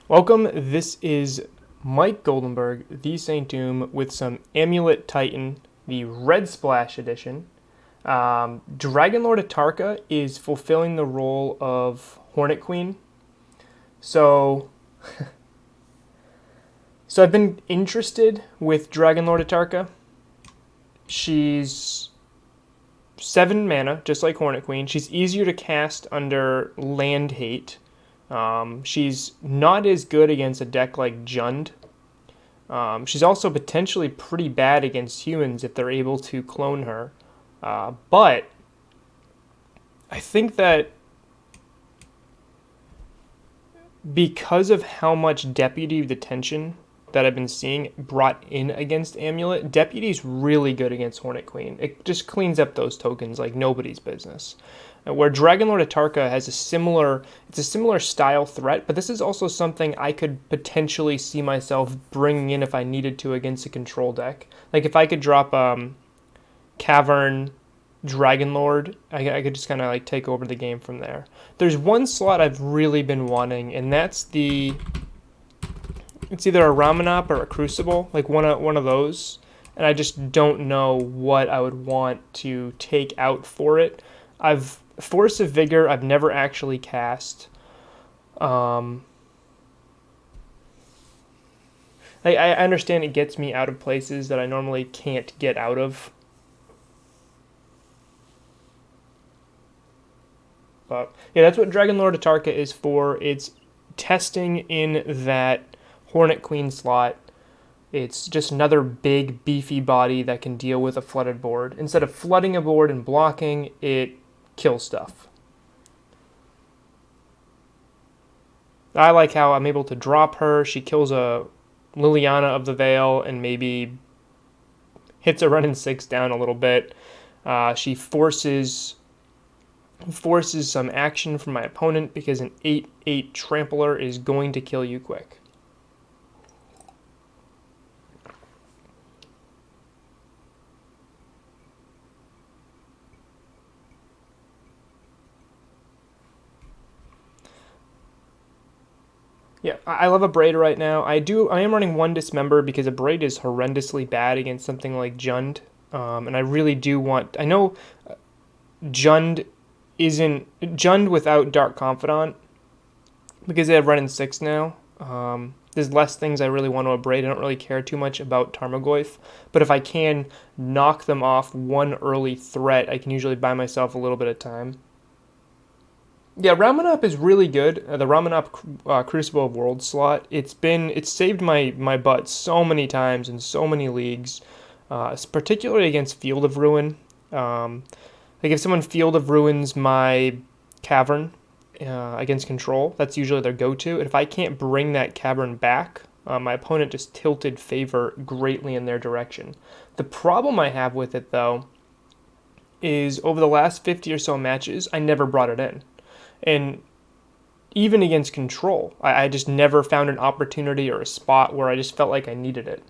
Welcome, this is Mike Goldenberg, the Saint Doom, with some Amulet Titan, the Red Splash edition. Dragonlord Atarka is fulfilling the role of Hornet Queen. So, so I've been interested with Dragonlord Atarka. She's 7 mana, just like Hornet Queen. She's easier to cast under land hate. She's not as good against a deck like Jund. She's also potentially pretty bad against humans if they're able to clone her. But I think that because of how much Deputy Detention that I've been seeing brought in against Amulet, Deputy's really good against Hornet Queen. It just cleans up those tokens like nobody's business. Where Dragonlord Atarka has it's a similar style threat, but this is also something I could potentially see myself bringing in if I needed to against a control deck. Like if I could drop Cavern Dragonlord, I could just kind of like take over the game from there. There's one slot I've really been wanting, and that's it's either a Ramanop or a Crucible, like one of those. And I just don't know what I would want to take out for it. Force of Vigor, I've never actually cast. I understand it gets me out of places that I normally can't get out of. But yeah, that's what Dragonlord Atarka is for. It's testing in that Hornet Queen slot. It's just another big, beefy body that can deal with a flooded board. Instead of flooding a board and blocking, it kills stuff. I like how I'm able to drop her. She kills a Liliana of the Veil and maybe hits a run and 6 down a little bit. She forces some action from my opponent because an 8/8 Trampler is going to kill you quick. Yeah, I love a Braid right now. I am running one Dismember because a Braid is horrendously bad against something like Jund. And I really do want... I know Jund isn't... Jund without Dark Confidant, because they have run in 6 now, there's less things I really want to abrade. I don't really care too much about Tarmogoyf, but if I can knock them off one early threat, I can usually buy myself a little bit of time. Yeah, Ramanop is really good. The Ramanop Crucible of Worlds slot. It's saved my butt so many times in so many leagues, particularly against Field of Ruin. Like if someone Field of Ruins my Cavern against Control, that's usually their go-to. And if I can't bring that Cavern back, my opponent just tilted favor greatly in their direction. The problem I have with it, though, is over the last 50 or so matches, I never brought it in. And even against Control, I just never found an opportunity or a spot where I just felt like I needed it.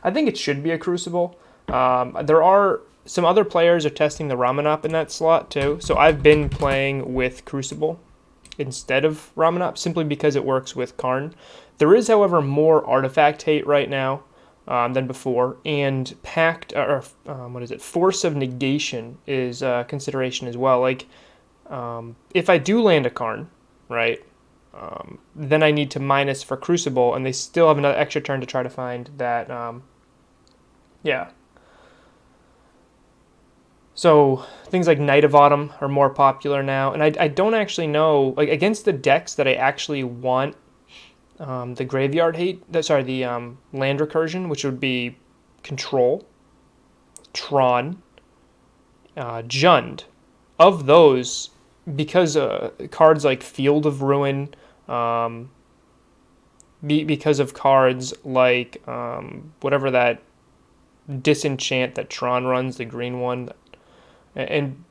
I think it should be a Crucible. There are some other players are testing the Ramanop in that slot too, so I've been playing with Crucible instead of Ramanop simply because it works with Karn. There is, however, more artifact hate right now than before, and Force of Negation is a consideration as well. Like, if I do land a Karn, right, then I need to minus for Crucible, and they still have another extra turn to try to find that, yeah. So things like Knight of Autumn are more popular now, and I don't actually know, like against the decks that I actually want the Graveyard Hate, the Land Recursion, which would be Control, Tron, Jund. Of those, because cards like Field of Ruin, because of cards like whatever that Disenchant that Tron runs, the green one, and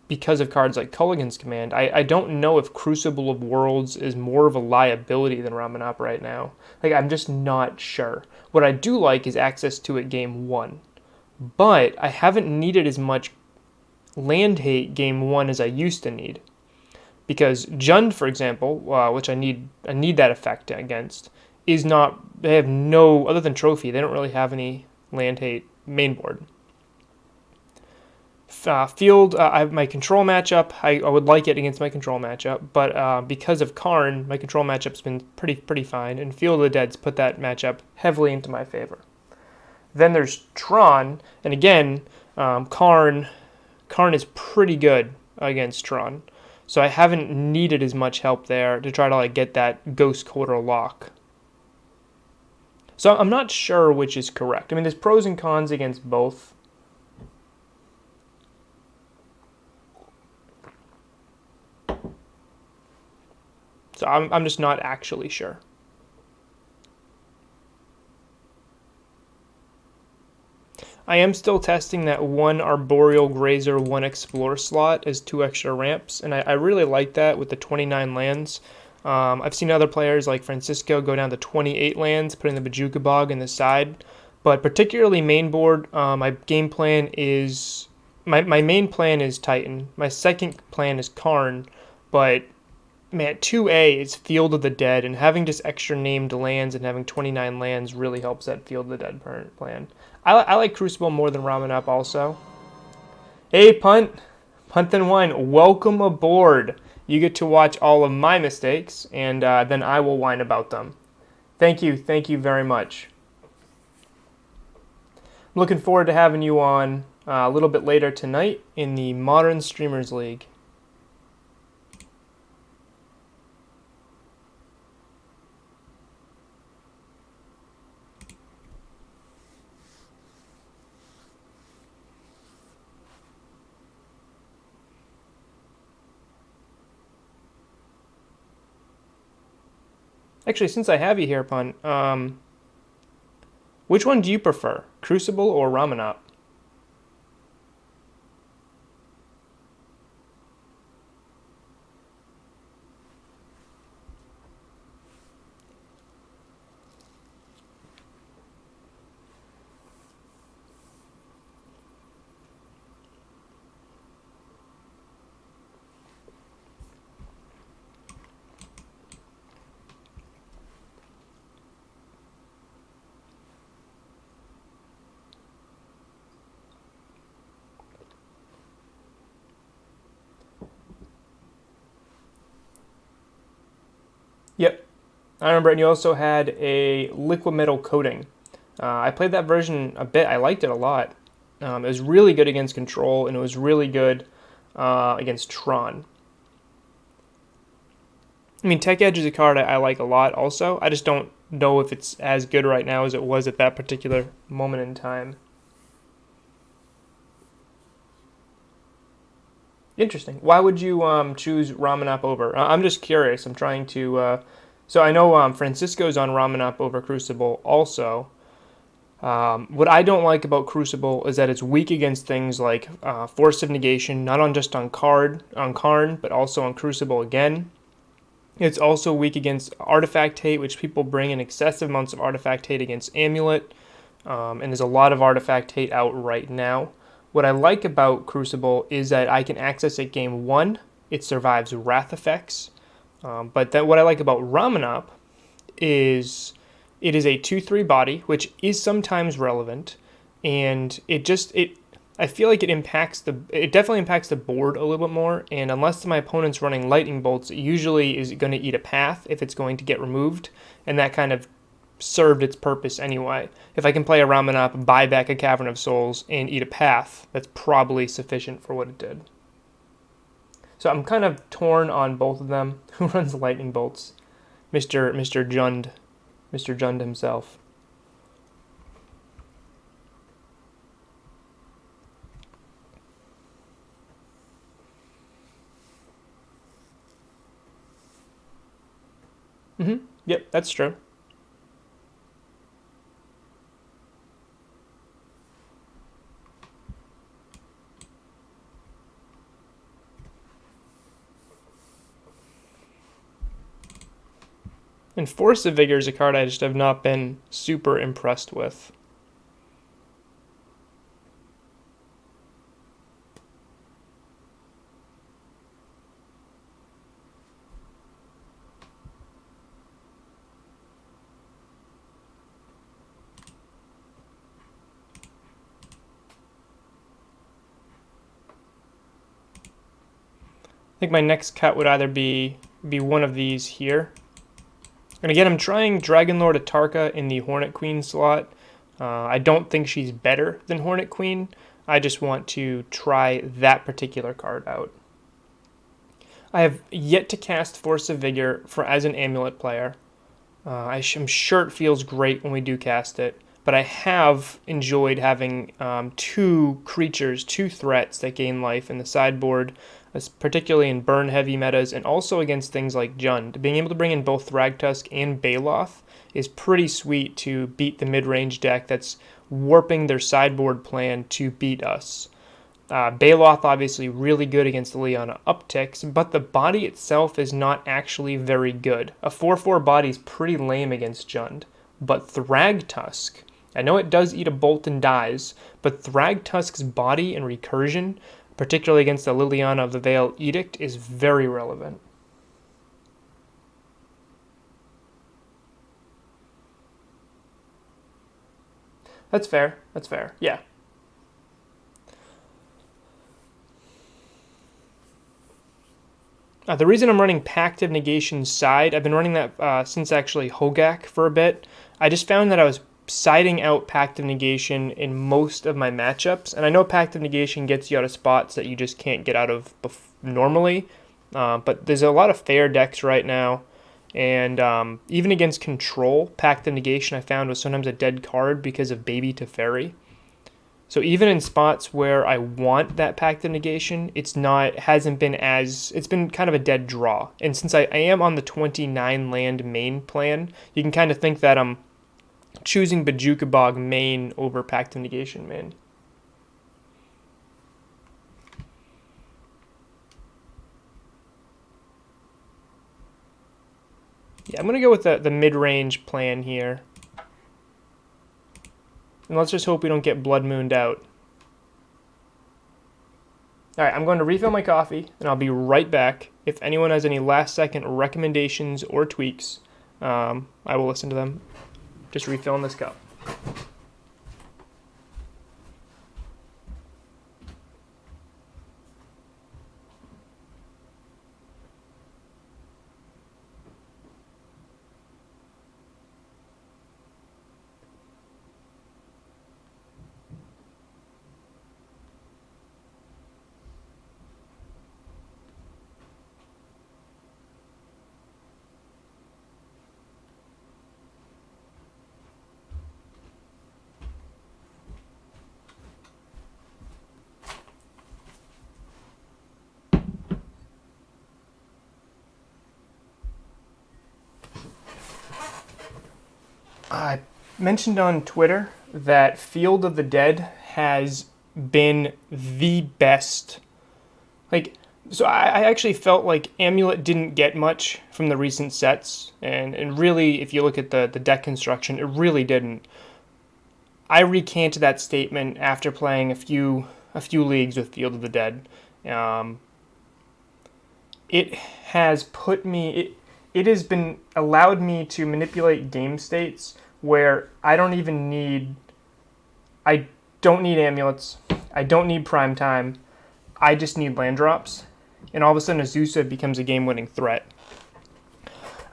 because of cards like Culligan's Command, I don't know if Crucible of Worlds is more of a liability than Ramanop right now. Like, I'm just not sure. What I do like is access to it game 1, but I haven't needed as much land hate game 1 as I used to need, because Jund, for example, which I need that effect against, is not. They have no other than trophy. They don't really have any land hate main board. Field, I have my control matchup. I would like it against my control matchup, but because of Karn, my control matchup's been pretty fine, and Field of the Dead's put that matchup heavily into my favor. Then there's Tron, and again, Karn is pretty good against Tron, so I haven't needed as much help there to try to like get that Ghost Quarter lock. So I'm not sure which is correct. I mean, there's pros and cons against both. So I'm just not actually sure. I am still testing that one Arboreal Grazer, one Explore slot as 2 extra ramps, and I really like that with the 29 lands. I've seen other players like Francisco go down to 28 lands, putting the Bajuka Bog in the side, but particularly main board, my game plan is... My main plan is Titan. My second plan is Karn, but man, 2A is Field of the Dead, and having just extra named lands and having 29 lands really helps that Field of the Dead plan. I like Crucible more than Ramen Up also. Hey, Punt and Wine, welcome aboard. You get to watch all of my mistakes, and then I will whine about them. Thank you very much. I'm looking forward to having you on a little bit later tonight in the Modern Streamers League. Actually, since I have you here, Pun, which one do you prefer, Crucible or Ramen Up? Yep, I remember, and you also had a liquid metal coating. I played that version a bit. I liked it a lot. It was really good against Control, and it was really good against Tron. I mean, Tech Edge is a card I like a lot also. I just don't know if it's as good right now as it was at that particular moment in time. Interesting. Why would you choose Ramen Up over? I'm just curious. I'm trying to... so I know Francisco's on Ramen Up over Crucible also. What I don't like about Crucible is that it's weak against things like Force of Negation, not on just on Karn, but also on Crucible again. It's also weak against Artifact Hate, which people bring in excessive amounts of Artifact Hate against Amulet, and there's a lot of Artifact Hate out right now. What I like about Crucible is that I can access it game 1. It survives Wrath effects. But then what I like about Ramen Up is it is a 2/3 body, which is sometimes relevant, and I feel like it definitely impacts the board a little bit more, and unless my opponent's running lightning bolts, it usually is going to eat a path if it's going to get removed, and that kind of served its purpose anyway. If I can play a Ramen Up, buy back a Cavern of Souls, and eat a path, that's probably sufficient for what it did. So I'm kind of torn on both of them. Who runs lightning bolts? Mr. Jund. Mr. Jund himself. Yep, that's true. And Force of Vigor is a card I just have not been super impressed with. think my next cut would either be one of these here. And again, I'm trying Dragonlord Atarka in the Hornet Queen slot. I don't think she's better than Hornet Queen. I just want to try that particular card out. I have yet to cast Force of Vigor as an Amulet player. I'm sure it feels great when we do cast it, but I have enjoyed having two creatures, two threats that gain life in the sideboard, particularly in burn-heavy metas, and also against things like Jund. Being able to bring in both Thragtusk and Baloth is pretty sweet to beat the mid-range deck that's warping their sideboard plan to beat us. Baloth obviously really good against the Liana upticks, but the body itself is not actually very good. A 4/4 body is pretty lame against Jund, but Thragtusk, I know it does eat a bolt and dies, but Thragtusk's body and recursion, particularly against the Liliana of the Veil Edict, is very relevant. That's fair, yeah. The reason I'm running Pact of Negation side, I've been running that since actually Hogak for a bit. I just found that I was siding out Pact of Negation in most of my matchups, and I know Pact of Negation gets you out of spots that you just can't get out of normally, but there's a lot of fair decks right now, and even against Control, Pact of Negation I found was sometimes a dead card because of Baby Teferi. So even in spots where I want that Pact of Negation, it's been kind of a dead draw. And since I am on the 29 land main plan, you can kind of think that I'm choosing Bojuka Bog main over Pact of Negation main. Yeah, I'm going to go with the mid-range plan here. And let's just hope we don't get Blood Mooned out. Alright, I'm going to refill my coffee, and I'll be right back. If anyone has any last-second recommendations or tweaks, I will listen to them. Just refilling this cup. I mentioned on Twitter that Field of the Dead has been the best. So I actually felt like Amulet didn't get much from the recent sets, and really, if you look at the deck construction, it really didn't. I recanted that statement after playing a few leagues with Field of the Dead. It has put me... It has been allowed me to manipulate game states where I don't need amulets, I don't need prime time, I just need land drops, and all of a sudden Azusa becomes a game-winning threat.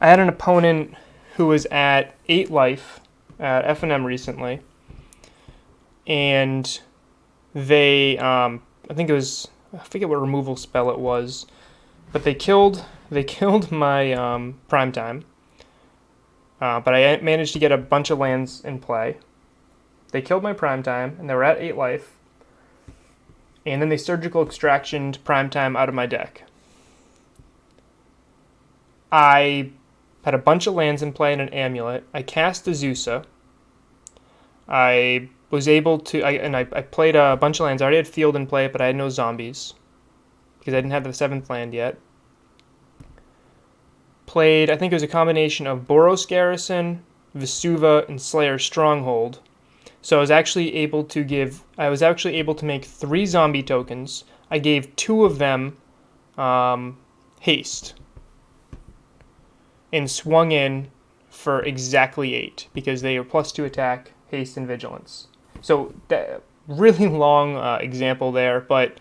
I had an opponent who was at 8 life at FNM recently, and they, I forget what removal spell it was, but they killed my prime time. But I managed to get a bunch of lands in play. They killed my prime time, and they were at 8 life. And then they surgical extractioned prime time out of my deck. I had a bunch of lands in play and an amulet. I cast Azusa. I was able to... I played a bunch of lands. I already had field in play, but I had no zombies, because I didn't have the 7th land yet. Played, I think it was a combination of Boros Garrison, Vesuva, and Slayer Stronghold. So I was actually able to make 3 zombie tokens. I gave 2 of them haste, and swung in for exactly 8, because they are +2 attack, haste, and vigilance. So really long example there, but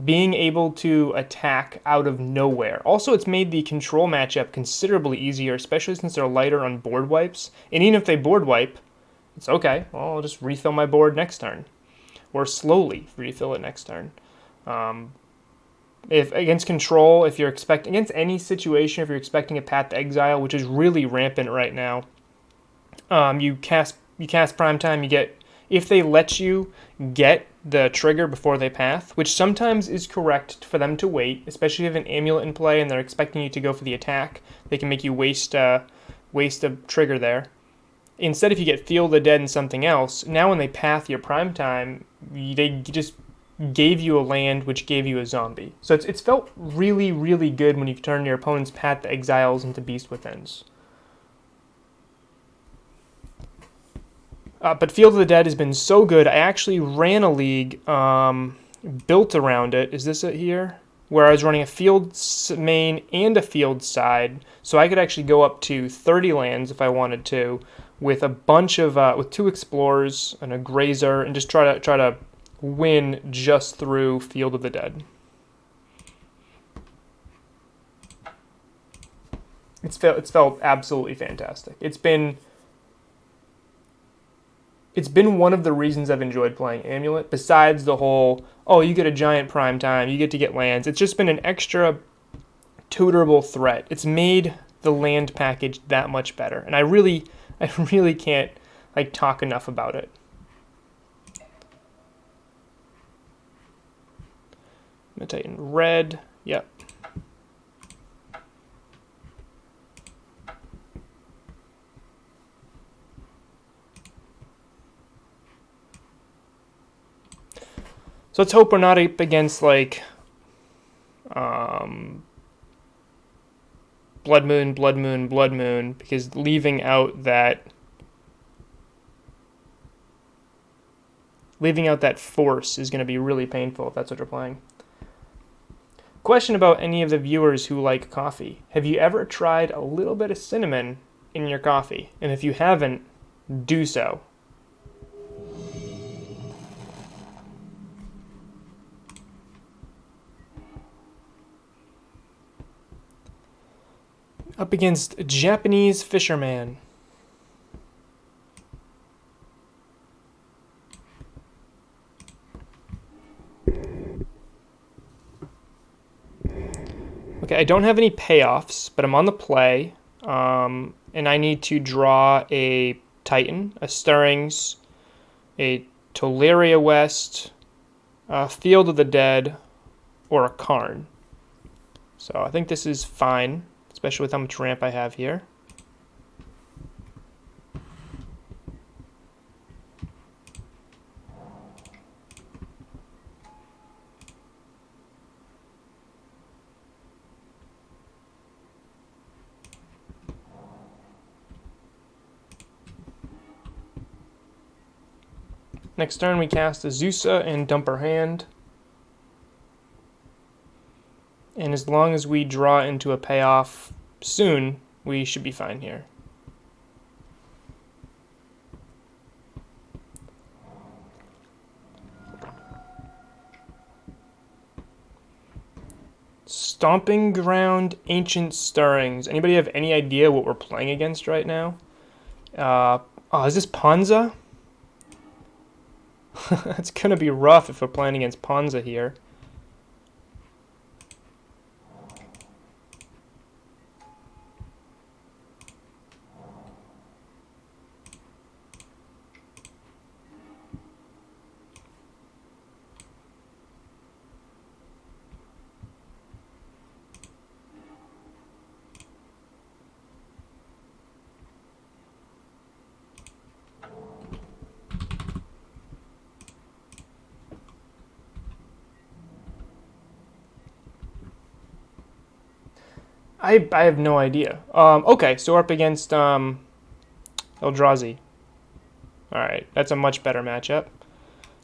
being able to attack out of nowhere. Also, it's made the control matchup considerably easier, especially since they're lighter on board wipes. And even if they board wipe, it's okay. Well, I'll just refill my board next turn, or slowly refill it next turn. If against control, if you're expecting against any situation, if you're expecting a Path to Exile, which is really rampant right now, you cast Prime Time. You get, if they let you get the trigger before they path, which sometimes is correct for them to wait, especially if you have an Amulet in play and they're expecting you to go for the attack. They can make you waste a trigger there. Instead, if you get Field of the Dead and something else, now when they path your Prime Time, they just gave you a land which gave you a zombie. So it's felt really, really good when you turn your opponent's Path to Exiles into Beast Withins. But Field of the Dead has been so good. I actually ran a league built around it. Is this it here? Where I was running a field main and a field side, so I could actually go up to 30 lands if I wanted to, with a bunch of with 2 explorers and a grazer, and just try to win just through Field of the Dead. It's felt absolutely fantastic. It's been one of the reasons I've enjoyed playing Amulet, besides the whole, oh, you get a giant Prime Time, you get to get lands. It's just been an extra tutorable threat. It's made the land package that much better, and I really can't talk enough about it. I'm gonna type in red. Yep. So let's hope we're not up against Blood Moon, Blood Moon, Blood Moon, because leaving out that force is going to be really painful if that's what you're playing. Question about any of the viewers who like coffee. Have you ever tried a little bit of cinnamon in your coffee? And if you haven't, do so. Up against a Japanese fisherman. Okay, I don't have any payoffs, but I'm on the play, and I need to draw a Titan, a Stirrings, a Tolaria West, a Field of the Dead, or a Karn. So I think this is fine, especially with how much ramp I have here. Next turn we cast Azusa and dump our hand. And as long as we draw into a payoff soon, we should be fine here. Stomping Ground, Ancient Stirrings. Anybody have any idea what we're playing against right now? Is this Ponza? It's going to be rough if we're playing against Ponza here. I have no idea. Okay, so we're up against Eldrazi. Alright, that's a much better matchup.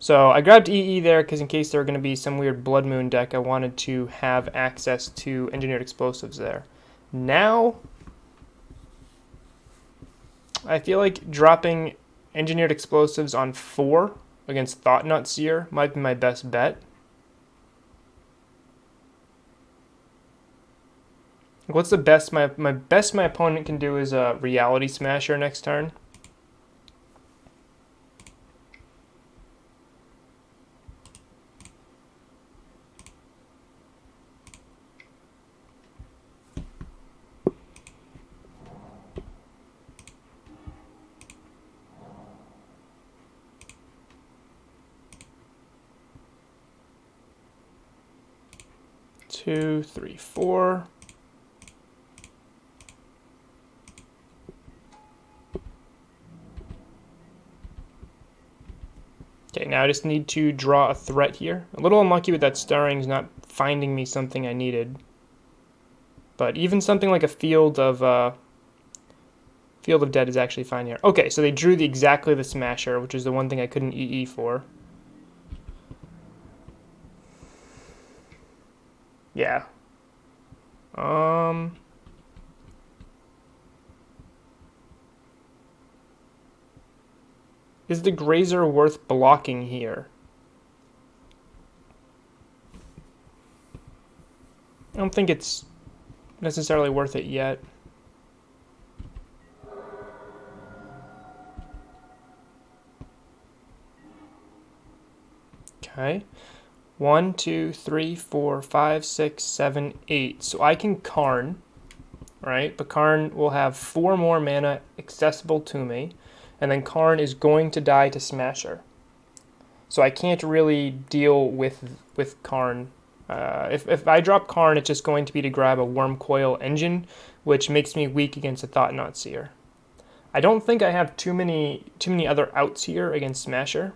So I grabbed EE there because in case there were going to be some weird Blood Moon deck, I wanted to have access to Engineered Explosives there. Now, I feel like dropping Engineered Explosives on 4 against Thought-Knot Seer might be my best bet. What's the best my best my opponent can do is a Reality Smasher next turn. Two, three, four. Okay, now I just need to draw a threat here. A little unlucky with that Stirring's not finding me something I needed. But even something like a Field of Dead is actually fine here. Okay, so they drew exactly the Smasher, which is the one thing I couldn't EE for. Yeah. Is the Grazer worth blocking here? I don't think it's necessarily worth it yet. Okay. 1, 2, 3, 4, 5, 6, 7, 8. So I can Karn, right? But Karn will have 4 more mana accessible to me. And then Karn is going to die to Smasher. So I can't really deal with Karn. If I drop Karn, it's just going to be to grab a Wormcoil Engine, which makes me weak against a Thought-Knot Seer. I don't think I have too many other outs here against Smasher.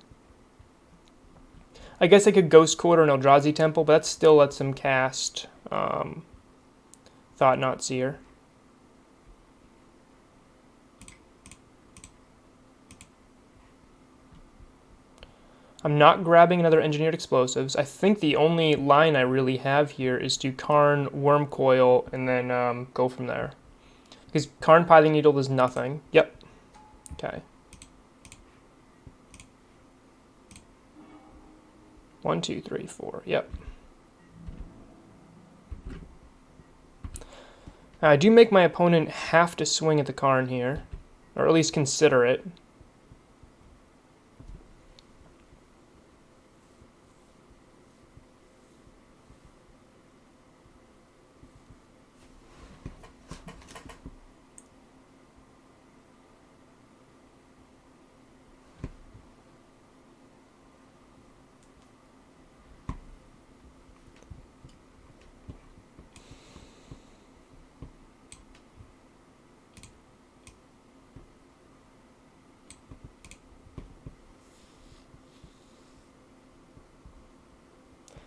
I guess I could Ghost Quarter and Eldrazi Temple, but that still lets him cast Thought-Knot Seer. I'm not grabbing another Engineered Explosives. I think the only line I really have here is to Karn, Wormcoil, and then go from there. Because Karn Pithing Needle does nothing. Yep. Okay. 1, 2, 3, 4. Yep. I do make my opponent have to swing at the Karn here, or at least consider it.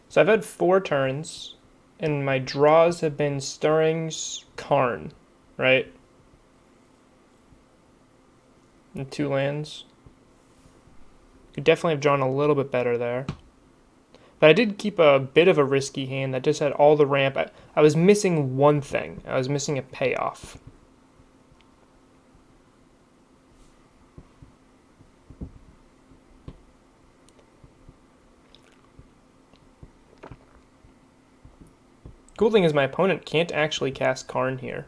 So I've had 4 turns, and my draws have been Stirring's, Karn, right? And 2 lands. Could definitely have drawn a little bit better there. But I did keep a bit of a risky hand that just had all the ramp. I was missing one thing. I was missing a payoff. Cool thing is my opponent can't actually cast Karn here.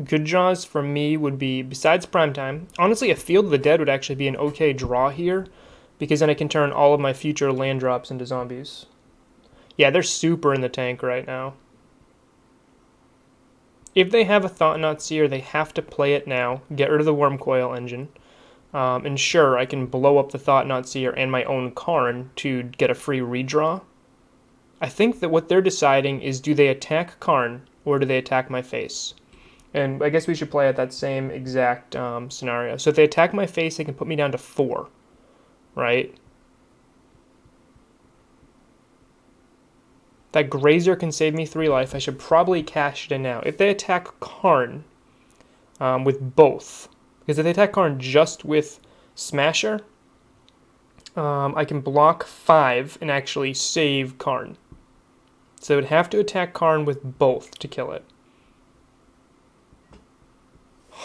Good draws for me would be, besides Primetime, honestly a Field of the Dead would actually be an okay draw here, because then I can turn all of my future land drops into zombies. Yeah, they're super in the tank right now. If they have a Thought-Knot Seer, they have to play it now, get rid of the Wormcoil Engine, and sure, I can blow up the Thought-Knot Seer and my own Karn to get a free redraw. I think that what they're deciding is, do they attack Karn, or do they attack my face? And I guess we should play at that same exact scenario. So if they attack my face, they can put me down to 4, right? That Grazer can save me 3 life. I should probably cash it in now. If they attack Karn with both, because if they attack Karn just with Smasher, I can block 5 and actually save Karn. So they would have to attack Karn with both to kill it.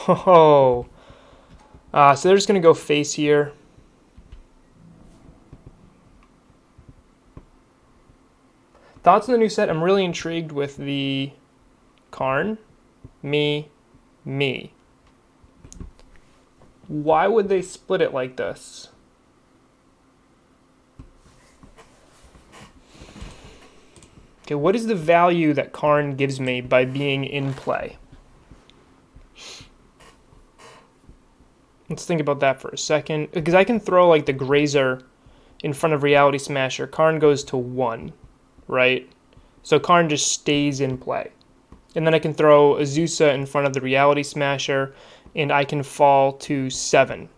Oh. So they're just going to go face here. Thoughts on the new set? I'm really intrigued with the Karn. Me. Why would they split it like this? Okay, what is the value that Karn gives me by being in play? Let's think about that for a second. Because I can throw like the Grazer in front of Reality Smasher. Karn goes to 1, right? So Karn just stays in play. And then I can throw Azusa in front of the Reality Smasher, and I can fall to 7.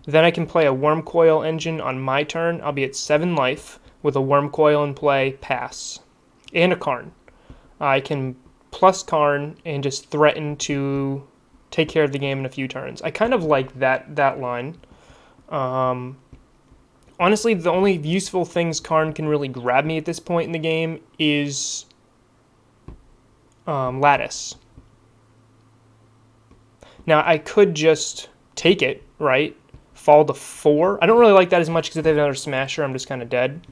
Then I can play a Worm Coil engine on my turn. I'll be at 7 life with a Worm Coil in play, pass. And a Karn. I can plus Karn and just threaten to take care of the game in a few turns. I kind of like that line. Honestly, the only useful things Karn can really grab me at this point in the game is Lattice. Now, I could just take it, right? Fall to 4. I don't really like that as much because if they have another Smasher, I'm just kind of dead.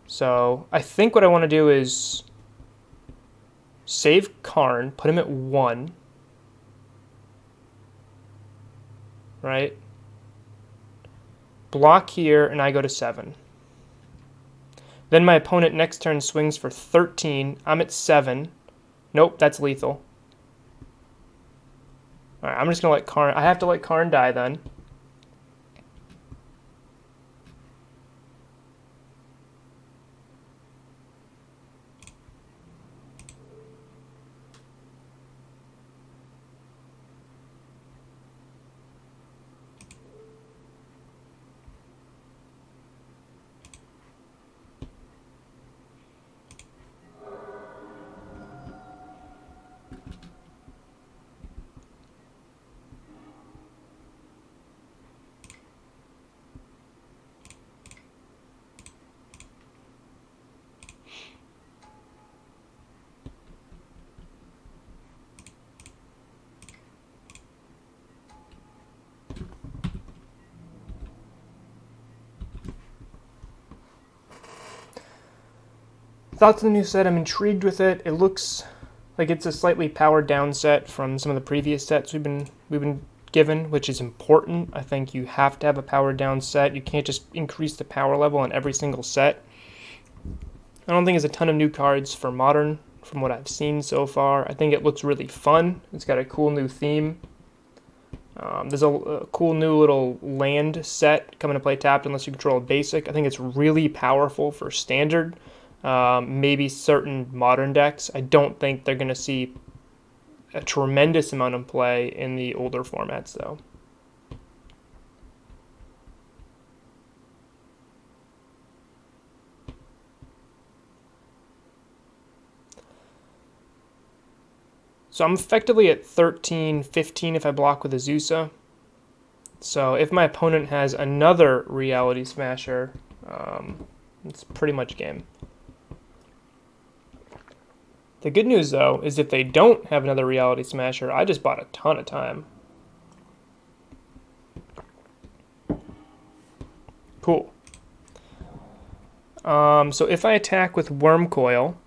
So I think what I want to do is save Karn, put him at 1. Right? Block here, and I go to 7. Then my opponent next turn swings for 13. I'm at 7. Nope, that's lethal. Alright, I'm just going to let Karn... I have to let Karn die then. Thoughts on the new set? I'm intrigued with it. It looks like it's a slightly powered down set from some of the previous sets we've been given, which is important. I think you have to have a powered down set. You can't just increase the power level on every single set. I don't think there's a ton of new cards for Modern from what I've seen so far. I think it looks really fun. It's got a cool new theme. There's a cool new little land set coming to play tapped unless you control a basic. I think it's really powerful for standard. Maybe certain Modern decks. I don't think they're going to see a tremendous amount of play in the older formats, though. So I'm effectively at 13, 15 if I block with Azusa. So if my opponent has another Reality Smasher, it's pretty much game. The good news, though, is if they don't have another Reality Smasher, I just bought a ton of time. Cool. So if I attack with Worm Coil,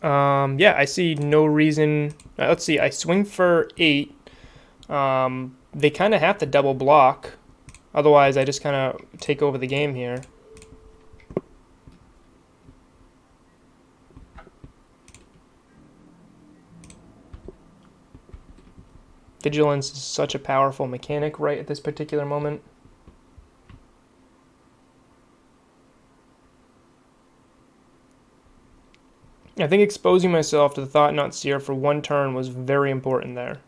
yeah, I see no reason. Let's see, I swing for 8. They kind of have to double block. Otherwise, I just kind of take over the game here. Vigilance is such a powerful mechanic right at this particular moment. I think exposing myself to the Thought-Knot Seer for 1 turn was very important there.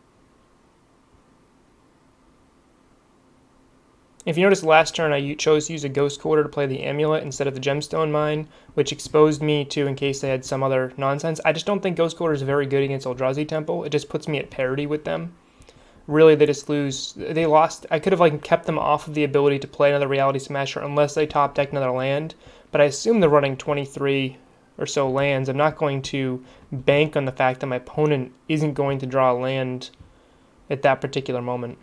If you notice, last turn I chose to use a Ghost Quarter to play the Amulet instead of the Gemstone Mine, which exposed me to in case they had some other nonsense. I just don't think Ghost Quarter is very good against Eldrazi Temple. It just puts me at parity with them. Really, they just lose. They lost. I could have kept them off of the ability to play another Reality Smasher unless they top deck another land. But I assume they're running 23 or so lands, I'm not going to bank on the fact that my opponent isn't going to draw a land at that particular moment.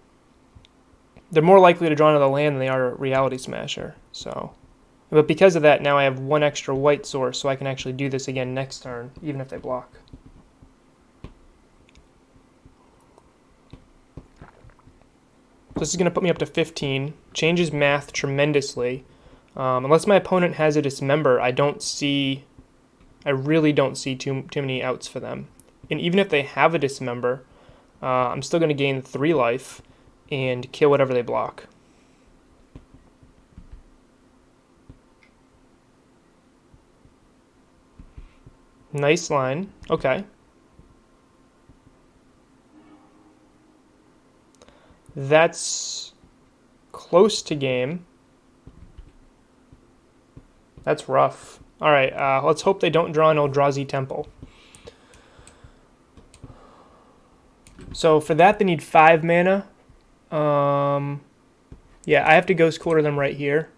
They're more likely to draw another land than they are a Reality Smasher. So, but because of that, now I have one extra white source, so I can actually do this again next turn, even if they block. This is going to put me up to 15. Changes math tremendously. Unless my opponent has a Dismember, I really don't see too many outs for them. And even if they have a Dismember, I'm still going to gain 3 life and kill whatever they block. Nice line. Okay. That's close to game. That's rough. All right, let's hope they don't draw an Eldrazi Temple. So for that, they need 5 mana. Yeah, I have to Ghost Quarter them right here.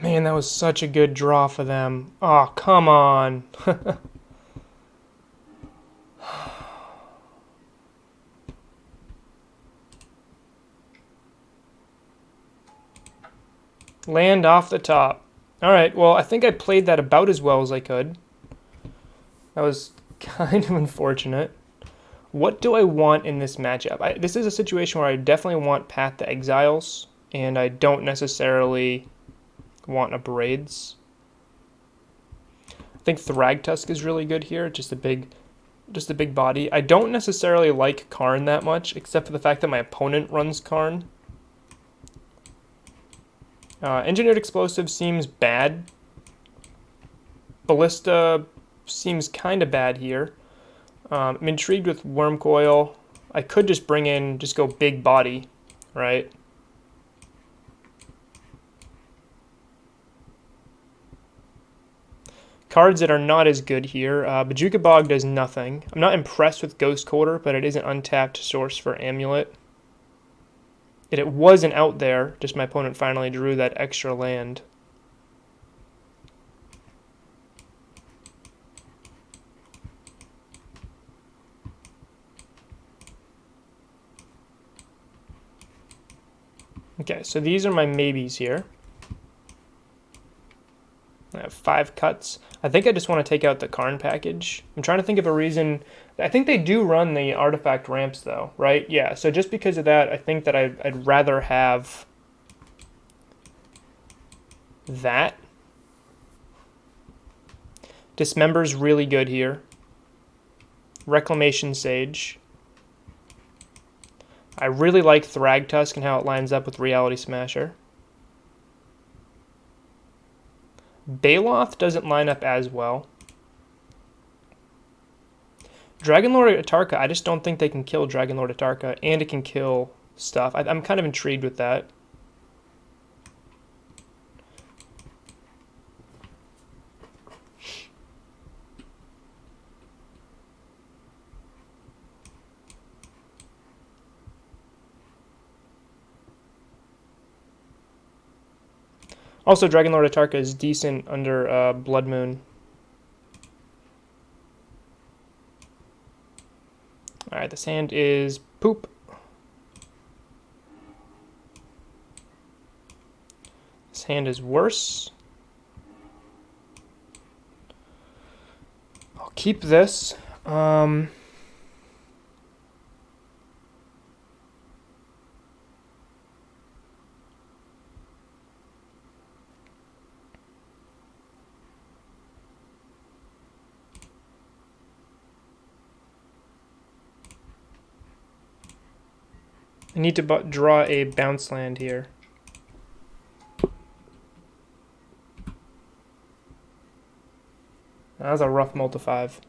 Man, that was such a good draw for them. Oh, come on. Land off the top. All right, well, I think I played that about as well as I could. That was kind of unfortunate. What do I want in this matchup? This is a situation where I definitely want Path to Exiles, and I don't necessarily want a Braids. I think Thragtusk is really good here, just a big body. I don't necessarily like Karn that much, except for the fact that my opponent runs Karn. Engineered Explosive seems bad. Ballista seems kind of bad here. I'm intrigued with Wormcoil. I could just go big body, right? Cards that are not as good here. Bojuka Bog does nothing. I'm not impressed with Ghost Quarter, but it is an untapped source for Amulet. And it wasn't out there, just my opponent finally drew that extra land. Okay, so these are my maybes here. I have 5 cuts. I think I just want to take out the Karn package. I'm trying to think of a reason. I think they do run the artifact ramps though, right? Yeah, so just because of that, I think that I'd rather have that. Dismember's really good here. Reclamation Sage. I really like Thragtusk and how it lines up with Reality Smasher. Baloth doesn't line up as well. Dragonlord Atarka, I just don't think they can kill Dragonlord Atarka, and it can kill stuff. I'm kind of intrigued with that. Also, Dragonlord Atarka is decent under Blood Moon. Alright, this hand is poop. This hand is worse. I'll keep this. I need to draw a bounce land here. That was a rough multi-5.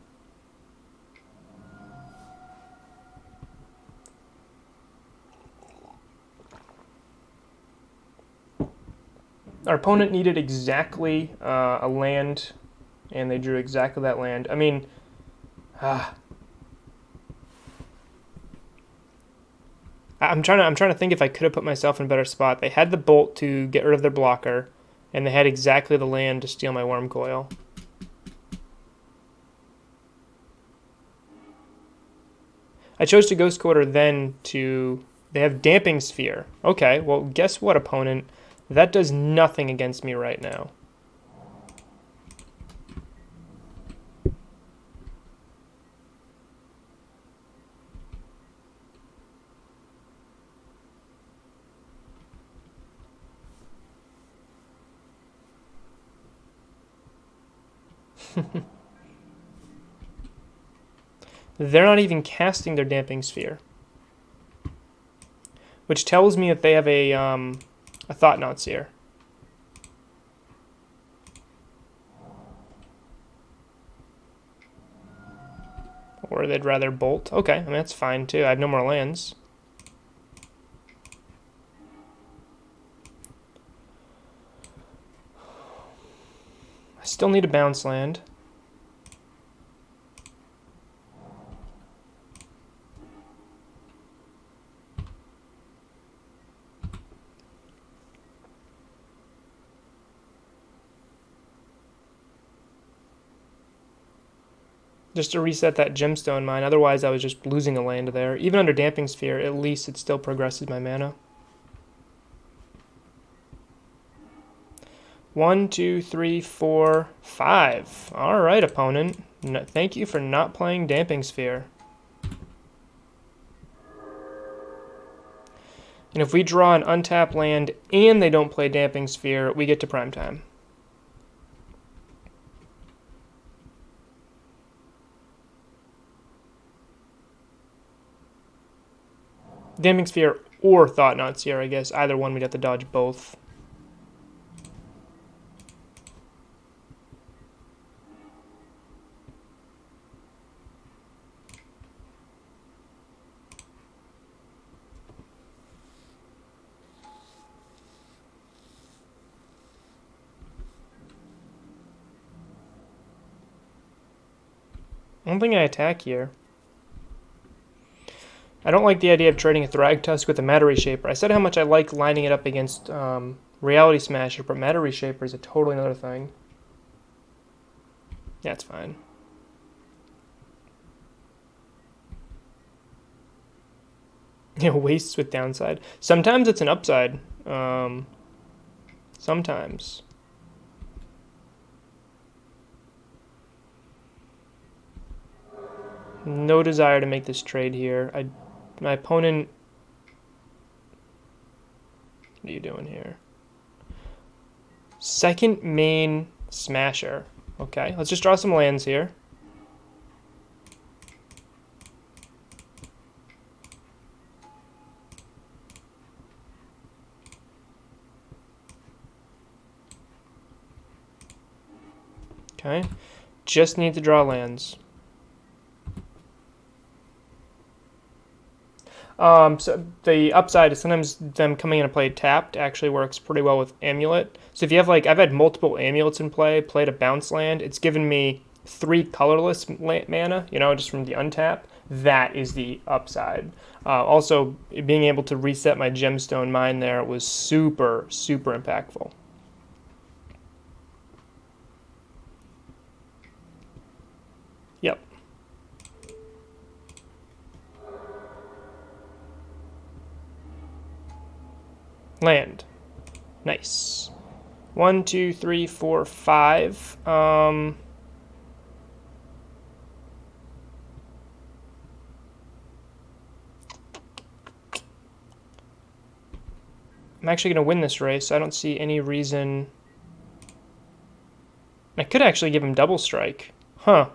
Our opponent needed exactly a land, and they drew exactly that land. I mean, I'm trying to think if I could have put myself in a better spot. They had the bolt to get rid of their blocker, and they had exactly the land to steal my worm coil. I chose to Ghost Quarter then to... They have Damping Sphere. Okay, well, guess what, opponent? That does nothing against me right now. They're not even casting their Damping Sphere, which tells me that they have a Thought-Knot Seer. Or they'd rather Bolt. Okay, I mean, that's fine too. I have no more lands. I still need a bounce land. Just to reset that gemstone mine. Otherwise, I was just losing a land there. Even under Damping Sphere, at least it still progresses my mana. 1, 2, 3, 4, 5. All right, opponent. No, thank you for not playing Damping Sphere. And if we draw an untapped land and they don't play Damping Sphere, we get to prime time. Damping Sphere or Thought-Knot Seer, I guess. Either one, we'd have to dodge both. I don't think I attack here. I don't like the idea of trading a Thragtusk with a Matter Reshaper. I said how much I like lining it up against Reality Smasher, but Matter Reshaper is a totally another thing. Yeah, it's fine. Yeah, wastes with downside. Sometimes it's an upside. Sometimes. No desire to make this trade here. My opponent... What are you doing here? Second main Smasher. Okay, let's just draw some lands here. Okay, just need to draw lands. So the upside is sometimes them coming in and play tapped actually works pretty well with Amulet. So if you have like, I've had multiple Amulets in play, played a bounce land, it's given me 3 colorless mana, you know, just from the untap. That is the upside. Also, being able to reset my gemstone mine there was super, super impactful. Yep. Land. Nice. 1, 2, 3, 4, 5. I'm actually going to win this race. I don't see any reason... I could actually give him double strike. Huh.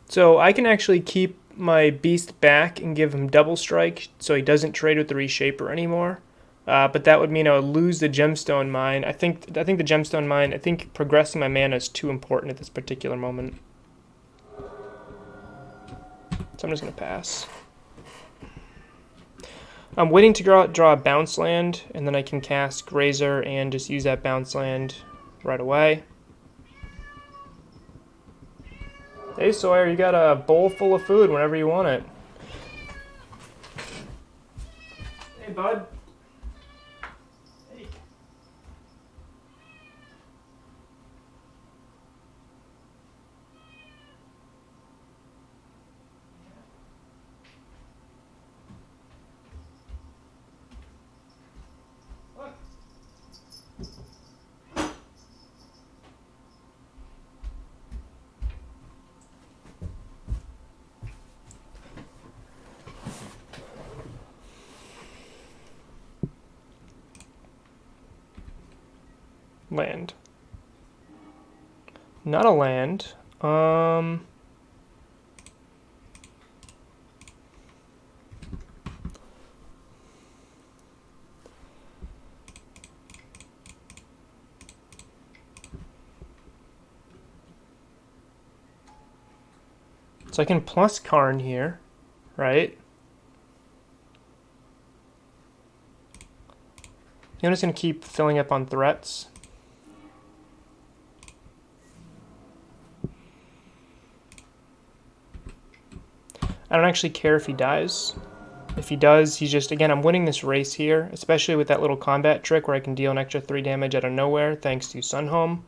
So I can actually keep my beast back and give him double strike so he doesn't trade with the reshaper anymore. But that would mean I would lose the gemstone mine. I think the gemstone mine, I think progressing my mana is too important at this particular moment. So I'm just going to pass. I'm waiting to draw a bounce land, and then I can cast Grazer and just use that bounce land right away. Hey Sawyer, you got a bowl full of food whenever you want it. Hey bud. Hey. Look. Land. Not a land. So I can plus Karn here, right? I'm just going to keep filling up on threats. I don't actually care if he dies. If he does, he's just, again, I'm winning this race here, especially with that little combat trick where I can deal an extra 3 damage out of nowhere thanks to Sunhome.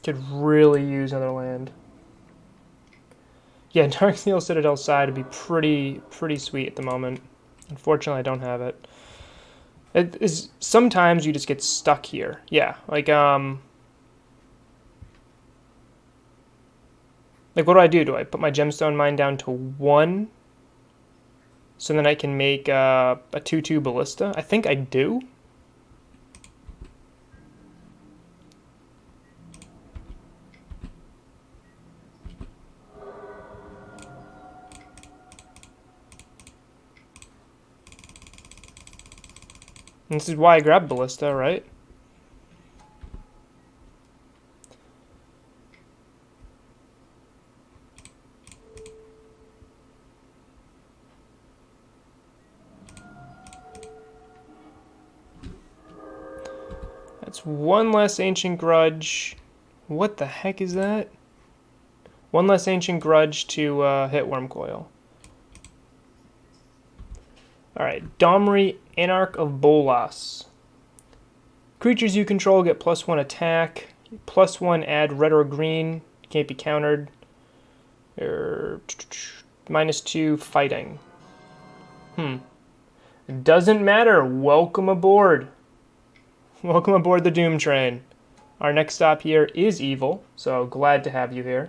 Could really use another land. Yeah, Darksteel Citadel side would be pretty sweet at the moment. Unfortunately, I don't have it. It is, sometimes you just get stuck here. Yeah, like what do I do? Do I put my gemstone mine down to 1? So then I can make a 2/2 ballista? I think I do. And this is why I grabbed ballista, right? That's one less Ancient Grudge. What the heck is that? One less Ancient Grudge to hit Wormcoil. Alright, Domri, Anarch of Bolas. Creatures you control get +1 attack, +1 add red or green, can't be countered. -2 fighting. Doesn't matter. Welcome aboard. Welcome aboard the Doom Train. Our next stop here is Evil, so glad to have you here.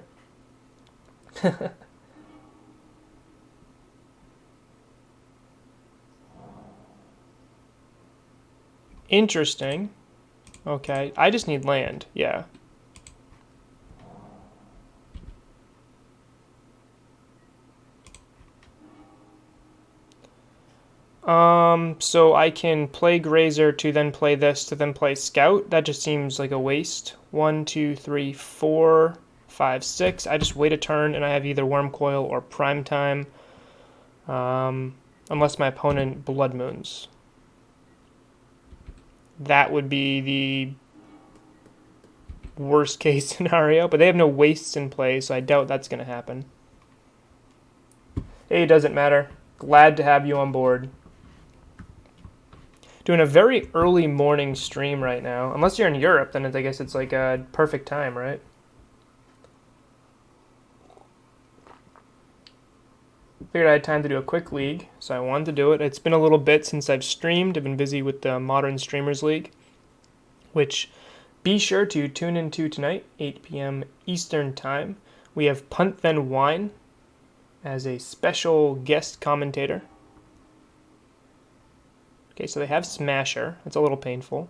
Interesting. Okay, I just need land, yeah. So I can play Grazer to then play this to then play Scout. That just seems like a waste. 1, 2, 3, 4, 5, 6. I just wait a turn and I have either Wormcoil or Primetime. Unless my opponent Blood Moons. That would be the worst case scenario, but they have no wastes in play, so I doubt that's going to happen. Hey, it doesn't matter. Glad to have you on board. Doing a very early morning stream right now. Unless you're in Europe, then I guess it's like a perfect time, right? Figured I had time to do a quick league, so I wanted to do it. It's been a little bit since I've streamed. I've been busy with the Modern Streamers League, which be sure to tune into tonight, 8 p.m. Eastern Time. We have Punt Then Wine as a special guest commentator. Okay, so they have Smasher. It's a little painful.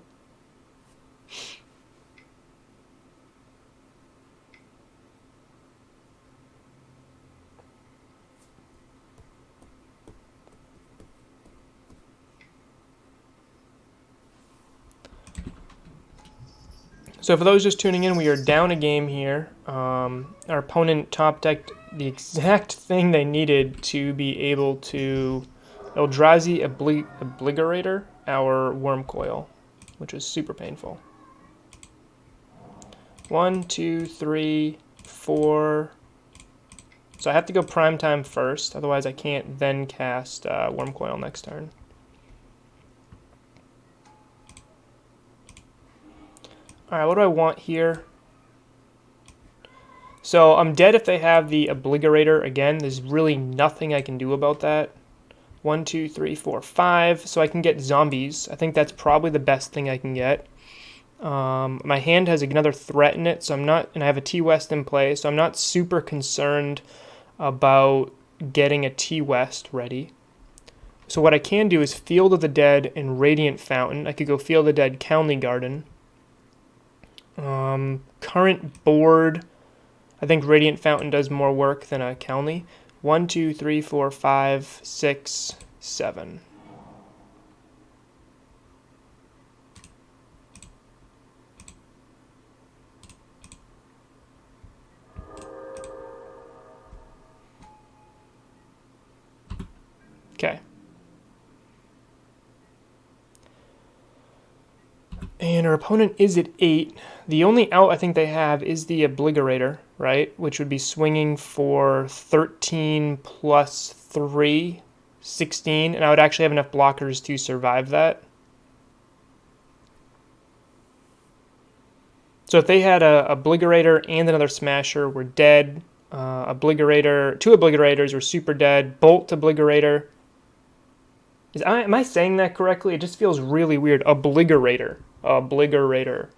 So for those just tuning in, we are down a game here. Our opponent top decked the exact thing they needed to be able to Eldrazi Obliterator our Worm Coil, which was super painful. 1, 2, 3, 4. So I have to go Prime Time first, otherwise I can't then cast Worm Coil next turn. Alright, what do I want here? So I'm dead if they have the Obliterator again. There's really nothing I can do about that. 1, 2, 3, 4, 5. So I can get zombies. I think that's probably the best thing I can get. My hand has another threat in it, so I'm not, and I have a T-West in play, so I'm not super concerned about getting a T-West ready. So what I can do is Field of the Dead and Radiant Fountain. I could go Field of the Dead, Cownley Garden. Current board, I think Radiant Fountain does more work than a Cownley. 1, 2, 3, 4, 5, 6, 7. Okay. And our opponent is at 8. The only out I think they have is the Obliterator, right? Which would be swinging for 13 plus 3, 16. And I would actually have enough blockers to survive that. So if they had a Obliterator and another Smasher, we're dead. Obliterator, 2 Obliterators were super dead. Bolt Obliterator. Am I saying that correctly? It just feels really weird. Obliterator. Obliterator.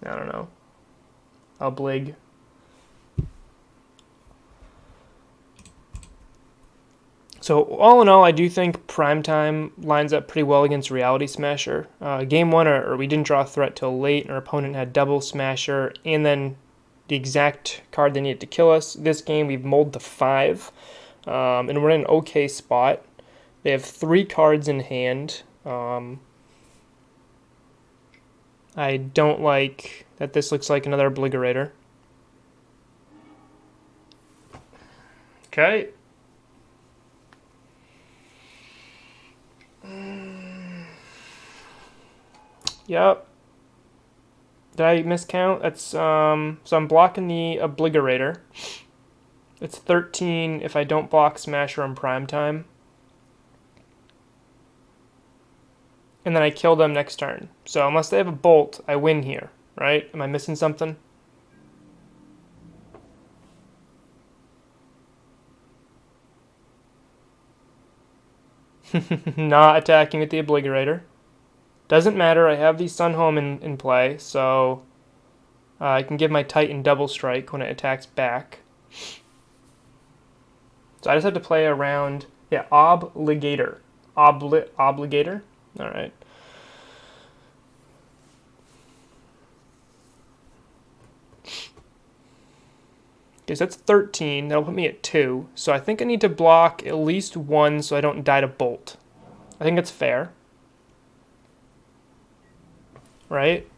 I don't know. Oblig. So all in all, I do think Primetime lines up pretty well against Reality Smasher. Game 1, or we didn't draw a threat till late, and our opponent had double Smasher, and then the exact card they needed to kill us. This game, we've mulled to 5, and we're in an okay spot. They have 3 cards in hand. I don't like that this looks like another Obliterator. Okay. Yep. Did I miscount? That's so I'm blocking the Obliterator. It's 13 if I don't block Smasher on Primetime. And then I kill them next turn. So unless they have a Bolt, I win here, right? Am I missing something? Not attacking with the Obliterator. Doesn't matter, I have the Sunhome in play, so I can give my Titan double strike when it attacks back. So I just have to play around, yeah, Obligator. Obligator? Alright. Okay, so that's 13. That'll put me at 2. So I think I need to block at least 1 so I don't die to Bolt. I think that's fair. Right?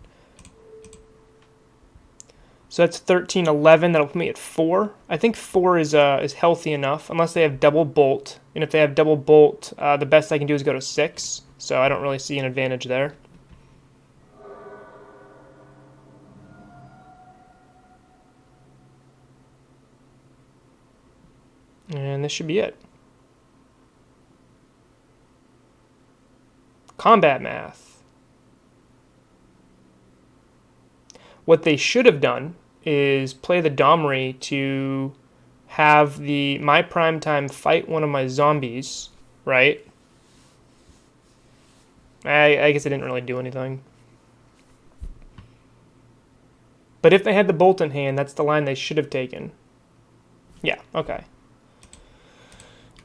So that's 13, 11. That'll put me at 4. I think 4 is healthy enough, unless they have double Bolt. And if they have double Bolt, the best I can do is go to 6. So I don't really see an advantage there. And this should be it. Combat math. What they should have done is play the Domri to have my Primetime fight one of my zombies, right? I guess it didn't really do anything. But if they had the Bolt in hand, that's the line they should have taken. Yeah, okay.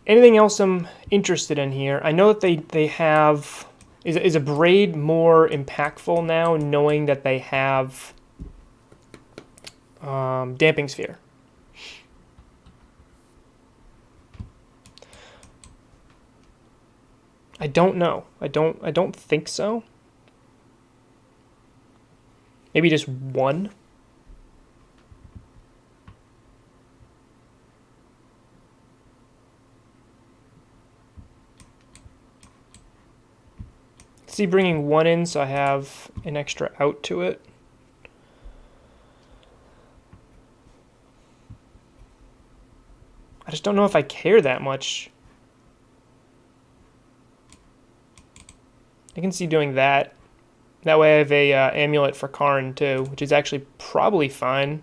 Anything else I'm interested in here? I know that they have... Is a Braid more impactful now, knowing that they have Damping Sphere? I don't know. I don't think so. Maybe just one. See, bringing one in so I have an extra out to it. I just don't know if I care that much. I can see doing that. That way I have a Amulet for Karn too, which is actually probably fine.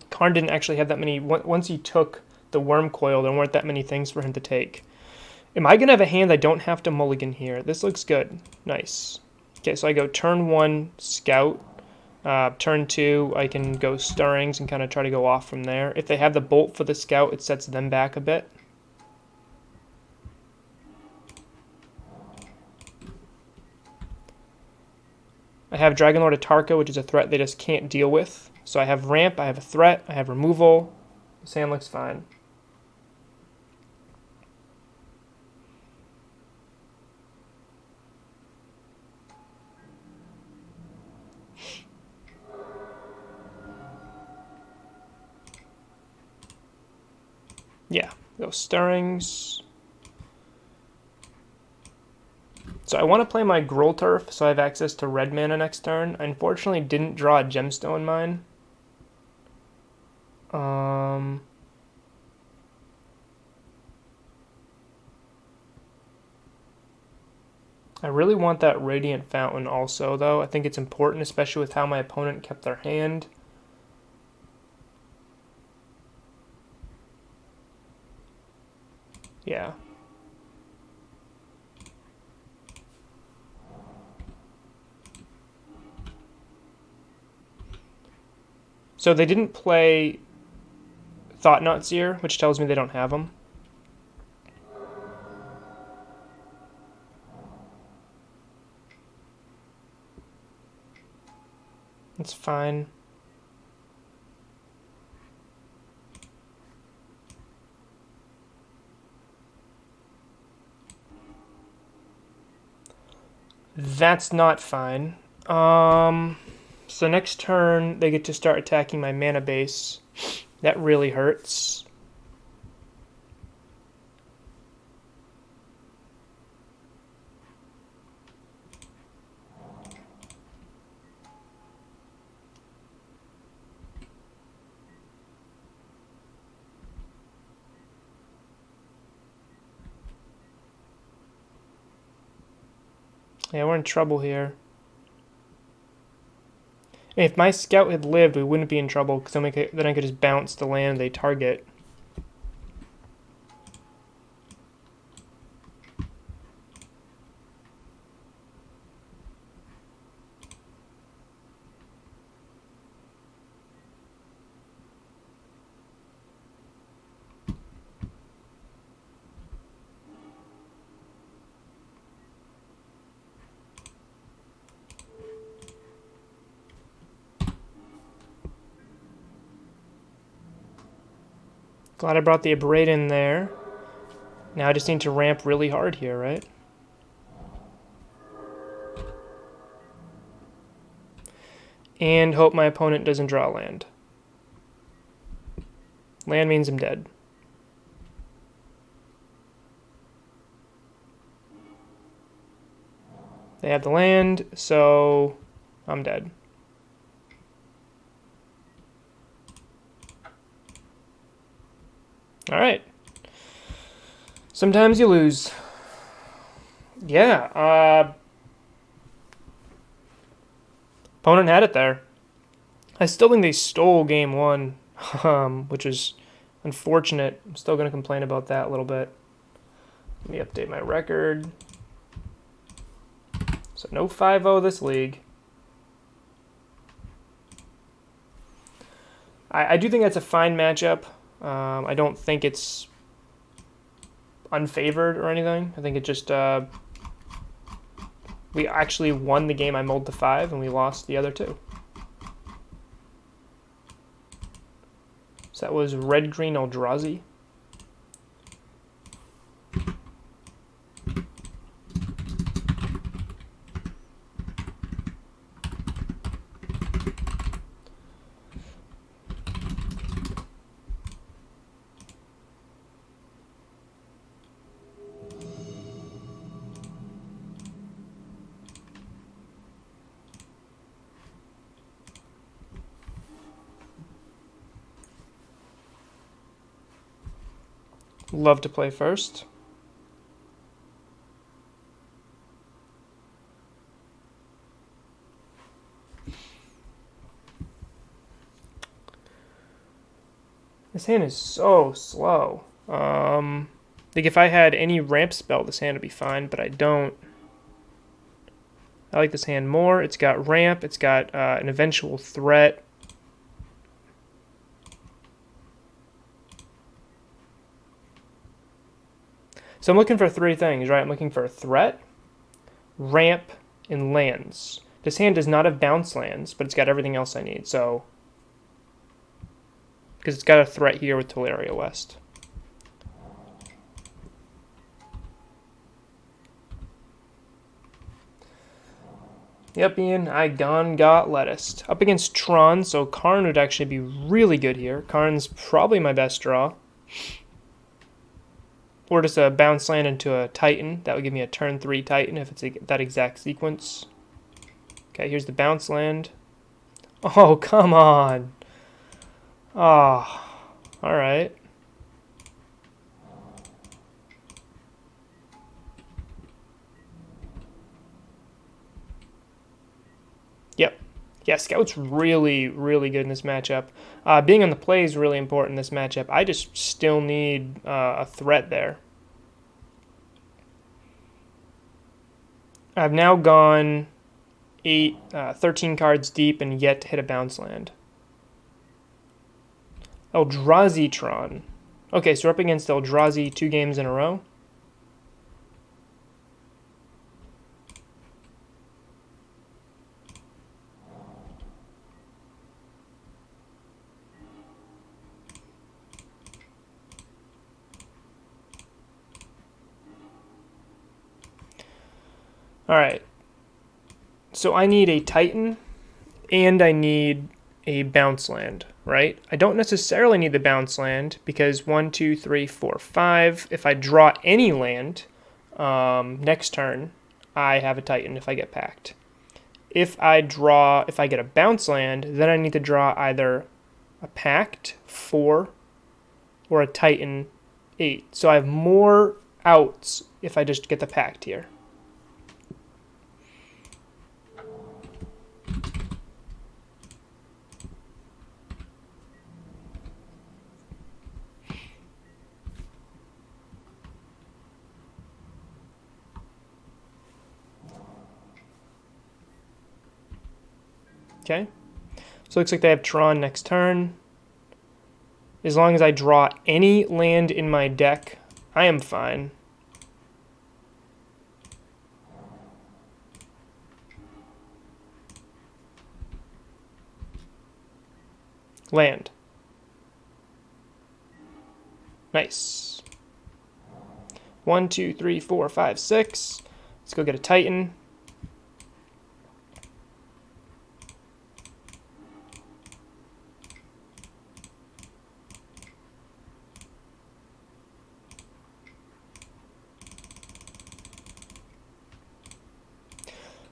Karn didn't actually have that many. Once he took the Worm Coil, there weren't that many things for him to take. Am I going to have a hand I don't have to mulligan here? This looks good. Nice. Okay, so I go turn 1, Scout. Turn 2, I can go Stirrings and kind of try to go off from there. If they have the Bolt for the Scout, it sets them back a bit. I have Dragonlord Atarka, which is a threat they just can't deal with. So I have Ramp, I have a threat, I have Removal. This hand looks fine. Yeah, go Stirrings. So I want to play my Grolturf so I have access to red mana next turn. I unfortunately didn't draw a Gemstone Mine. I really want that Radiant Fountain also, though. I think it's important, especially with how my opponent kept their hand. Yeah. So they didn't play Thought-Knot Seer, which tells me they don't have them. That's fine. That's not fine. So next turn, they get to start attacking my mana base. That really hurts. Yeah, we're in trouble here. If my Scout had lived, we wouldn't be in trouble, because then I could just bounce the land they target. Glad I brought the Abrade in there. Now I just need to ramp really hard here, right? And hope my opponent doesn't draw land. Land means I'm dead. They have the land, so I'm dead. All right. Sometimes you lose. Yeah. Opponent had it there. I still think they stole game 1, which is unfortunate. I'm still going to complain about that a little bit. Let me update my record. So no 5-0 this league. I do think that's a fine matchup. I don't think it's unfavored or anything. I think it just we actually won the game I mulled to 5 and we lost the other 2. So that was red-green Eldrazi. Love to play first. This hand is so slow. Like if I had any ramp spell, this hand would be fine, but I don't. I like this hand more. It's got ramp. It's got an eventual threat. So I'm looking for three things, right? I'm looking for a threat, ramp, and lands. This hand does not have bounce lands, but it's got everything else I need. So, because it's got a threat here with Teleria West. Yep, Ian, I got lettuced. Up against Tron, so Karn would actually be really good here. Karn's probably my best draw. Or just a bounce land into a Titan. That would give me a turn 3 Titan if it's that exact sequence. Okay, here's the bounce land. Oh, come on. Ah, oh, alright. Yep. Yeah, Scout's really, really good in this matchup. Being on the play is really important in this matchup. I just still need a threat there. I've now gone 13 cards deep and yet to hit a bounce land. Eldrazi Tron. Okay, so we're up against Eldrazi 2 games in a row. Alright. So I need a Titan and I need a bounce land, right? I don't necessarily need the bounce land because 1, 2, 3, 4, 5. If I draw any land next turn, I have a Titan if I get packed. If I get a bounce land, then I need to draw either a packed 4 or a Titan 8. So I have more outs if I just get the packed here. Okay, so it looks like they have Tron next turn. As long as I draw any land in my deck, I am fine. Land. Nice. 1, 2, 3, 4, 5, 6. Let's go get a Titan.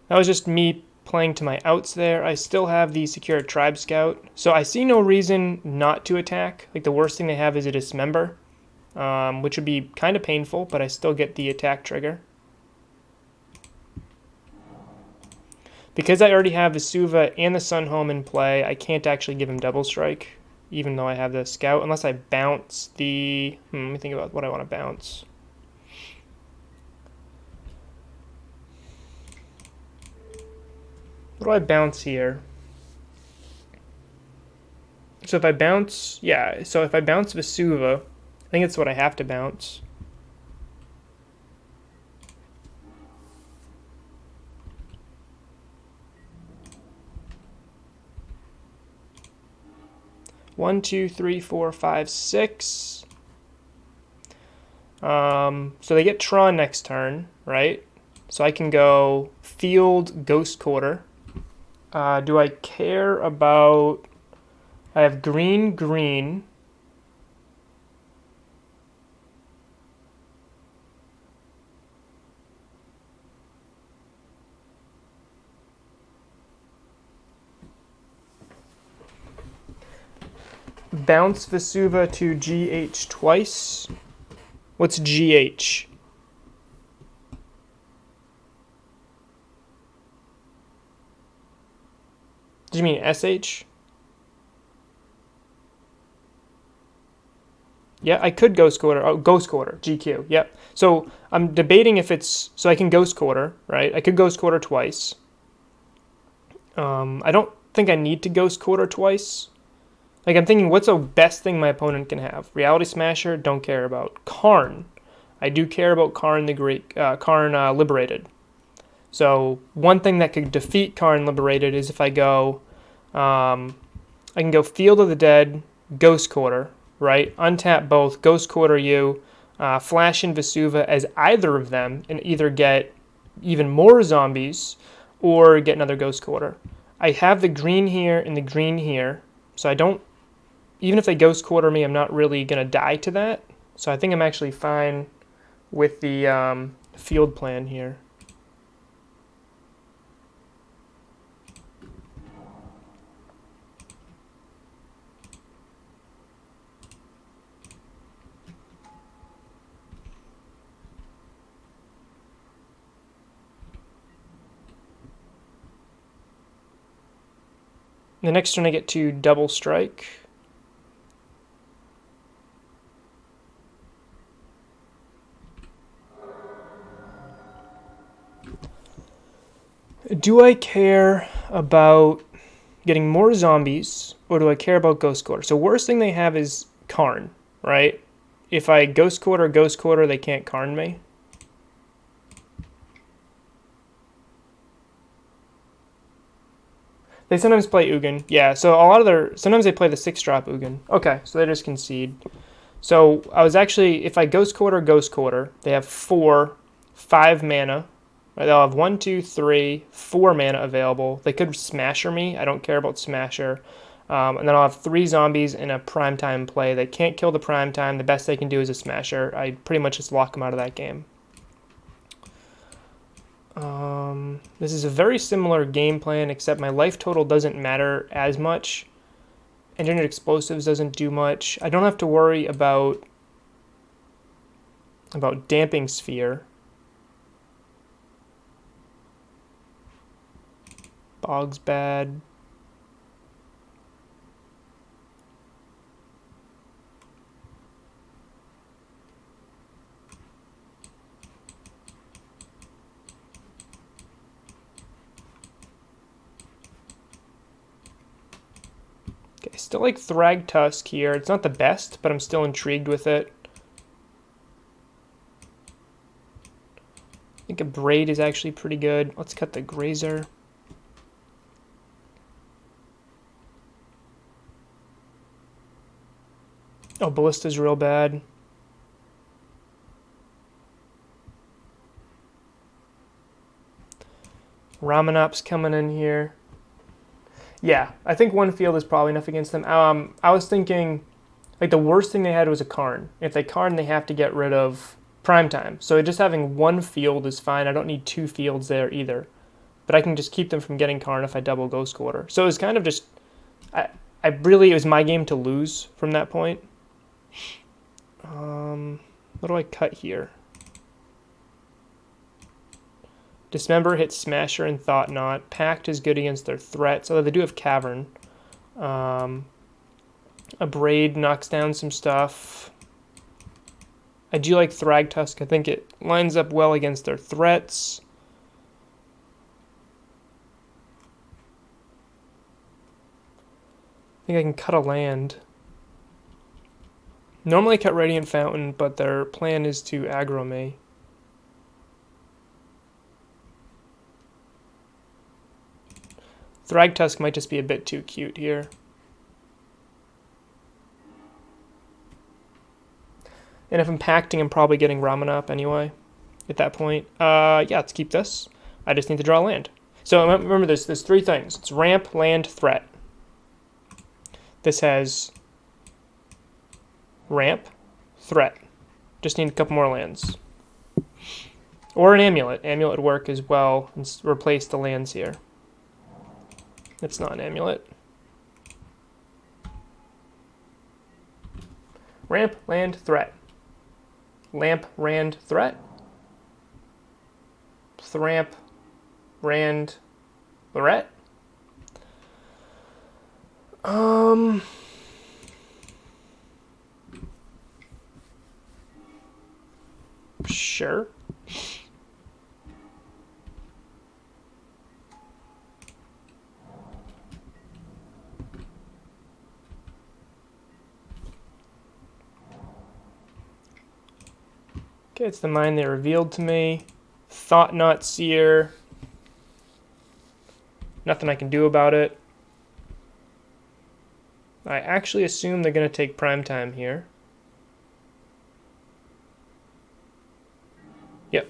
That was just me playing to my outs there. I still have the Secure Tribe Scout, so I see no reason not to attack. Like the worst thing they have is a Dismember, which would be kind of painful, but I still get the attack trigger. Because I already have Vesuva and the Sunhome in play, I can't actually give him Double Strike, even though I have the Scout, unless I bounce the... let me think about what I want to bounce. What do I bounce here? So if I bounce, yeah, so if I bounce Vesuva, I think it's what I have to bounce. One, two, three, four, five, six. So they get Tron next turn, right? So I can go Field Ghost Quarter. Do I care about... I have green, green. Bounce Vesuva to GH twice. What's GH? Did you mean SH? Yeah, I could Ghost Quarter. Oh, Ghost Quarter, GQ. Yep. So I'm debating if it's... So I can Ghost Quarter, right? I could Ghost Quarter twice. I don't think I need to Ghost Quarter twice. Like, I'm thinking, what's the best thing my opponent can have? Reality Smasher, don't care about. Karn. I do care about Karn the Great... Karn Liberated. So one thing that could defeat Karn Liberated is if I go... I can go Field of the Dead, Ghost Quarter, right? Untap both, Ghost Quarter you, Flash and Vesuva as either of them, and either get even more zombies or get another Ghost Quarter. I have the green here and the green here, so I don't... Even if they Ghost Quarter me, I'm not really going to die to that. So I think I'm actually fine with the field plan here. The next turn I get to double strike. Do I care about getting more zombies, or do I care about Ghost Quarter? So worst thing they have is Karn, right? If I Ghost Quarter, they can't Karn me. They sometimes play Ugin. Yeah, so a lot of their... Sometimes they play the 6-drop Ugin. Okay, so they just concede. So I was actually... If I Ghost Quarter, they have 5 mana. Right, they'll have 1, 2, 3, 4 mana available. They could Smasher me. I don't care about Smasher. And then I'll have 3 zombies in a primetime play. They can't kill the primetime. The best they can do is a Smasher. I pretty much just lock them out of that game. This is a very similar game plan, except my life total doesn't matter as much. Engineered Explosives doesn't do much. I don't have to worry about Damping Sphere. Bog's bad. Okay, still like Thragtusk here. It's not the best, but I'm still intrigued with it. I think a Braid is actually pretty good. Let's cut the Grazer. Oh, Ballista's real bad. Ramanop's coming in here. Yeah, I think one field is probably enough against them. I was thinking, like, the worst thing they had was a Karn. If they Karn, they have to get rid of Primetime. So just having one field is fine. I don't need 2 fields there either. But I can just keep them from getting Karn if I double Ghost Quarter. So it was kind of just... it was my game to lose from that point. What do I cut here? Dismember hits Smasher and Thought Knot. Pact is good against their threats, although they do have Cavern. A Braid knocks down some stuff. I do like Thragtusk. I think it lines up well against their threats. I think I can cut a land. Normally I cut Radiant Fountain, but their plan is to aggro me. Thragtusk might just be a bit too cute here. And if I'm pacting, I'm probably getting Ramanop anyway at that point. Yeah, let's keep this. I just need to draw land. So remember, there's 3 things. It's ramp, land, threat. This has ramp, threat. Just need a couple more lands. Or an Amulet. Amulet would work as well and replace the lands here. It's not an Amulet. Ramp, land, threat. Lamp, Rand, Threat. Thramp, Rand, Lorette. Sure. Okay, it's the mind they revealed to me. Thought Not Seer. Nothing I can do about it. I actually assume they're going to take Primetime here. Yep.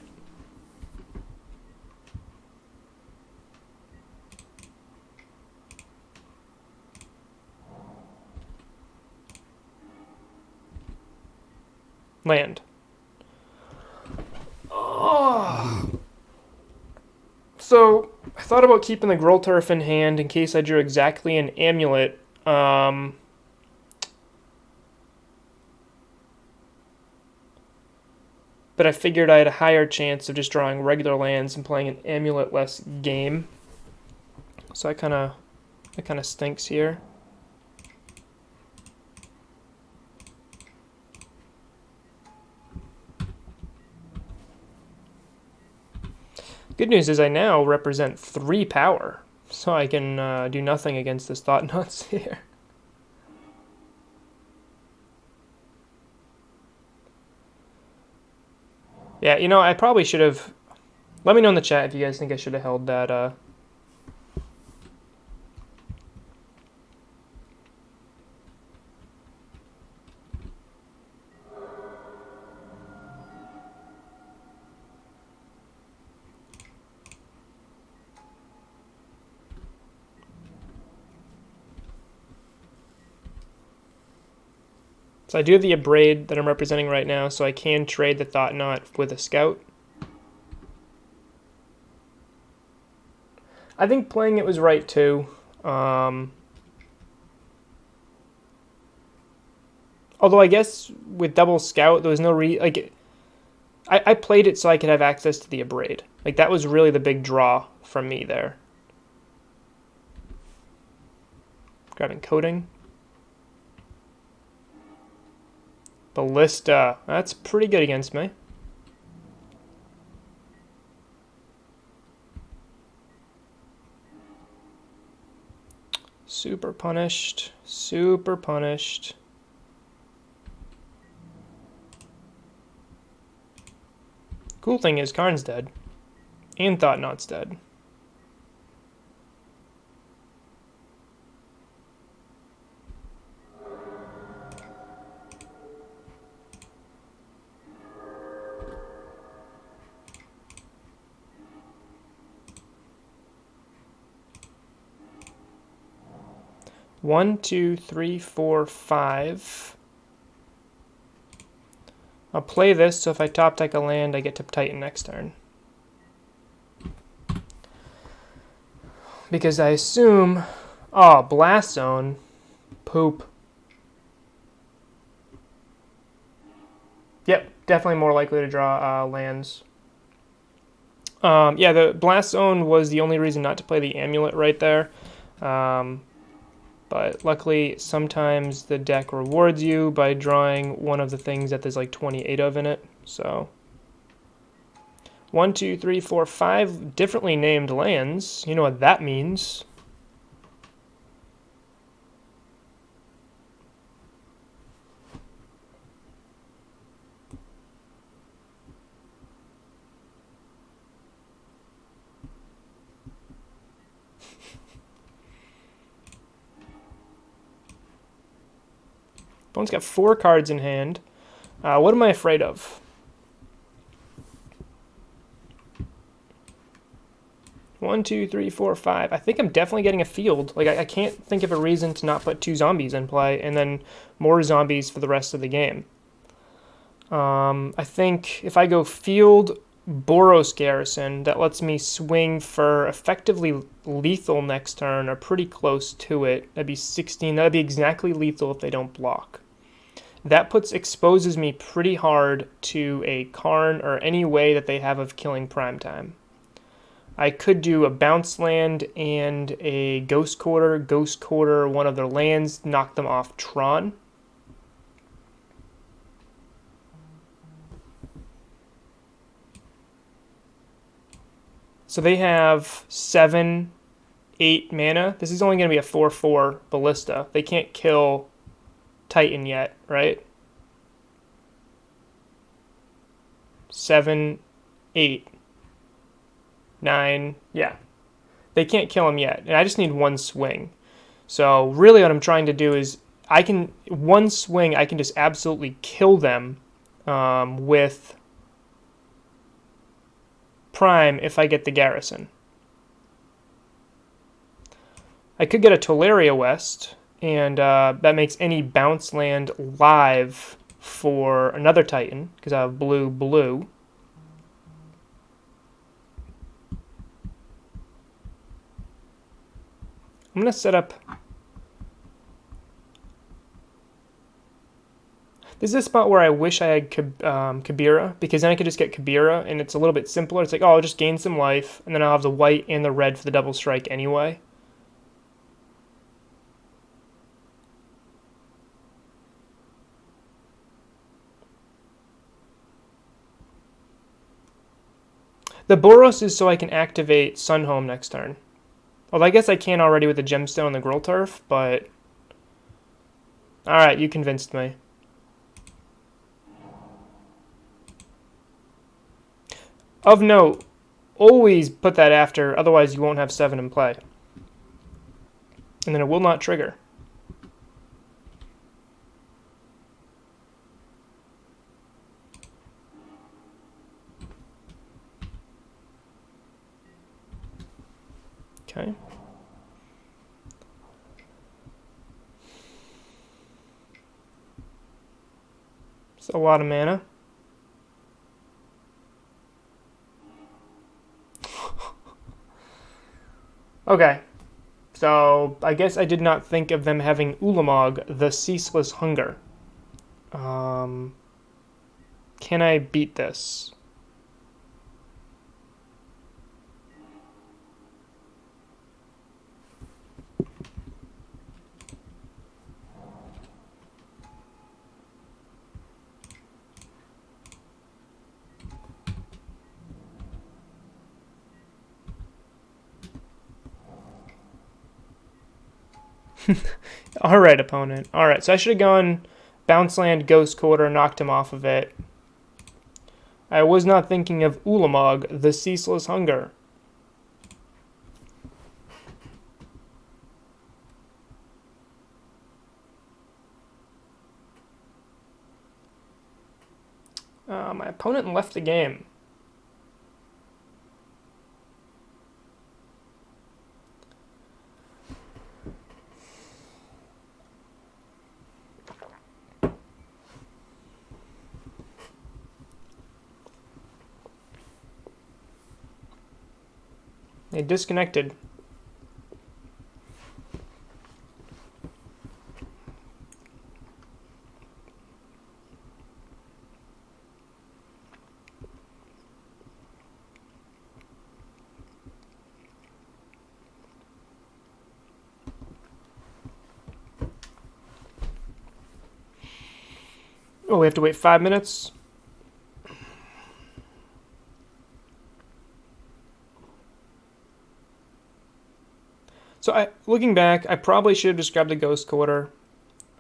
Land. Oh. So, I thought about keeping the Grolturf in hand in case I drew exactly an Amulet. But I figured I had a higher chance of just drawing regular lands and playing an Amulet-less game. So it kind of stinks here. Good news is I now represent 3 power, so I can do nothing against this Thought Not Seer. Yeah, you know, I probably should have... Let me know in the chat if you guys think I should have held that... So I do have the Abrade that I'm representing right now, so I can trade the Thought Knot with a Scout. I think playing it was right too. Although I guess with double Scout, there was no I played it so I could have access to the Abrade. Like, that was really the big draw from me there. Grabbing Coding. Ballista. That's pretty good against me. Super punished. Super punished. Cool thing is Karn's dead. And Thought Knot's dead. One, two, three, four, five. I'll play this, so if I top deck a land, I get to Titan next turn. Because I assume... Oh, Blast Zone. Poop. Yep, definitely more likely to draw lands. Yeah, the Blast Zone was the only reason not to play the Amulet right there. But luckily, sometimes the deck rewards you by drawing one of the things that there's like 28 of in it. So 1, 2, 3, 4, 5 differently named lands. You know what that means. Opponent's got 4 cards in hand. What am I afraid of? 1, 2, 3, 4, 5. I think I'm definitely getting a field. Like, I can't think of a reason to not put 2 zombies in play and then more zombies for the rest of the game. I think if I go field, Boros Garrison, that lets me swing for effectively lethal next turn, or pretty close to it. That'd be 16. That'd be exactly lethal if they don't block. That exposes me pretty hard to a Karn or any way that they have of killing Primetime. I could do a bounce land and a Ghost Quarter one of their lands, knock them off Tron. So they have 7, 8 mana. This is only going to be a 4/4 Ballista. They can't kill Titan yet, right? 7, 8, 9, yeah. They can't kill him yet, and I just need one swing. So really what I'm trying to do is one swing, I can just absolutely kill them with Prime if I get the Garrison. I could get a Tolaria West, and that makes any bounce land live for another Titan, because I have blue. I'm going to set up... This is a spot where I wish I had Kabira, because then I could just get Kabira, and it's a little bit simpler. It's like, oh, I'll just gain some life, and then I'll have the white and the red for the double strike anyway. The Boros is so I can activate Sunhome next turn. Although I guess I can already with the Gemstone and the Gruul Turf, but... Alright, you convinced me. Of note, always put that after, otherwise you won't have 7 in play. And then it will not trigger. Okay. It's a lot of mana. Okay. So, I guess I did not think of them having Ulamog, the Ceaseless Hunger. Can I beat this? Alright, opponent. Alright, so I should have gone Bounce Land, Ghost Quarter, knocked him off of it. I was not thinking of Ulamog, the Ceaseless Hunger. My opponent left the game. They disconnected. Oh, we have to wait 5 minutes? So looking back, I probably should have just grabbed the Ghost Quarter.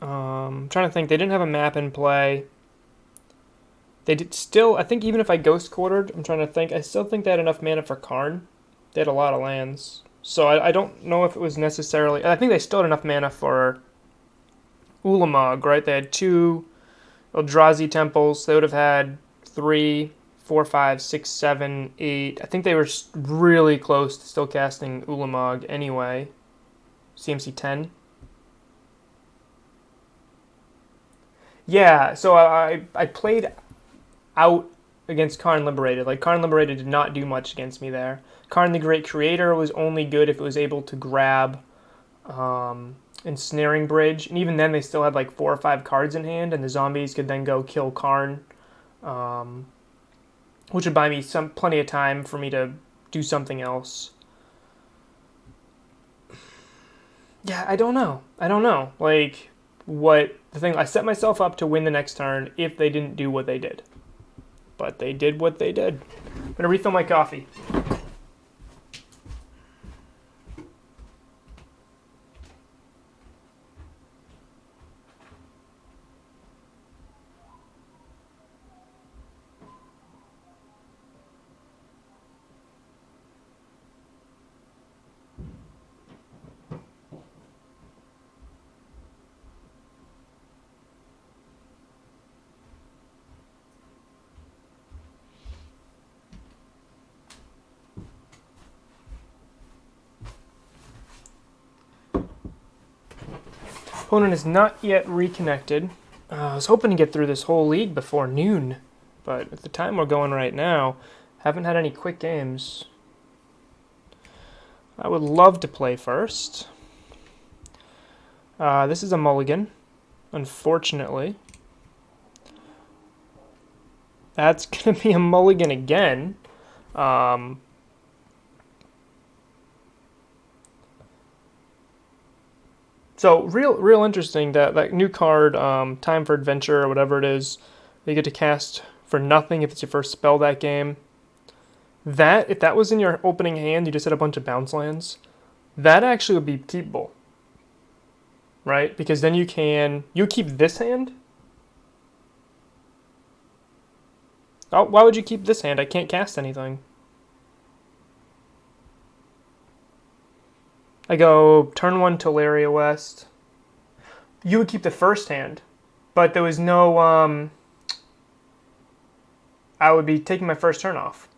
I'm trying to think. They didn't have a map in play. They did still, I think even if I Ghost Quartered, I'm trying to think, I still think they had enough mana for Karn. They had a lot of lands. So I don't know if it was necessarily... I think they still had enough mana for Ulamog, right? They had 2 Eldrazi temples. They would have had 3, 4, 5, 6, 7, 8. I think they were really close to still casting Ulamog anyway. CMC 10. Yeah, so I played out against Karn Liberated. Like, Karn Liberated did not do much against me there. Karn the Great Creator was only good if it was able to grab Ensnaring Bridge, and even then they still had like 4 or 5 cards in hand, and the zombies could then go kill Karn, which would buy me plenty of time for me to do something else. Yeah, I don't know. Like, what the thing, I set myself up to win the next turn if they didn't do what they did. But they did what they did. I'm gonna refill my coffee. Opponent is not yet reconnected. I was hoping to get through this whole league before noon, but at the time we're going right now, haven't had any quick games. I would love to play first. This is a mulligan, unfortunately. That's going to be a mulligan again. So real interesting that new card, Time for Adventure or whatever it is, you get to cast for nothing if it's your first spell that game. That, if that was in your opening hand, you just had a bunch of bounce lands, that actually would be keepable. Right? Because then you keep this hand? Oh, why would you keep this hand? I can't cast anything. I go turn 1 Teleria West. You would keep the first hand, but there was no, I would be taking my first turn off.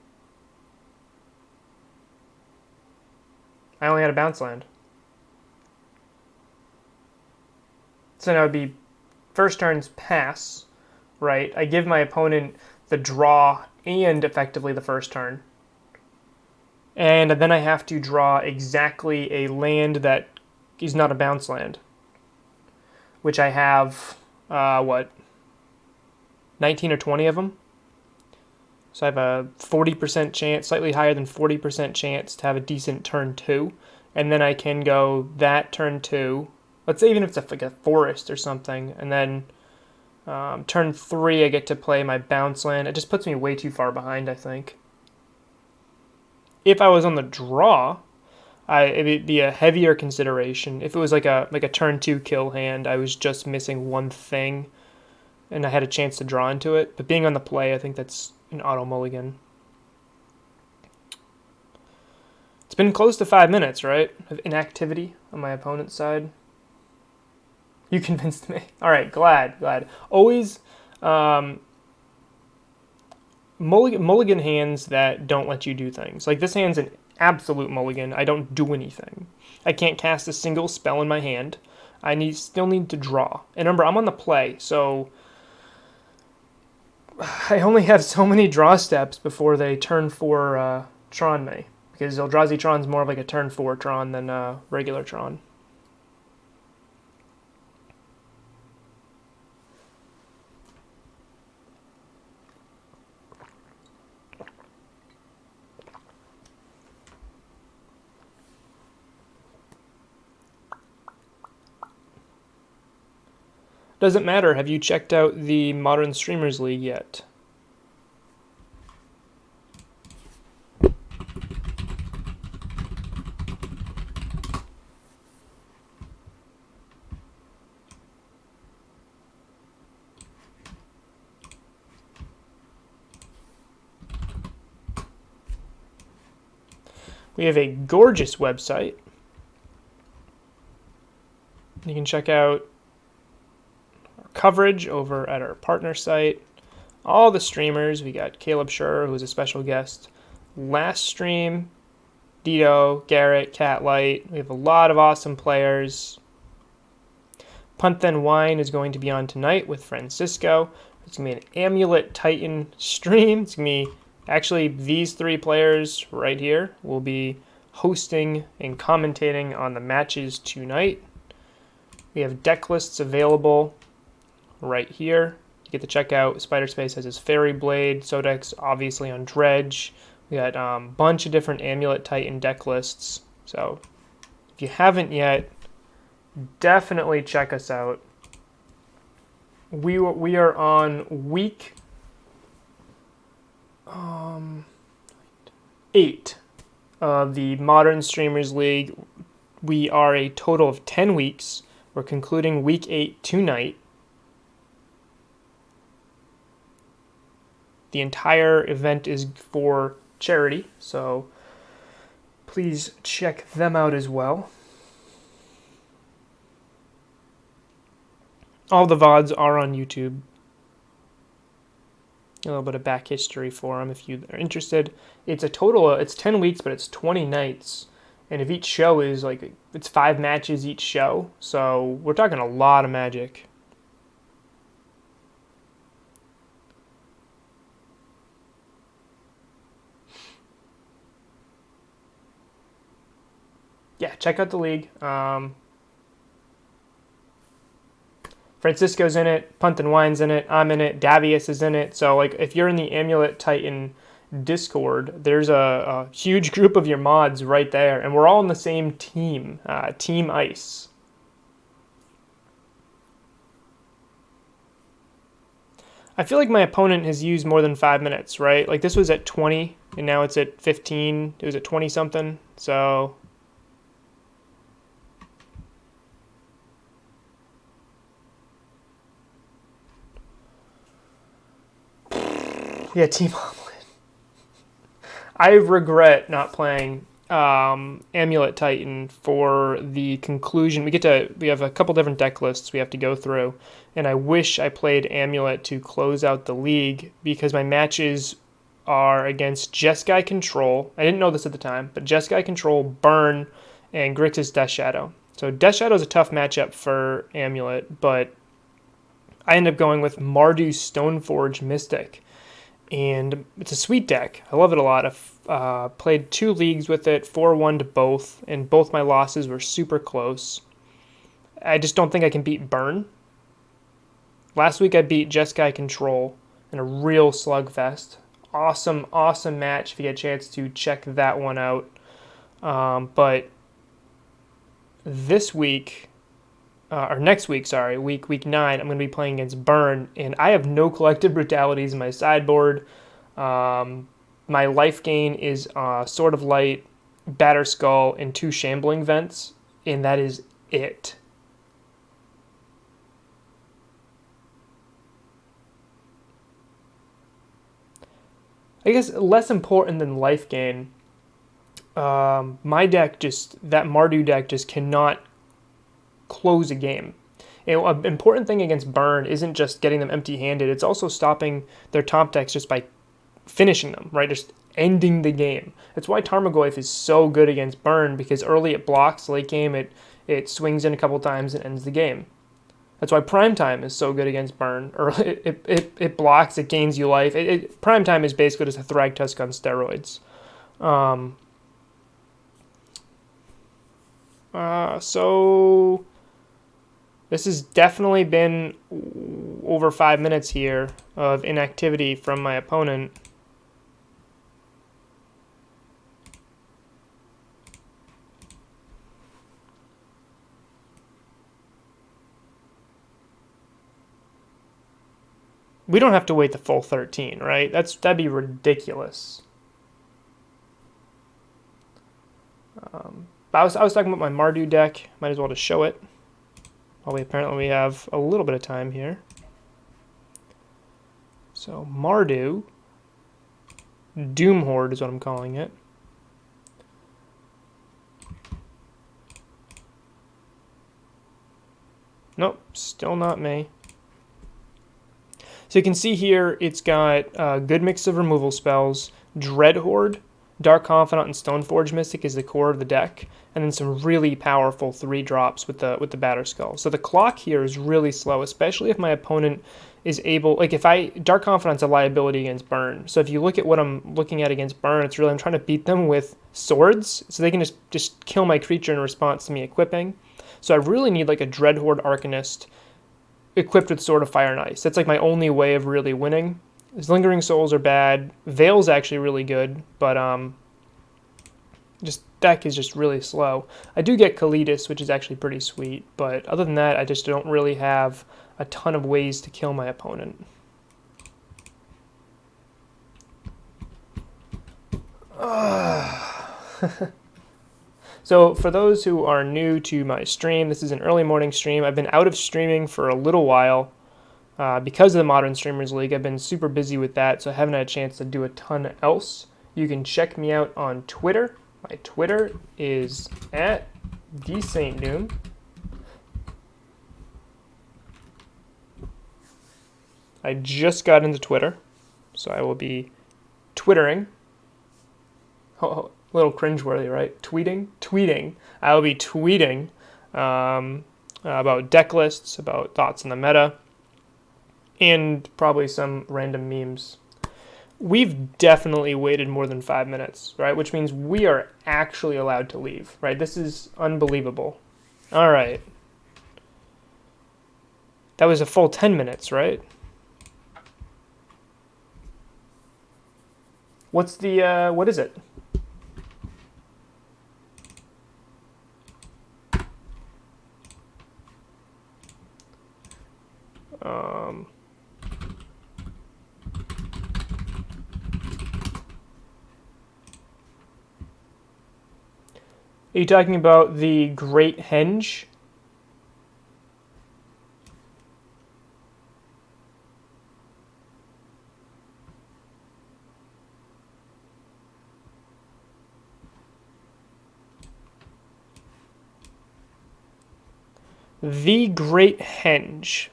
I only had a bounce land. So now it would be first turns pass, right? I give my opponent the draw and effectively the first turn. And then I have to draw exactly a land that is not a bounce land. Which I have, 19 or 20 of them? So I have a 40% chance, slightly higher than 40% chance to have a decent turn 2. And then I can go that turn 2. Let's say even if it's like a forest or something. And then turn 3 I get to play my bounce land. It just puts me way too far behind, I think. If I was on the draw, it would be a heavier consideration. If it was like a turn 2 kill hand, I was just missing one thing, and I had a chance to draw into it. But being on the play, I think that's an auto mulligan. It's been close to 5 minutes, right, of inactivity on my opponent's side. You convinced me. All right, glad. Always mulligan hands that don't let you do things. Like this hand's an absolute mulligan. I don't do anything. I can't cast a single spell in my hand. I still need to draw. And remember, I'm on the play, so I only have so many draw steps before they turn 4 Tron me. Because Eldrazi Tron's more of like a turn 4 Tron than a regular Tron. Doesn't matter. Have you checked out the Modern Streamers League yet? We have a gorgeous website. You can check out coverage over at our partner site. All the streamers. We got Caleb Schur, who's a special guest last stream. Dito, Garrett, Catlight. We have a lot of awesome players. Punt Then Wine is going to be on tonight with Francisco. It's going to be an Amulet Titan stream. It's going to be actually these 3 players right here will be hosting and commentating on the matches tonight. We have deck lists available right here. You get to check out. Spider Space has his Fairy Blade, Sodex obviously on Dredge. We got a bunch of different Amulet Titan deck lists. So if you haven't yet, definitely check us out. We are on week 8 of the Modern Streamers League. We are a total of 10 weeks. We're concluding week 8 tonight. The entire event is for charity, so please check them out as well. All the VODs are on YouTube. A little bit of back history for them if you are interested. It's a total, it's 10 weeks, but it's 20 nights. And if each show is like, it's 5 matches each show. So we're talking a lot of Magic. Yeah, check out the league. Francisco's in it, Punt and Wine's in it, I'm in it, Davius is in it. So like if you're in the Amulet Titan Discord, there's a huge group of your mods right there, and we're all on the same team, Team Ice. I feel like my opponent has used more than 5 minutes, right? Like this was at 20, and now it's at 15. It was at 20 something, so... Yeah, Team Omelet. I regret not playing Amulet Titan for the conclusion. We have a couple different deck lists we have to go through, and I wish I played Amulet to close out the league because my matches are against Jeskai Control. I didn't know this at the time, but Jeskai Control, Burn, and Grixis Death Shadow. So Death Shadow is a tough matchup for Amulet, but I end up going with Mardu Stoneforge Mystic. And it's a sweet deck. I love it a lot. I've played 2 leagues with it, 4-1 to both, and both my losses were super close. I just don't think I can beat Burn. Last week I beat Jeskai Control in a real slugfest. Awesome, awesome match if you get a chance to check that one out. But this week... or next week, sorry, week 9, I'm going to be playing against Burn, and I have no collective brutalities in my sideboard. My life gain is Sword of Light, Batter Skull, and 2 Shambling Vents, and that is it. I guess less important than life gain, my deck that Mardu deck just cannot close a game. An important thing against Burn isn't just getting them empty-handed, it's also stopping their top decks just by finishing them, right? Just ending the game. That's why Tarmogoyf is so good against Burn, because early it blocks, late game it swings in a couple times and ends the game. That's why Primetime is so good against Burn. Early, it blocks, it gains you life. Primetime is basically just a Thragtusk on steroids. So... this has definitely been over 5 minutes here of inactivity from my opponent. We don't have to wait the full 13, right? That'd be ridiculous. I was talking about my Mardu deck. Might as well just show it. Well, apparently we have a little bit of time here. So Mardu, Doom Horde is what I'm calling it. Nope, still not me. So you can see here it's got a good mix of removal spells, Dread Horde, Dark Confidant and Stoneforge Mystic is the core of the deck, and then some really powerful 3-drops with the Batterskull. So the clock here is really slow, especially if my opponent is able, like if Dark Confidant's a liability against burn. So if you look at what I'm looking at against burn, it's really I'm trying to beat them with swords, so they can just kill my creature in response to me equipping. So I really need like a Dreadhorde Arcanist equipped with Sword of Fire and Ice. That's like my only way of really winning. His Lingering Souls are bad. Veil's actually really good, but just deck is just really slow. I do get Kalidas, which is actually pretty sweet, but other than that, I just don't really have a ton of ways to kill my opponent. So for those who are new to my stream, this is an early morning stream. I've been out of streaming for a little while because of the Modern Streamers League. I've been super busy with that, so I haven't had a chance to do a ton else. You can check me out on Twitter. My Twitter is @DSaintDoom. I just got into Twitter, so I will be twittering. Oh, a little cringeworthy, right? Tweeting. I will be tweeting about deck lists, about thoughts on the meta, and probably some random memes. We've definitely waited more than 5 minutes, right? Which means we are actually allowed to leave, right? This is unbelievable. All right. That was a full 10 minutes, right? What's the, what is it? Are you talking about the Great Henge? The Great Henge.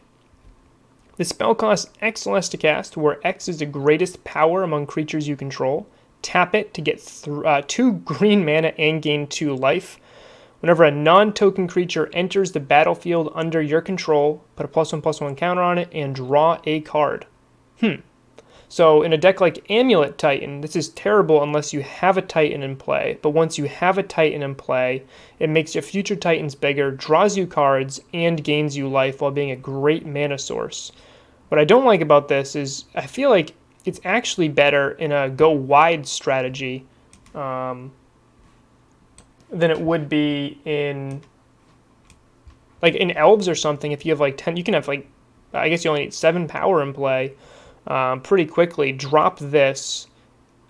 The spell costs X less to cast, where X is the greatest power among creatures you control. Tap it to get 2 green mana and gain 2 life. Whenever a non-token creature enters the battlefield under your control, put a +1/+1 counter on it and draw a card. So in a deck like Amulet Titan, this is terrible unless you have a Titan in play. But once you have a Titan in play, it makes your future Titans bigger, draws you cards, and gains you life while being a great mana source. What I don't like about this is I feel like it's actually better in a go wide strategy than it would be in like in Elves or something. If you have like 10, you can have like, I guess you only need 7 power in play pretty quickly. Drop this.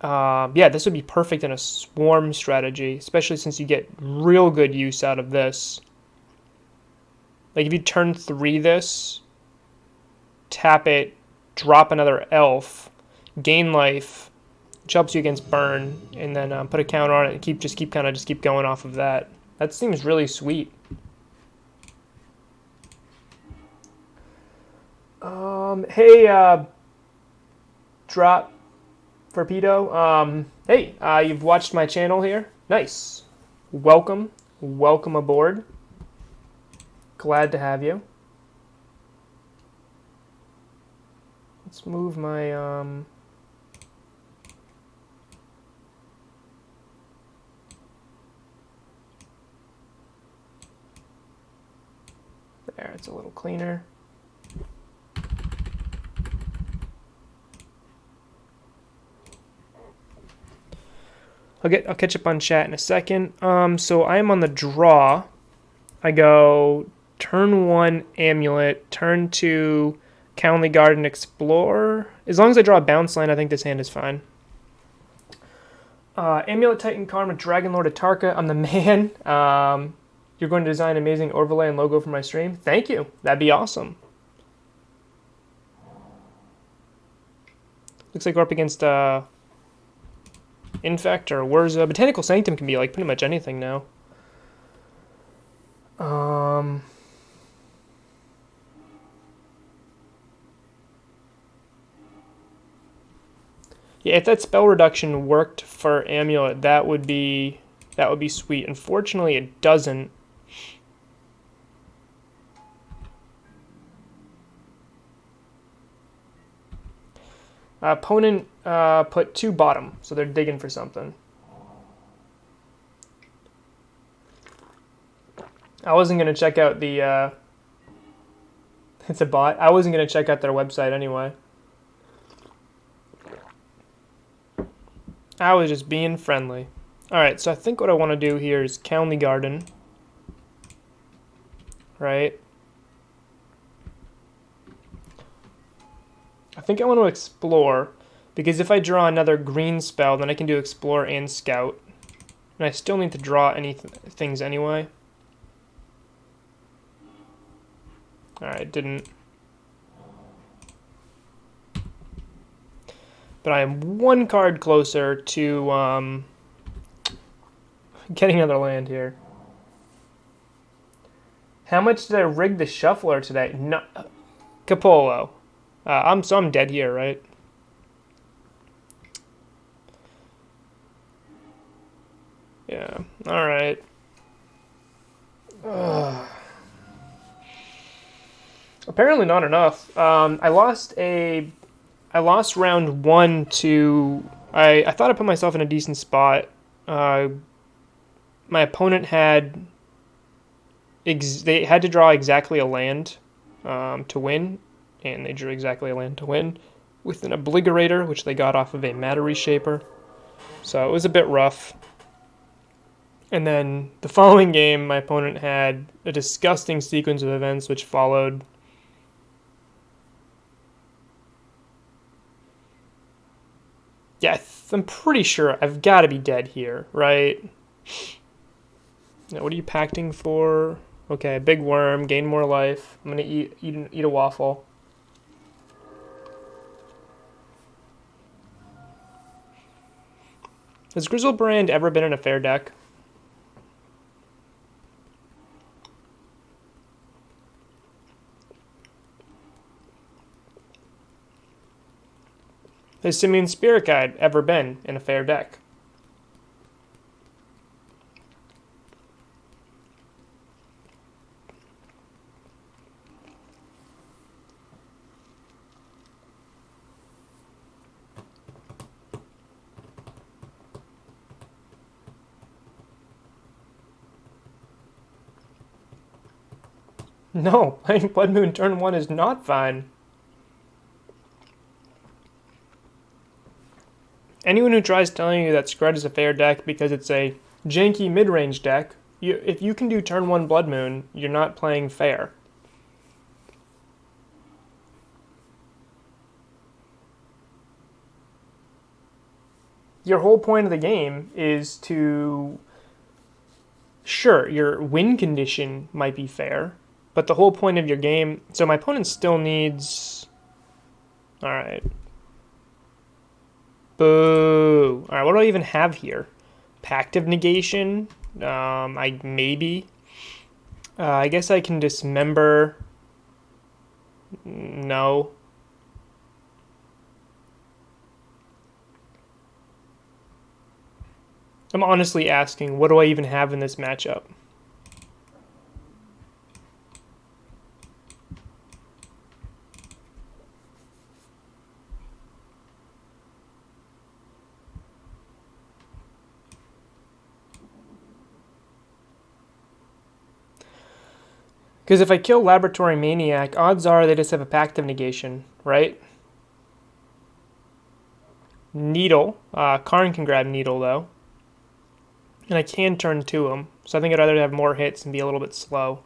Yeah, this would be perfect in a swarm strategy, especially since you get real good use out of this. Like if you turn 3 this, tap it, drop another elf, gain life, which helps you against burn, and then put a counter on it and keep going off of that. That seems really sweet. Hey, Drop Torpedo. Hey, you've watched my channel here. Nice. Welcome aboard. Glad to have you. Let's move my there, it's a little cleaner. I'll catch up on chat in a second. So I am on the draw. I go turn 1 Amulet, turn 2 County Garden Explorer. As long as I draw a bounce line, I think this hand is fine. Amulet Titan Karn with Dragonlord Atarka. I'm the man. You're going to design an amazing overlay and logo for my stream. Thank you. That'd be awesome. Looks like we're up against Infect or Wurza. Botanical Sanctum can be like pretty much anything now. Yeah, if that spell reduction worked for Amulet, that would be sweet. Unfortunately, it doesn't. Opponent put 2 bottom, so they're digging for something. I wasn't going to check out the... it's a bot. I wasn't going to check out their website anyway. I was just being friendly. Alright, so I think what I want to do here is County Garden. Right? I think I want to explore, because if I draw another green spell, then I can do explore and scout. And I still need to draw things anyway. Alright, didn't. But I am 1 card closer to getting another land here. How much did I rig the shuffler today? No, Capolo. I'm dead here, right? Yeah. All right. Apparently not enough. I lost round 1 to. I thought I put myself in a decent spot. My opponent had. They had to draw exactly a land to win, and they drew exactly a land to win with an Obliterator, which they got off of a Matter Reshaper. So it was a bit rough. And then the following game, my opponent had a disgusting sequence of events which followed. Yeah, I'm pretty sure I've got to be dead here, right? Now, what are you pacting for? Okay, big worm, gain more life. I'm gonna eat a waffle. Has Grizzlebrand ever been in a fair deck? Has Simian Spirit Guide ever been in a fair deck? No, playing Blood Moon turn 1 is not fine. Anyone who tries telling you that Scrud is a fair deck because it's a janky mid-range deck, if you can do turn 1 Blood Moon, you're not playing fair. Your whole point of the game is to... Sure, your win condition might be fair, but the whole point of your game... So my opponent still needs... Alright. Boo. Alright, what do I even have here? Pact of Negation? Maybe. I guess I can dismember... No. I'm honestly asking, what do I even have in this matchup? Because if I kill Laboratory Maniac, odds are they just have a Pact of Negation, right? Needle. Karn can grab Needle, though. And I can turn to him, so I think I'd rather have more hits and be a little bit slow.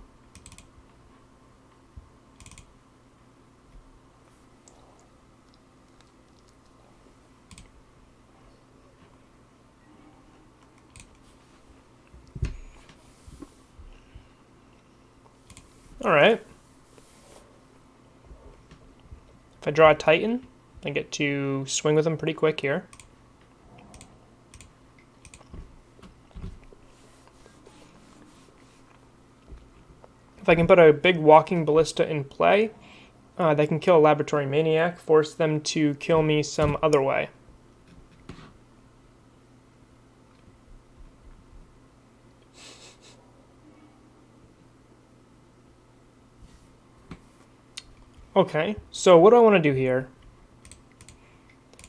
Alright. If I draw a Titan, I get to swing with him pretty quick here. If I can put a big Walking Ballista in play, they can kill a Laboratory Maniac, force them to kill me some other way. Okay, so what do I want to do here?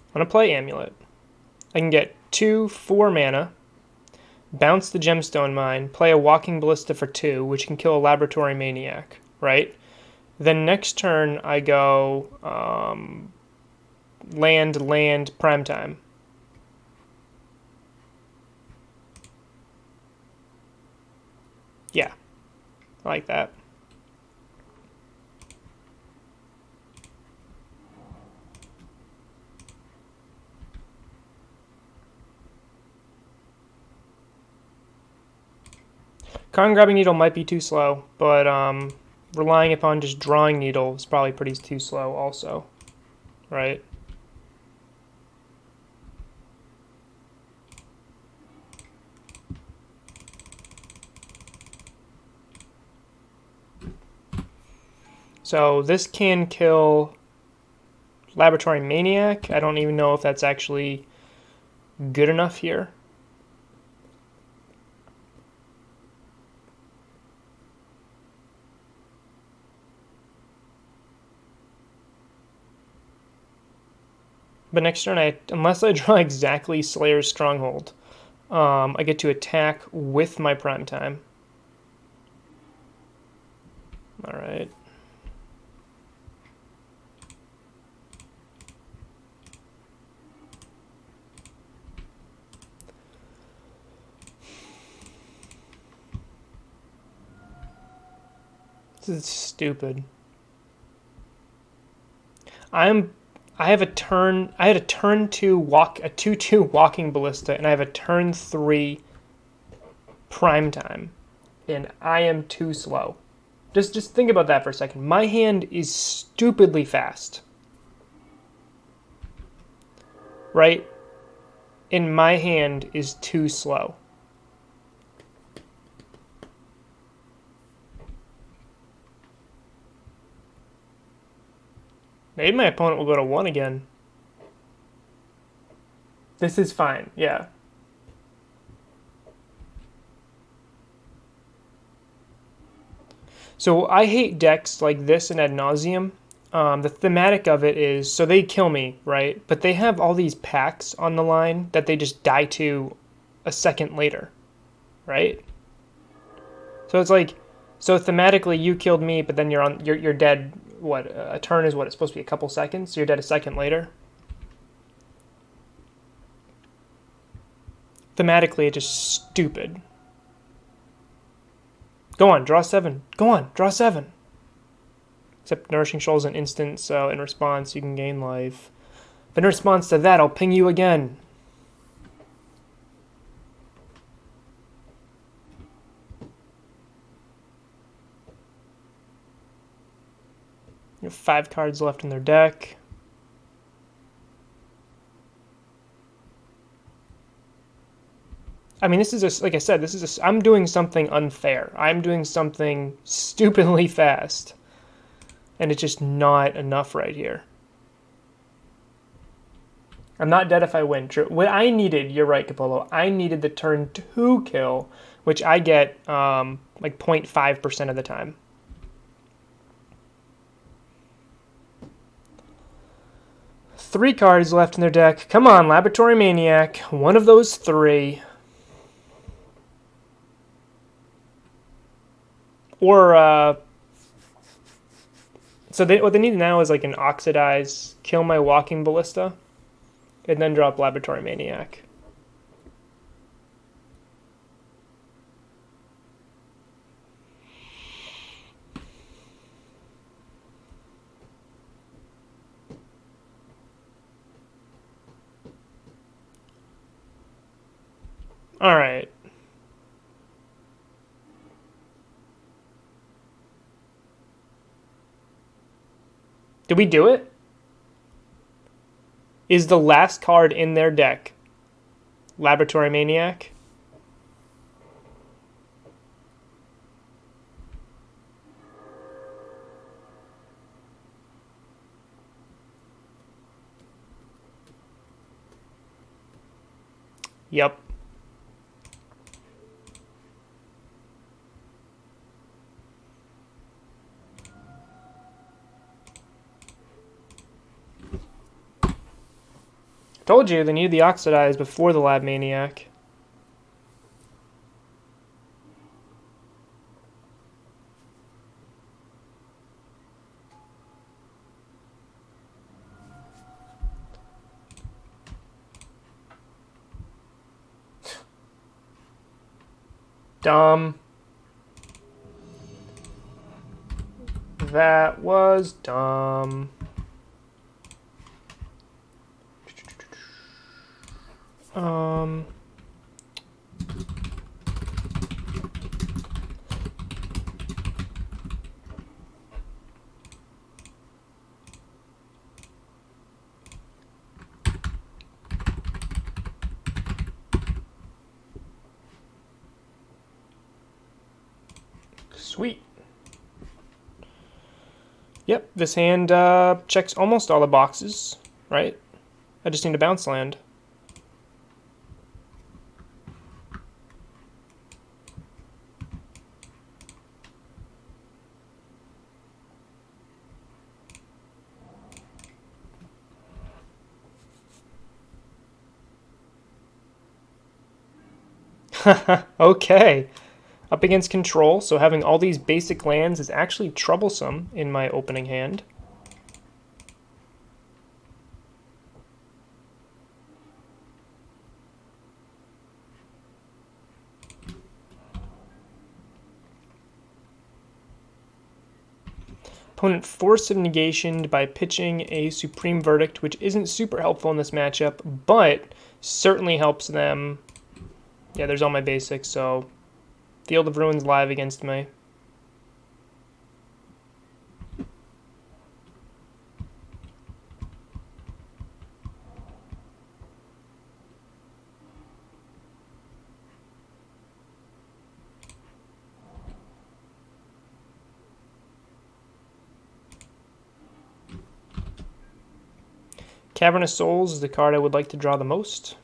I'm going to play Amulet. I can get 2/4 mana, bounce the Gemstone Mine, play a Walking Ballista for 2, which can kill a Laboratory Maniac, right? Then next turn I go land, primetime. Yeah, I like that. Karn Grabbing Needle might be too slow, but relying upon just drawing Needle is probably pretty too slow also, right? So this can kill Laboratory Maniac. I don't even know if that's actually good enough here. But next turn, unless I draw exactly Slayer's Stronghold, I get to attack with my primetime. All right. This is stupid. I have a turn. I had a turn 2 a 2/2 Walking Ballista, and I have a turn 3 Primetime, and I am too slow. Just think about that for a second. My hand is stupidly fast, right? And my hand is too slow. Maybe my opponent will go to 1 again. This is fine, yeah. So I hate decks like this and ad nauseum. The thematic of it is, so they kill me, right? But they have all these packs on the line that they just die to a second later, right? So it's like, so thematically you killed me, but then you're dead. What, a turn is what it's supposed to be, a couple seconds. So you're dead a second later. Thematically, it's just stupid. Go on, draw 7. Go on, draw 7. Except Nourishing Shoal is an instant, so in response you can gain life. But in response to that, I'll ping you again. You have 5 cards left in their deck. I mean, this is like I said, I'm doing something unfair. I'm doing something stupidly fast. And it's just not enough right here. I'm not dead if I win. True. What I needed, you're right, Capolo, I needed the turn 2 kill, which I get like 0.5% of the time. Three cards left in their deck. Come on, Laboratory Maniac. One of those 3. Or, so what they need now is like an Oxidize, kill my Walking Ballista, and then drop Laboratory Maniac. All right. Did we do it? Is the last card in their deck Laboratory Maniac? Yep. Told you, they needed the Oxidize before the Lab Maniac. Dumb. That was dumb. Sweet. Yep, this hand checks almost all the boxes, right? I just need a bounce land. Okay. Up against control, so having all these basic lands is actually troublesome in my opening hand. Opponent forced of negation by pitching a Supreme Verdict, which isn't super helpful in this matchup, but certainly helps them. Yeah, there's all my basics, so Field of Ruins live against me. Cavernous Souls is the card I would like to draw the most.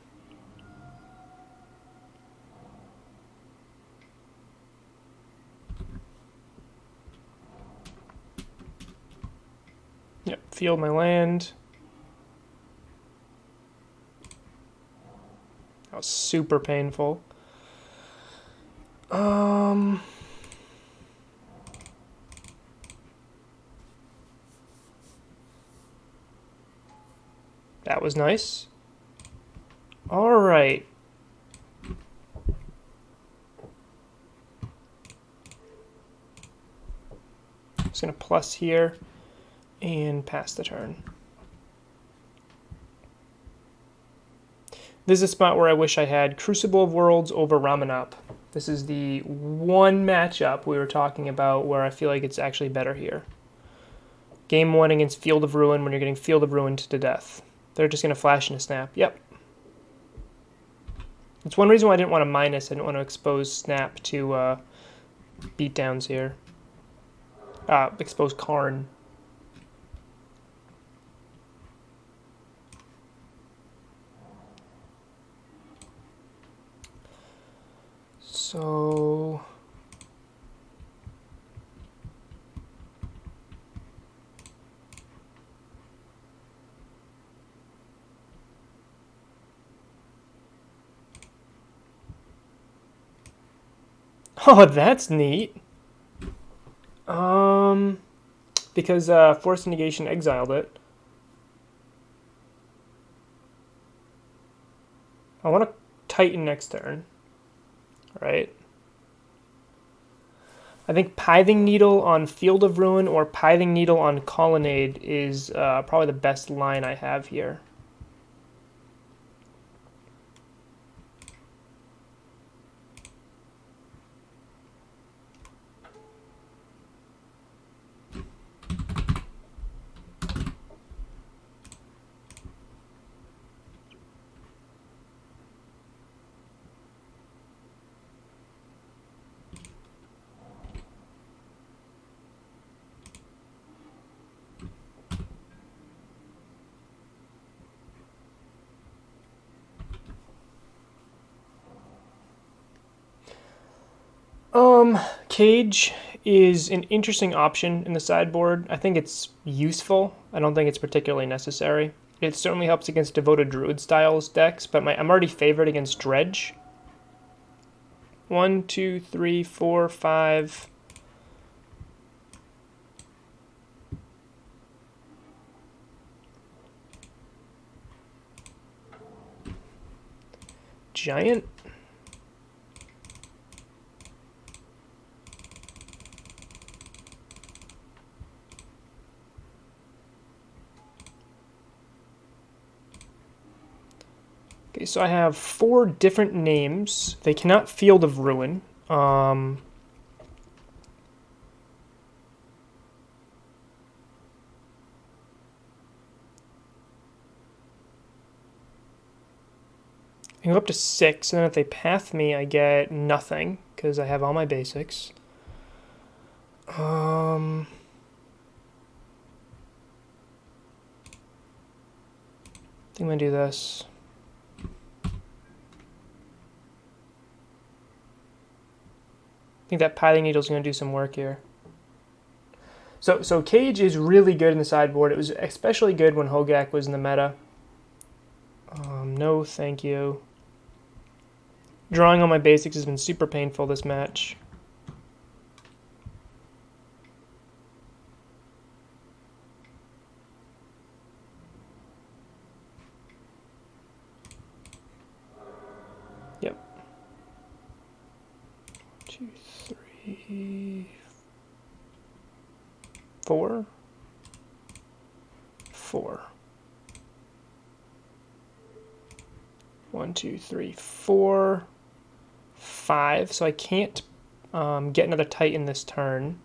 Yep, field my land. That was super painful. That was nice. All right. Just gonna plus here and pass the turn. This is a spot where I wish I had Crucible of Worlds over Ramanop. This is the one matchup we were talking about where I feel like it's actually better here. Game 1 against Field of Ruin when you're getting Field of Ruin to death. They're just going to flash and a snap. Yep. That's one reason why I didn't want to minus. I didn't want to expose snap to beatdowns here. Expose Karn. So... Oh, that's neat. Because Force Negation exiled it. I want to Titan next turn. Right? I think Pithing Needle on Field of Ruin or Pithing Needle on Colonnade is probably the best line I have here. Cage is an interesting option in the sideboard. I think it's useful. I don't think it's particularly necessary. It certainly helps against Devoted Druid styles decks, but I'm already favored against Dredge. 1, 2, 3, 4, 5. Giant. Okay, so I have 4 different names. They cannot Field of Ruin. I can go up to 6, and then if they path me, I get nothing, because I have all my basics. I think I'm going to do this. I think that Piling Needle is going to do some work here. So Cage is really good in the sideboard. It was especially good when Hogak was in the meta. No, thank you. Drawing on my basics has been super painful this match. Yep. 2, 3, 4. 4. 1, 2, 3, 4, 5. So I can't get another Titan this turn.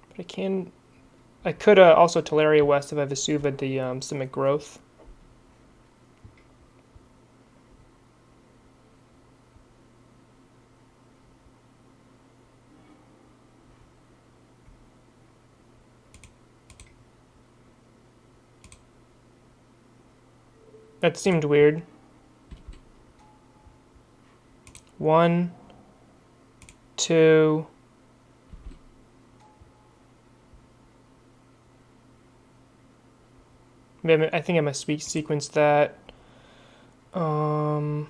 But I can. I could also Teleria West if I Vesuva the Simic Growth. That seemed weird. 1, 2. Maybe I think I must sequence that. Yeah,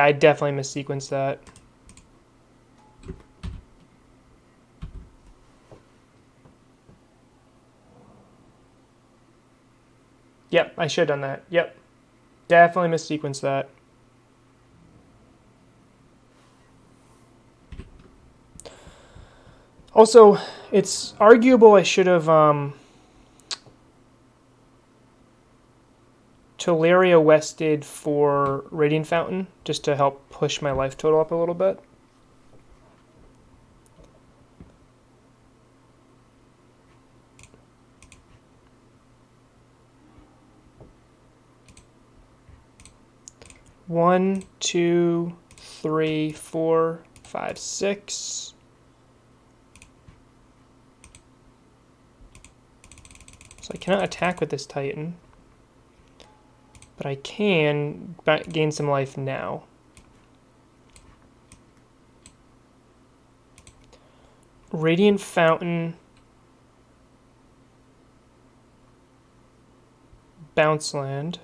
I definitely missequenced that. Yep, I should have done that. Yep. Definitely missequenced that. Also, it's arguable I should have Teleria Wested for Radiant Fountain, just to help push my life total up a little bit. One, 2, 3, 4, 5, 6. So I cannot attack with this Titan, but I can gain some life now. Radiant Fountain, Bounce Land.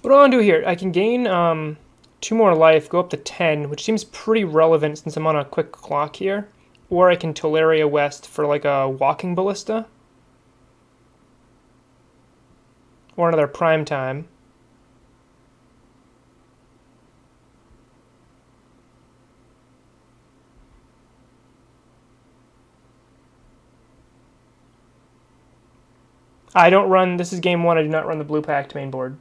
What do I want to do here? I can gain 2 more life, go up to 10, which seems pretty relevant since I'm on a quick clock here. Or I can Teleria West for like a Walking Ballista. Or another Prime Time. I don't run, this is game 1, I do not run the Blue Pact main board.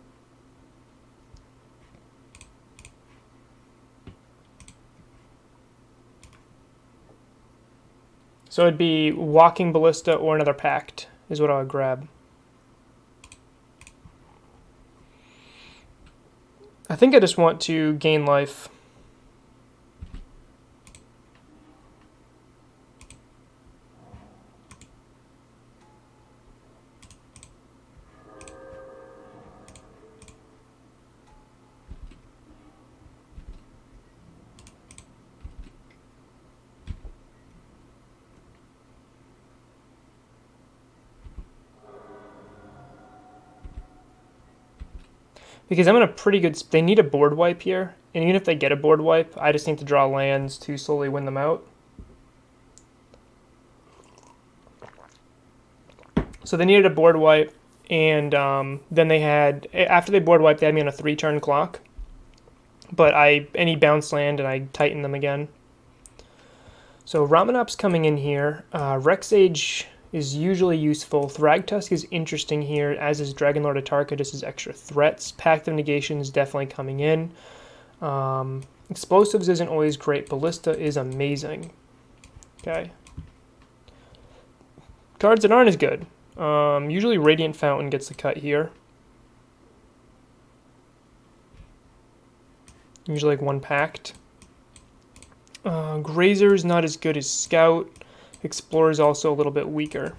So it'd be Walking Ballista or another Pact is what I would grab. I think I just want to gain life. Because I'm in a pretty good... They need a board wipe here. And even if they get a board wipe, I just need to draw lands to slowly win them out. So they needed a board wipe. And then they had... After they board wiped, they had me on a 3-turn clock. But any bounce land and I tightened them again. So Ramanop's coming in here. Rexage is usually useful. Thragtusk is interesting here, as is Dragonlord Atarka, just as extra threats. Pact of Negation is definitely coming in. Explosives isn't always great. Ballista is amazing. Okay. Cards that aren't as good. Usually Radiant Fountain gets the cut here. Usually like 1 Pact. Grazer's not as good as Scout. Explorer's also a little bit weaker.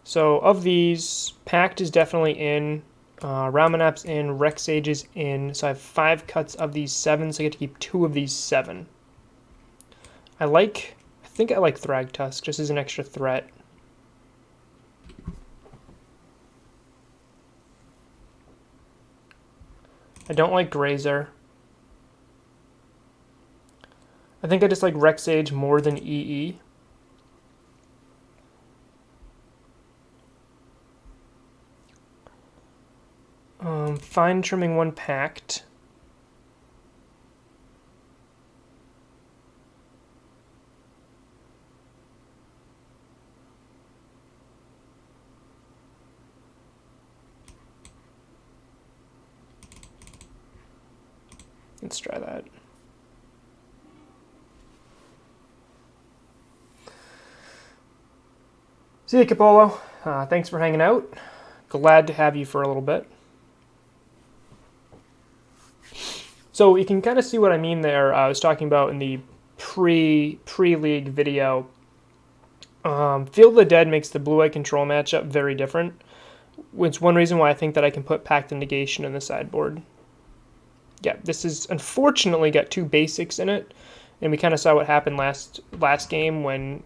So of these, Pact is definitely in. Ramanap's in. Rexage is in. So I have 5 cuts of these 7, so I get to keep 2 of these 7. I think I like Thragtusk, just as an extra threat. I don't like Grazer. I think I just like Rexage more than EE. Fine trimming 1 Pact. Let's try that. See you, Capolo. Thanks for hanging out. Glad to have you for a little bit. So you can kind of see what I mean there. I was talking about in the pre-league video. Field of the Dead makes the blue-white control matchup very different. It's one reason why I think that I can put Pact of Negation in the sideboard. Yeah, this is unfortunately got 2 basics in it, and we kind of saw what happened last game when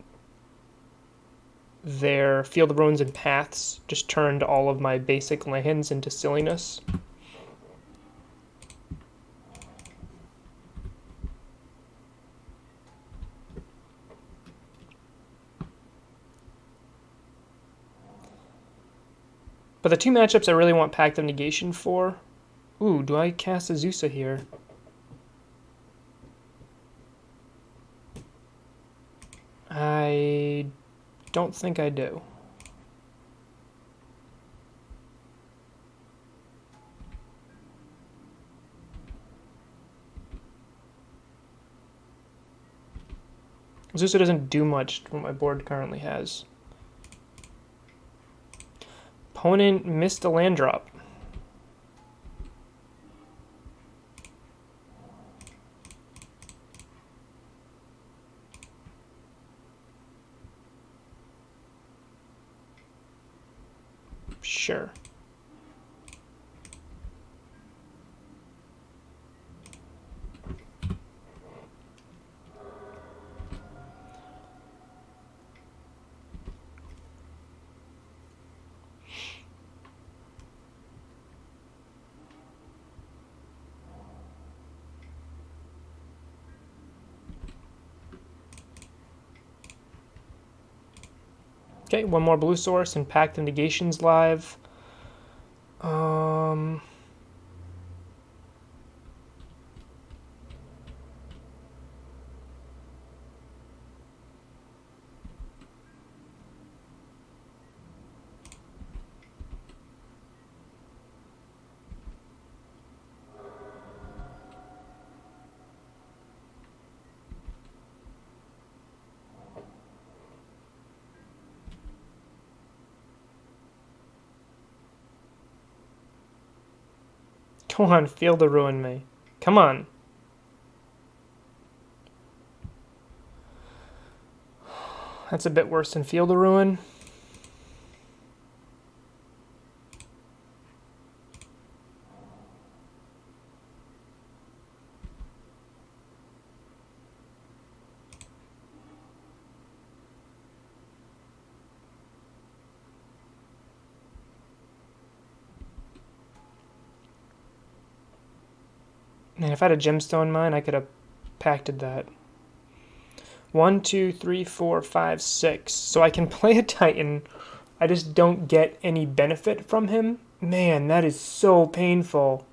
their Field of Ruins and Paths just turned all of my basic lands into silliness. But the 2 matchups I really want Pact of Negation for... Ooh, do I cast Azusa here? I don't think I do. Azusa doesn't do much to what my board currently has. Opponent missed a land drop. Sure. Okay, 1 more blue source and Pact of Negation's live. Go on, Field to ruin me. Come on. That's a bit worse than Field of Ruin. Man, if I had a gemstone mine, I could have pacted that. 1, 2, 3, 4, 5, 6. So I can play a Titan. I just don't get any benefit from him. Man, that is so painful.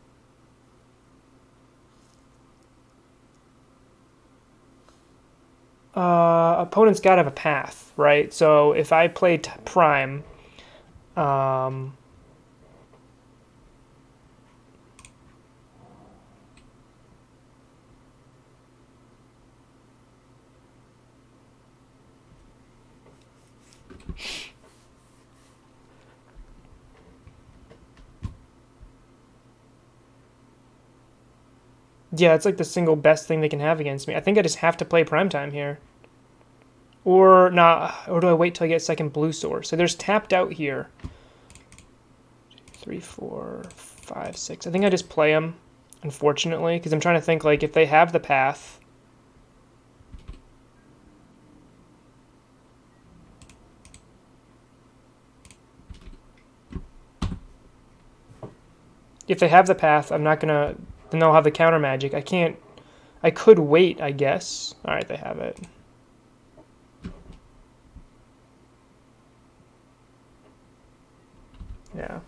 Opponent's got to have a path, right? So if I play Prime, um, yeah, it's like the single best thing they can have against me. I think I just have to play Primetime here. Or not, or do I wait till I get second blue source? So there's tapped out here. 3, 4, 5, 6. I think I just play them, unfortunately, because I'm trying to think, like, if they have the path. If they have the path, I'm not gonna. Then they'll have the counter magic. I can't. I could wait, I guess. All right, they have it. Yeah.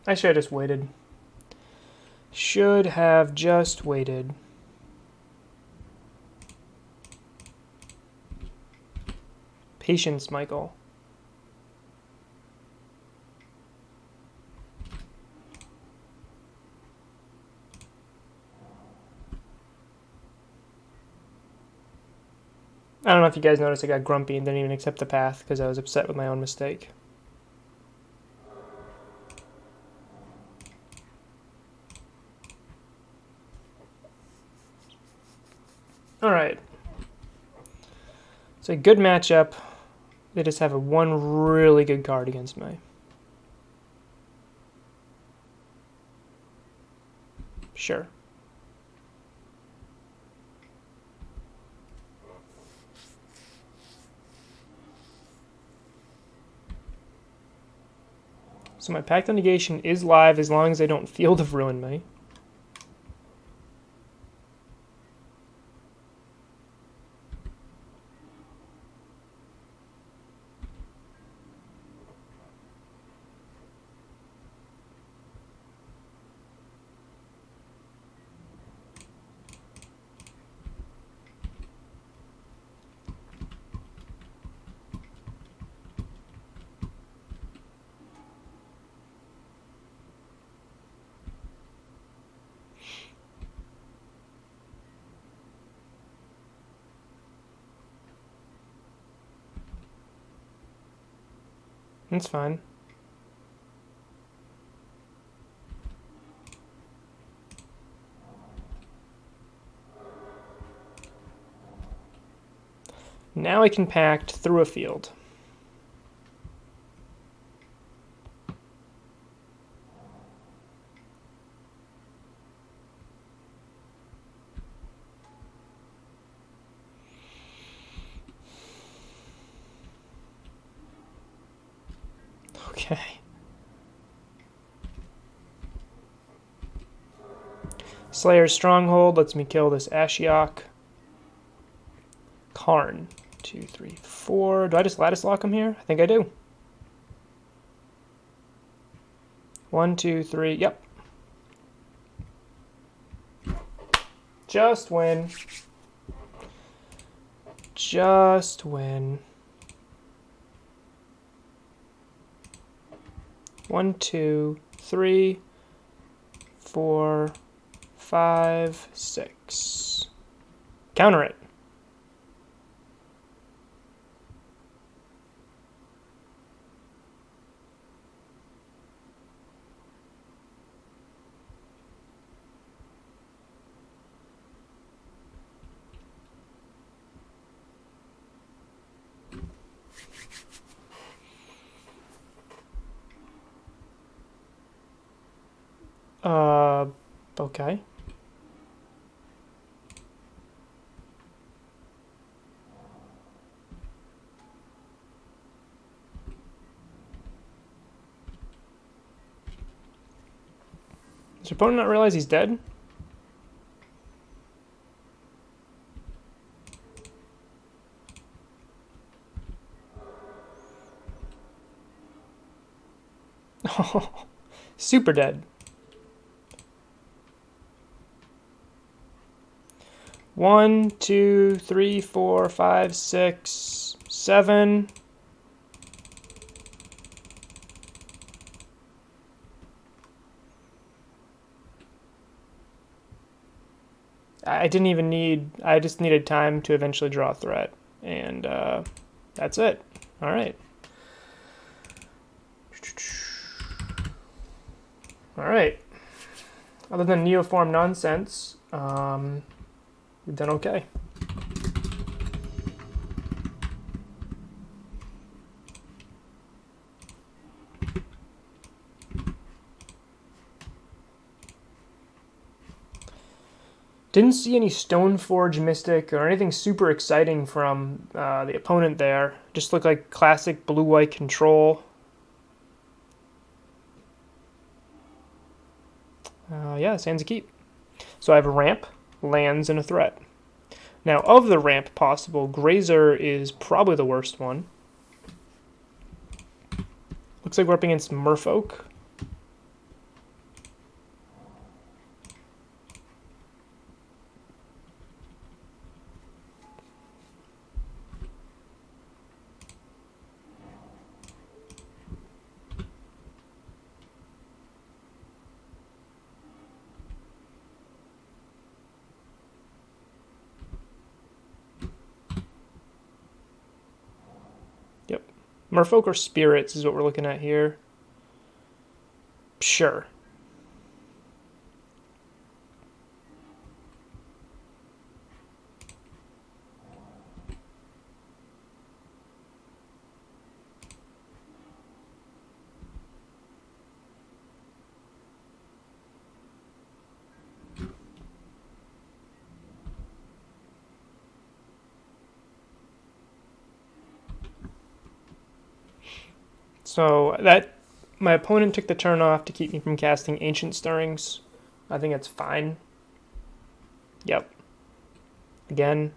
I should have just waited. Should have just waited. Patience, Michael. I don't know if you guys noticed I got grumpy and didn't even accept the path because I was upset with my own mistake. Alright. It's a good matchup. They just have a one really good card against me. Sure. So my Pact of Negation is live as long as they don't Field of Ruin me. That's fine. Now I can Pact through a field. Okay. Slayer's Stronghold lets me kill this Ashiok. Karn. 2, 3, 4. Do I just Lattice Lock him here? I think I do. 1, 2, 3. Yep. Just win. Just win. 1, 2, 3, 4, 5, 6. Counter it. Okay. Does your opponent not realize he's dead? Oh, super dead. 1, 2, 3, 4, 5, 6, 7. I didn't even need, I just needed time to eventually draw a threat. And that's it. All right. All right. Other than Neoform nonsense, we've done okay. Didn't see any Stoneforge Mystic or anything super exciting from the opponent there. Just looked like classic blue-white control. Yeah, Sands a keep. So I have a ramp, lands, and a threat. Now, of the ramp possible, Grazer is probably the worst one. Looks like we're up against Merfolk. Yep. Merfolk or Spirits is what we're looking at here. Sure. So that my opponent took the turn off to keep me from casting Ancient Stirrings. I think it's fine. Yep. Again.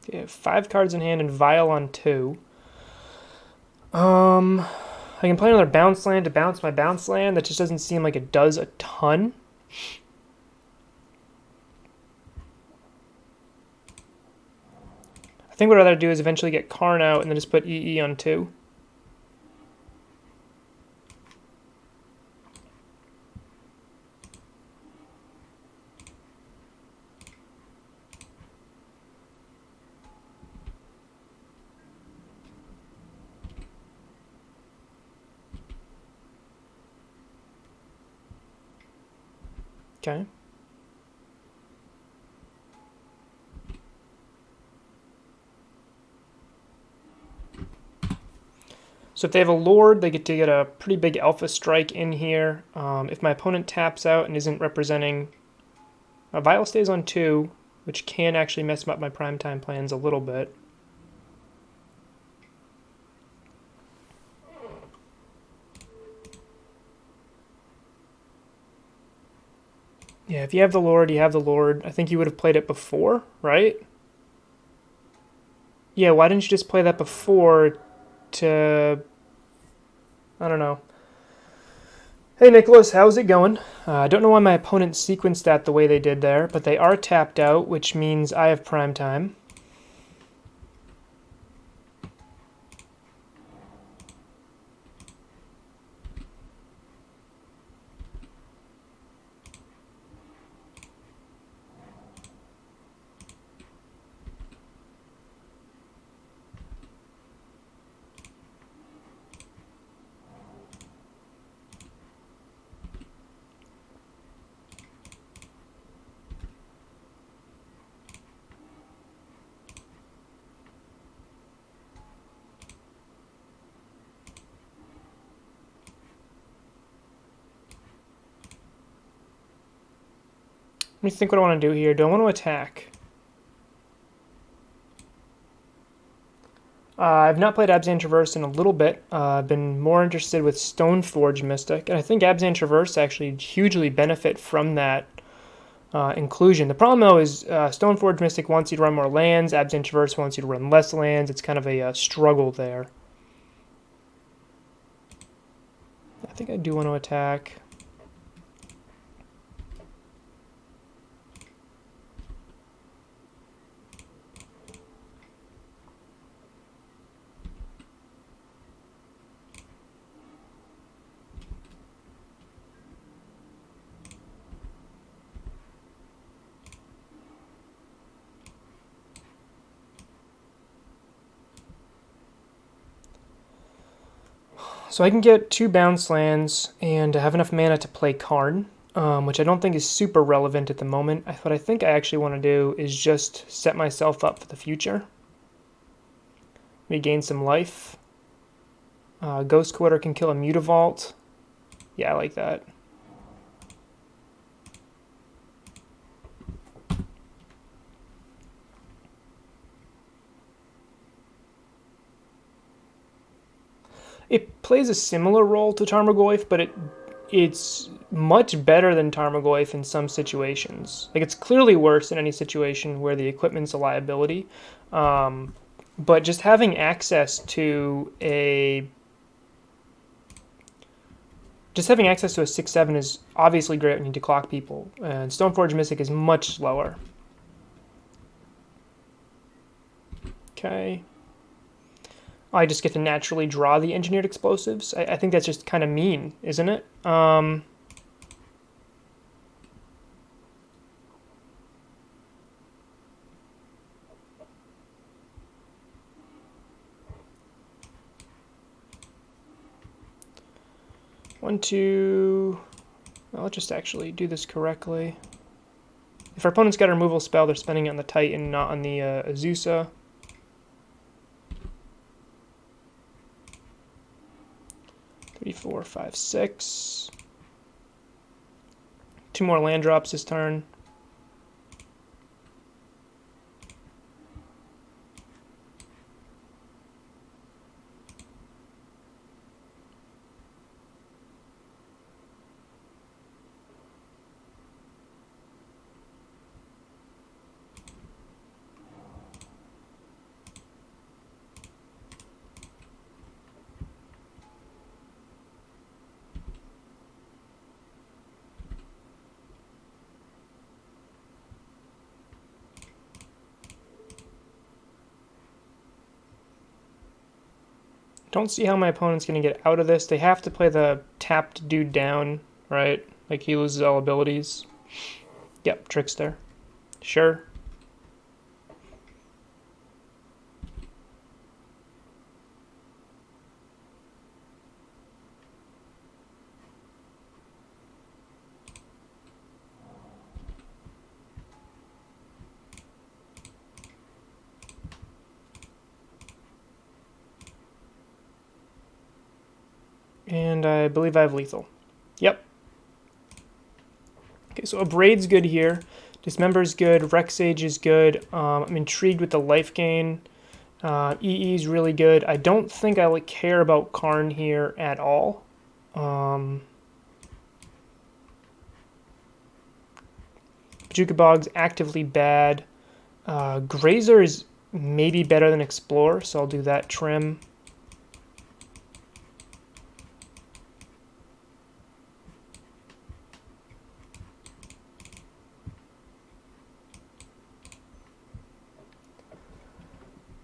Okay, 5 cards in hand and Vial on 2. I can play another bounce land to bounce my bounce land. That just doesn't seem like it does a ton. I think what I'd rather do is eventually get Karn out and then just put EE on 2. Okay. So if they have a Lord, they get to get a pretty big Alpha Strike in here. If my opponent taps out and isn't representing... Vial stays on 2, which can actually mess up my primetime plans a little bit. Yeah, if you have the Lord, you have the Lord. I think you would have played it before, right? Yeah, why didn't you just play that before to... I don't know. Hey Nicholas, how's it going? I don't know why my opponent sequenced that the way they did there, but they are tapped out, which means I have prime time. Let me think what I want to do here. Do I want to attack? I've not played Abzan Traverse in a little bit. I've been more interested with Stoneforge Mystic, and I think Abzan Traverse actually hugely benefit from that inclusion. The problem though is Stoneforge Mystic wants you to run more lands, Abzan Traverse wants you to run less lands. It's kind of a struggle there. I think I do want to attack. So I can get 2 bounce lands and have enough mana to play Karn, which I don't think is super relevant at the moment. What I think I actually want to do is just set myself up for the future. Regain some life. Ghost Quarter can kill a Mutavault. Yeah, I like that. It plays a similar role to Tarmogoyf, but it's much better than Tarmogoyf in some situations. Like, it's clearly worse in any situation where the equipment's a liability. But just having access to a 6/7 is obviously great when you need to clock people, and Stoneforge Mystic is much slower. Okay. I just get to naturally draw the engineered explosives. I think that's just kind of mean, isn't it? 1, 2. Well, let's just actually do this correctly. If our opponent's got a removal spell, they're spending it on the Titan, not on the Azusa. 3, 4, 5, 6. 2 more land drops this turn. Don't see how my opponent's going to get out of this. They have to play the tapped dude down, right? Like, he loses all abilities. Yep, Trickster. Sure. And I believe I have lethal. Yep. Okay, so Abraid's good here. Dismember's good. Rexage is good. I'm intrigued with the life gain. EE's really good. I don't think I care about Karn here at all. Jukabog's actively bad. Grazer is maybe better than Explore, so I'll do that trim.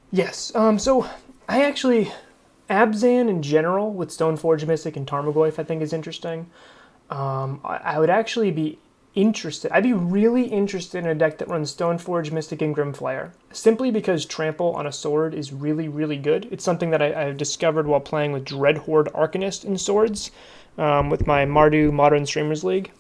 Yes, so I actually, Abzan in general with Stoneforge Mystic and Tarmogoyf I think is interesting. I would actually be interested, I'd be really interested in a deck that runs Stoneforge Mystic and Grimflayer, simply because Trample on a sword is really, really good. It's something that I've discovered while playing with Dreadhorde Arcanist in Swords with my Mardu Modern Streamers League.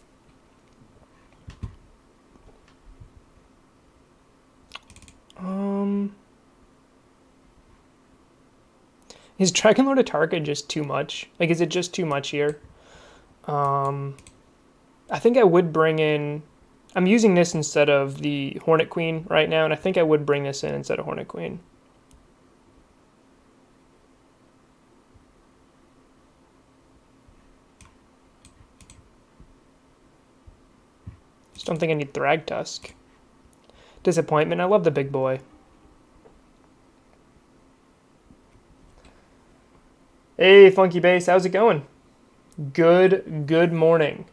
Is Dragonlord Atarka just too much? Like, is it just too much here? I think I would bring in... I'm using this instead of the Hornet Queen right now, and I think I would bring this in instead of Hornet Queen. Just don't think I need Thragtusk. Disappointment. I love the big boy. Hey, Funky Bass, how's it going? Good morning.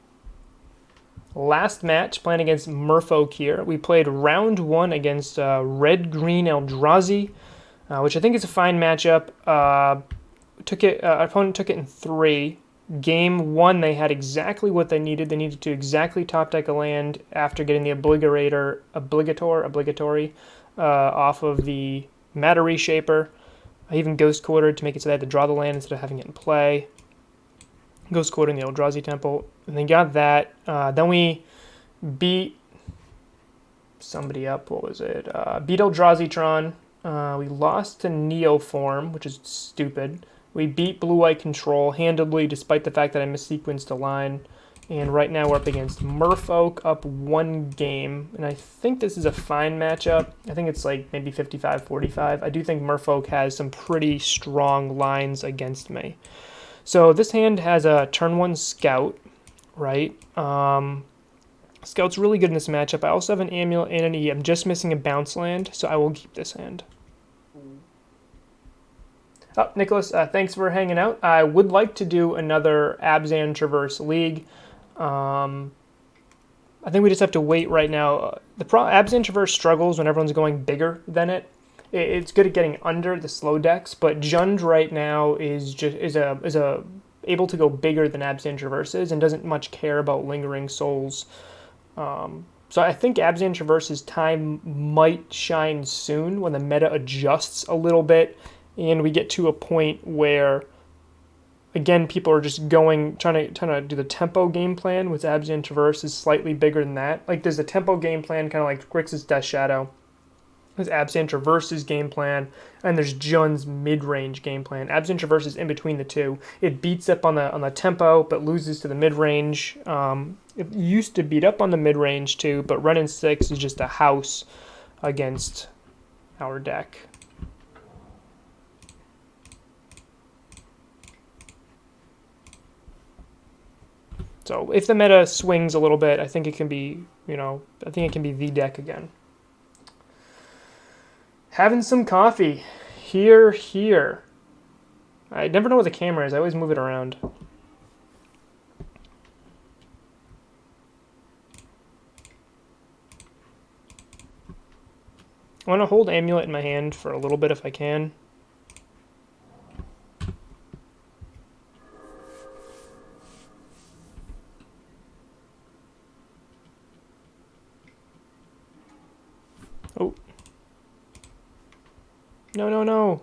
Last match, playing against Merfolk here. We played round 1 against red-green Eldrazi, which I think is a fine matchup. Our opponent took it in 3. Game 1, they had exactly what they needed. They needed to exactly top deck a land after getting the obligatory off of the Matter Reshaper. I even Ghost Quartered to make it so they had to draw the land instead of having it in play. Ghost Quartered in the Eldrazi Temple. And they got that. Then we beat somebody up. What was it? Beat Eldrazi Tron. We lost to Neoform, which is stupid. We beat Blue-White Control handedly, despite the fact that I missequenced a line. And right now we're up against Merfolk, up 1 game. And I think this is a fine matchup. I think it's like maybe 55-45. I do think Merfolk has some pretty strong lines against me. So this hand has a turn 1 Scout, right? Scout's really good in this matchup. I also have an Amulet and an E. I'm just missing a bounce land, so I will keep this hand. Oh, Nicholas, thanks for hanging out. I would like to do another Abzan Traverse League. I think we just have to wait right now. Abzan Traverse struggles when everyone's going bigger than it. It's good at getting under the slow decks, but Jund right now is able to go bigger than Abzan Traverses and doesn't much care about lingering souls. So I think Abzan Traverse's time might shine soon when the meta adjusts a little bit. And we get to a point where, again, people are just trying to do the tempo game plan, with Abzan Traverse is slightly bigger than that. Like, there's a tempo game plan, kind of like Grixis Death Shadow. There's Abzan Traverse's game plan, and there's Jund's mid-range game plan. Abzan Traverse is in between the two. It beats up on the tempo, but loses to the mid-range. It used to beat up on the mid-range too, but Renin 6 is just a house against our deck. So if the meta swings a little bit, I think it can be, I think it can be the deck again. Having some coffee. Here. I never know where the camera is. I always move it around. I want to hold Amulet in my hand for a little bit if I can. Oh. No.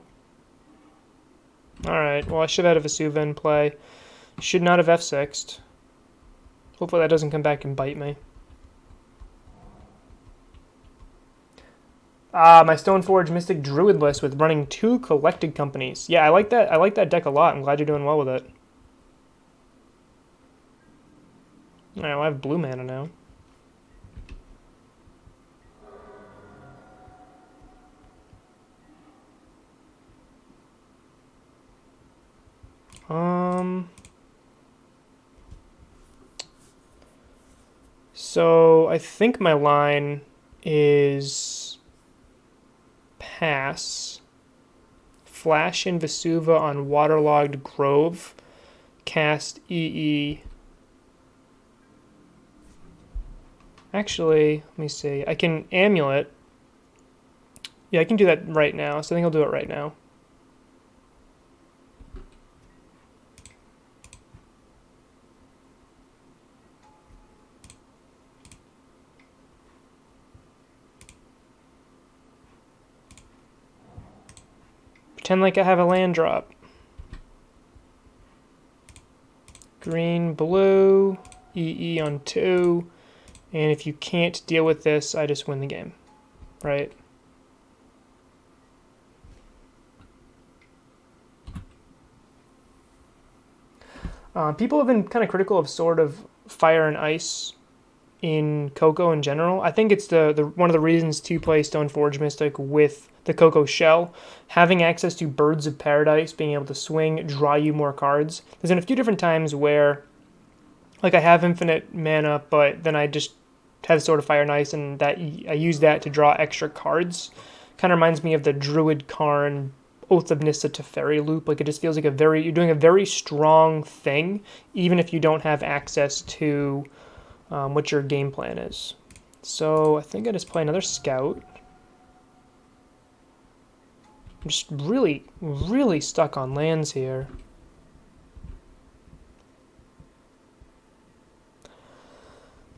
Alright, well I should have had a Vesuva in play. Should not have F6'd. Hopefully that doesn't come back and bite me. My Stoneforge Mystic Druid list with running 2 Collected Companies. Yeah, I like that deck a lot. I'm glad you're doing well with it. Alright, well I have blue mana now. So I think my line is pass, flash in Vesuva on Waterlogged Grove, cast EE. Actually, let me see. I can Amulet. Yeah, I can do that right now, so I think I'll do it right now. Pretend like I have a land drop. Green, blue, EE on 2. And if you can't deal with this, I just win the game, right? People have been kind of critical of Sword of Fire and Ice in Coco in general. I think it's the one of the reasons to play Stoneforge Mystic with the Coco Shell. Having access to Birds of Paradise, being able to swing, draw you more cards. There's been a few different times where, like, I have infinite mana, but then I just has Sword of Fire and Ice, and that I use that to draw extra cards. Kind of reminds me of the Druid Karn Oath of Nissa Teferi loop. Like, it just feels like you're doing a very strong thing, even if you don't have access to what your game plan is. So I think I just play another Scout. I'm just really, really stuck on lands here.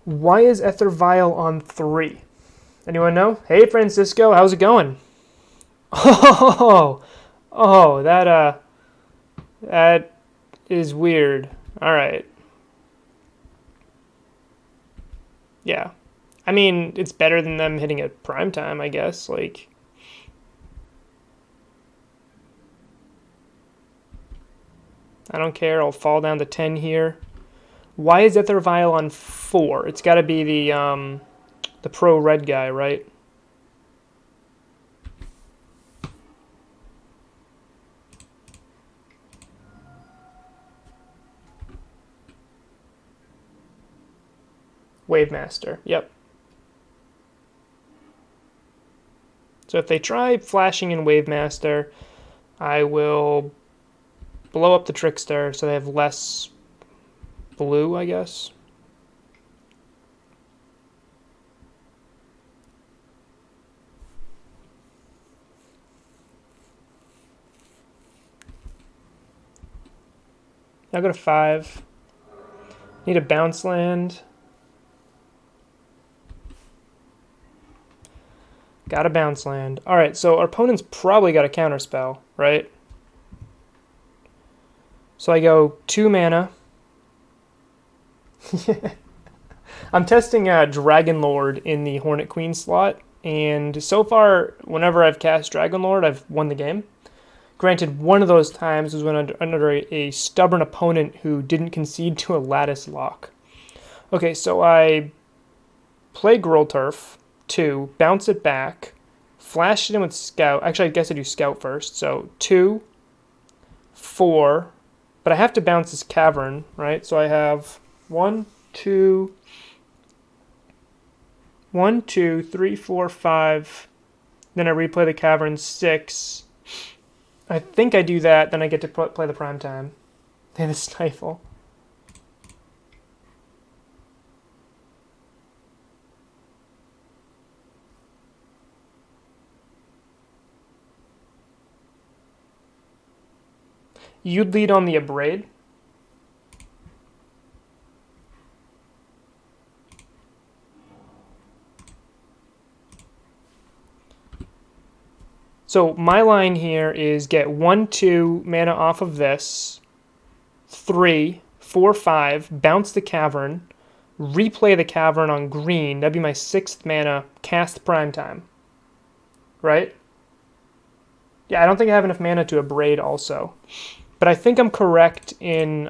Why is Ether Vial on 3? Anyone know? Hey, Francisco, how's it going? Oh, that is weird. All right. Yeah. I mean, it's better than them hitting at prime time, I guess. Like, I don't care. I'll fall down to 10 here. Why is Ether Vial on 4? It's got to be the pro red guy, right? Wavemaster. Yep. So if they try flashing in Wavemaster, I will blow up the Trickster so they have less blue, I guess. I'll go to 5. Need a bounce land. Got a bounce land. Alright, so our opponent's probably got a counterspell, right? So I go 2 mana. I'm testing Dragonlord in the Hornet Queen slot, and so far, whenever I've cast Dragonlord, I've won the game. Granted, one of those times was when under a stubborn opponent who didn't concede to a Lattice Lock. Okay, so I play Grolturf, 2, bounce it back, flash it in with Scout. Actually, I guess I do Scout first. So 2, 4, but I have to bounce this Cavern, right? So I have 1, 2, 3, 4, 5. Then I replay the Cavern, 6. I think I do that, then I get to play the prime time. They have a Stifle. You'd lead on the Abrade. So my line here is get 1, 2 mana off of this, 3, 4, 5, bounce the Cavern, replay the Cavern on green. That'd be my 6th mana, cast prime time. Right? Yeah, I don't think I have enough mana to Abrade also. But I think I'm correct in...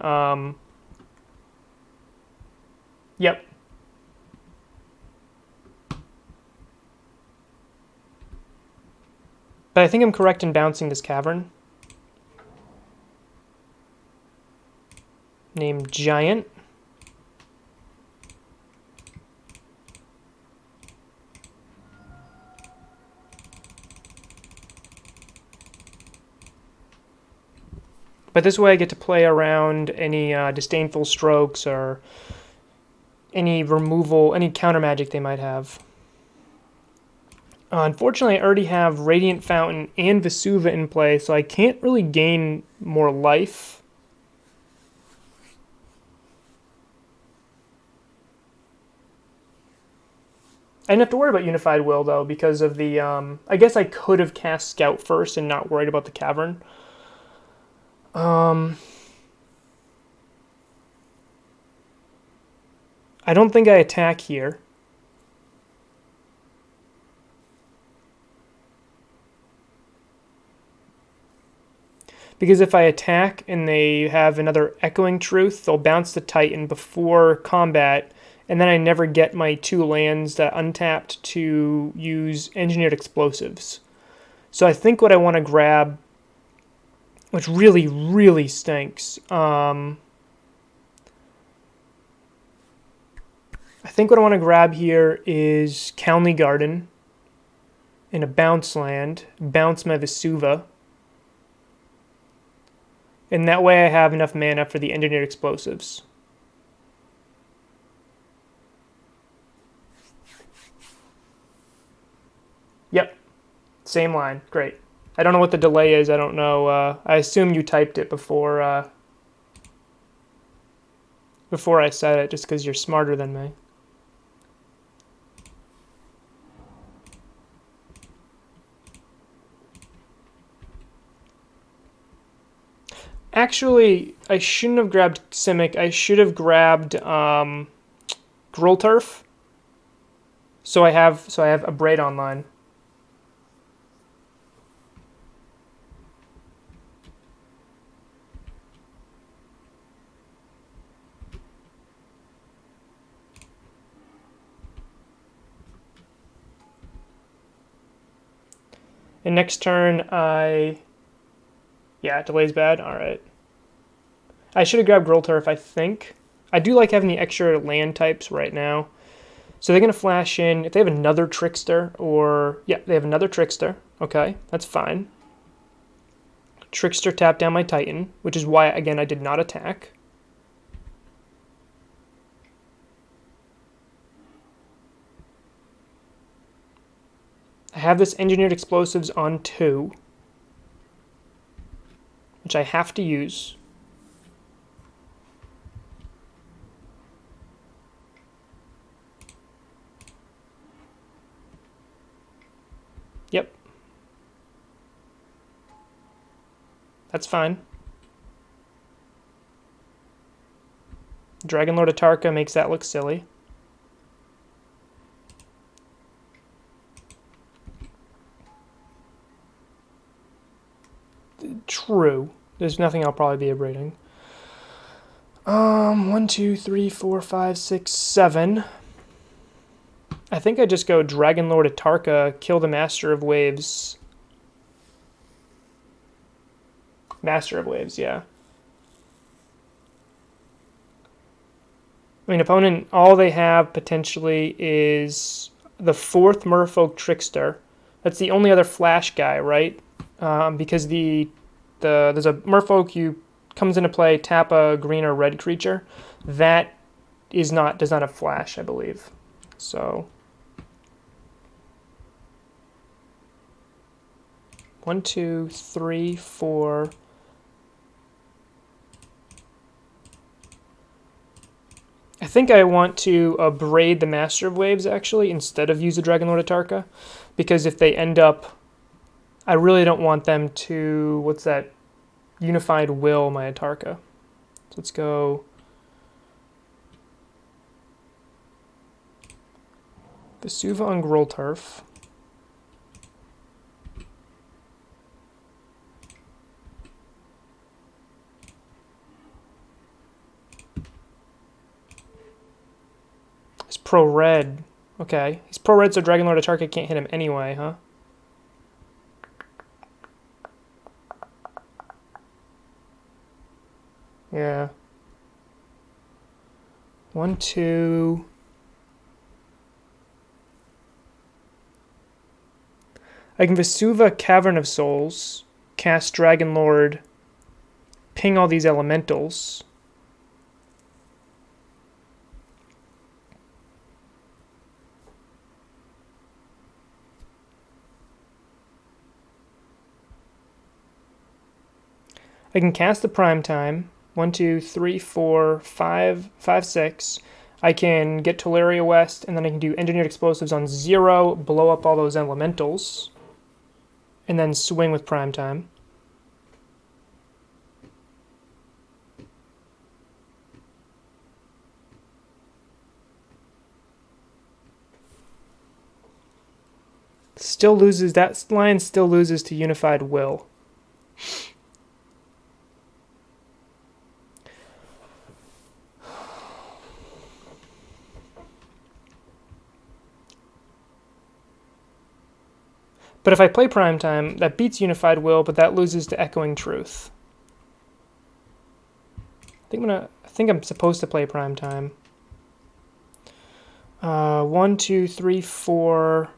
Yep. But I think I'm correct in bouncing this Cavern. Named Giant. But this way I get to play around any Disdainful Strokes or any removal, any counter magic they might have. Unfortunately, I already have Radiant Fountain and Vesuva in play, so I can't really gain more life. I didn't have to worry about Unified Will, though, because of the... I guess I could have cast Scout first and not worried about the Cavern. I don't think I attack here. Because if I attack and they have another Echoing Truth, they'll bounce the Titan before combat, and then I never get my 2 lands that untapped to use Engineered Explosives. So I think what I want to grab, which really, really stinks, I think what I want to grab here is Calney Garden in a bounce land, bounce my Vesuva. And that way I have enough mana for the engineered explosives. Yep, same line, great. I don't know what the delay is, I don't know, I assume you typed it before I said it, just because you're smarter than me. Actually, I shouldn't have grabbed Simic. I should have grabbed Grolturf. So I have a Braid online. And next turn yeah, delay's bad. All right. I should have grabbed Grolturf, I think. I do like having the extra land types right now. So they're going to flash in. If they have another Trickster, yeah, they have another Trickster. Okay, that's fine. Trickster tapped down my Titan, which is why, again, I did not attack. I have this Engineered Explosives on 2, which I have to use. Yep. That's fine. Dragonlord Atarka makes that look silly. True. There's nothing I'll probably be abrading. 1, 2, 3, 4, 5, 6, 7. I think I just go Dragonlord Atarka, kill the Master of Waves. Master of Waves, yeah. I mean, opponent, all they have potentially is the 4th Merfolk Trickster. That's the only other flash guy, right? Because there's a Merfolk comes into play, tap a green or red creature. That does not have flash, I believe. So 1, 2, 3, 4. I think I want to braid the Master of Waves, actually, instead of use the Dragonlord Atarka. Because if they end up... I really don't want them to... What's that? Unified Will my Atarka. So let's go... Vesuva on Grolturf. He's pro-red. Okay. He's pro-red, so Dragonlord Atarka can't hit him anyway, huh? Yeah. 1, 2... I can Vesuva Cavern of Souls, cast Dragonlord, ping all these elementals. I can cast the Prime Time. 1, 2, 3, 4, 5, 5, 6. I can get Tolaria West, and then I can do Engineered Explosives on 0, blow up all those elementals, and then swing with Prime Time. Still loses, that line still loses to Unified Will. But if I play Prime Time, that beats Unified Will, but that loses to Echoing Truth. I think I'm supposed to play Prime Time. 1, 2, 3, 4,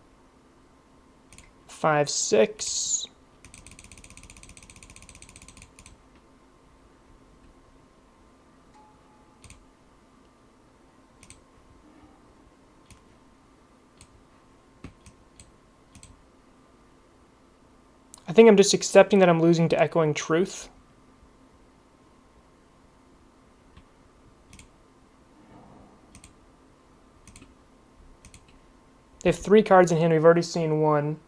5, 6. I think I'm just accepting that I'm losing to Echoing Truth. They have 3 cards in hand. We've already seen 1.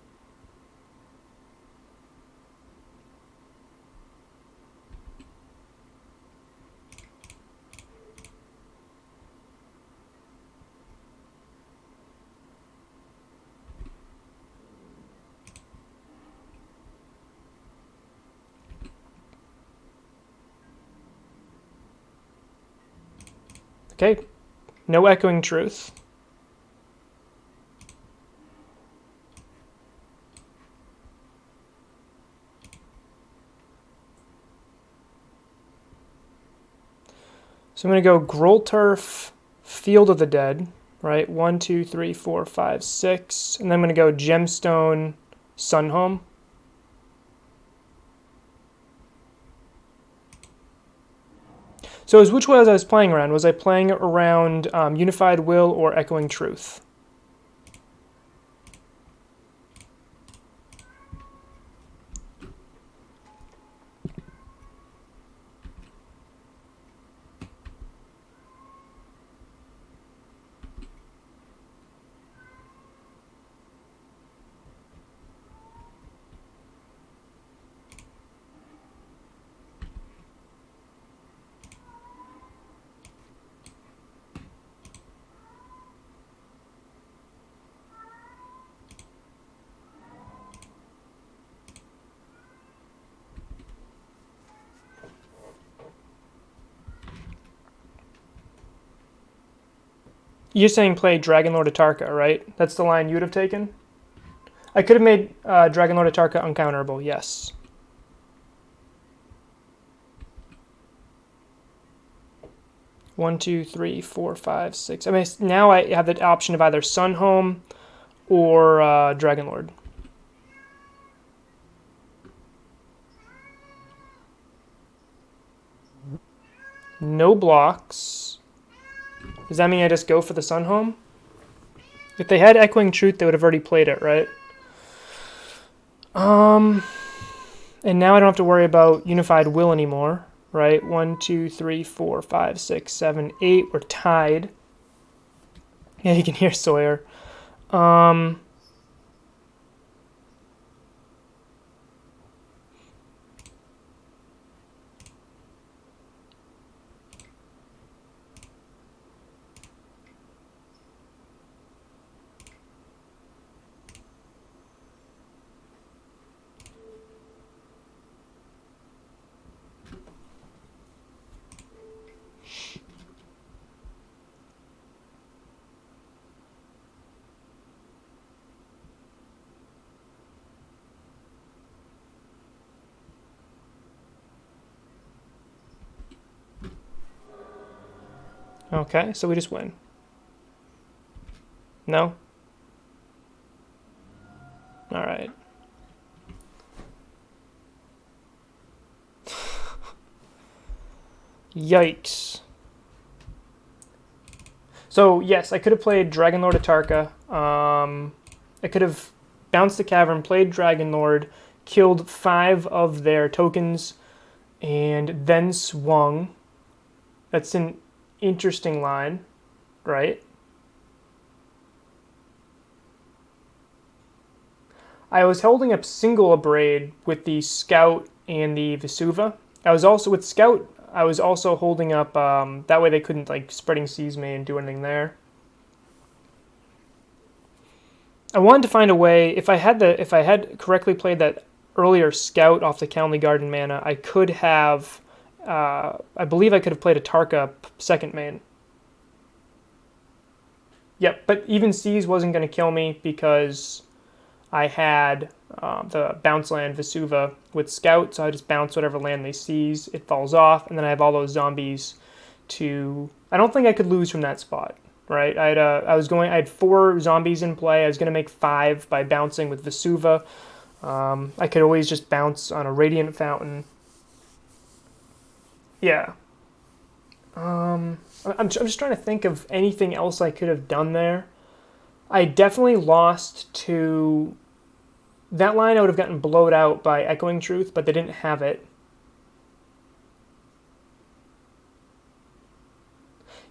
Okay, no Echoing Truth. So I'm going to go Grolturf, Field of the Dead, right? 1, 2, 3, 4, 5, 6. And then I'm going to go Gemstone, Sunhome. So which was I was playing around? Was I playing around Unified Will or Echoing Truth? You're saying play Dragonlord Atarka, right? That's the line you would have taken? I could have made Dragonlord Atarka uncounterable, yes. One, two, three, four, five, six. I mean, now I have the option of either Sunhome or Dragonlord. No blocks. Does that mean I just go for the Sunhome? If they had Echoing Truth, they would have already played it, right? And now I don't have to worry about Unified Will anymore, right? 1, 2, 3, 4, 5, 6, 7, 8. We're tied. Yeah, you can hear Sawyer. Okay, so we just win. No? All right. Yikes. So, yes, I could have played Dragonlord Atarka. I could have bounced the Cavern, played Dragonlord, killed 5 of their tokens, and then swung. That's an interesting line, right? I was holding up single Abrade with the Scout and the Vesuva. I was also, with Scout, I was also holding up, that way they couldn't, like, Spreading Seas me and do anything there. I wanted to find a way, if I had correctly played that earlier Scout off the Countley Garden mana, I could have, I believe I could have played a Tarka second main. Yep, but even Seas wasn't going to kill me because I had the bounce land Vesuva with Scout, so I just bounce whatever land they seize, it falls off, and then I have all those zombies to... I don't think I could lose from that spot. right? I had 4 zombies in play. I was going to make 5 by bouncing with Vesuva. I could always just bounce on a Radiant Fountain. Yeah. I'm just trying to think of anything else I could have done there. I definitely lost to... That line I would have gotten blowed out by Echoing Truth, but they didn't have it.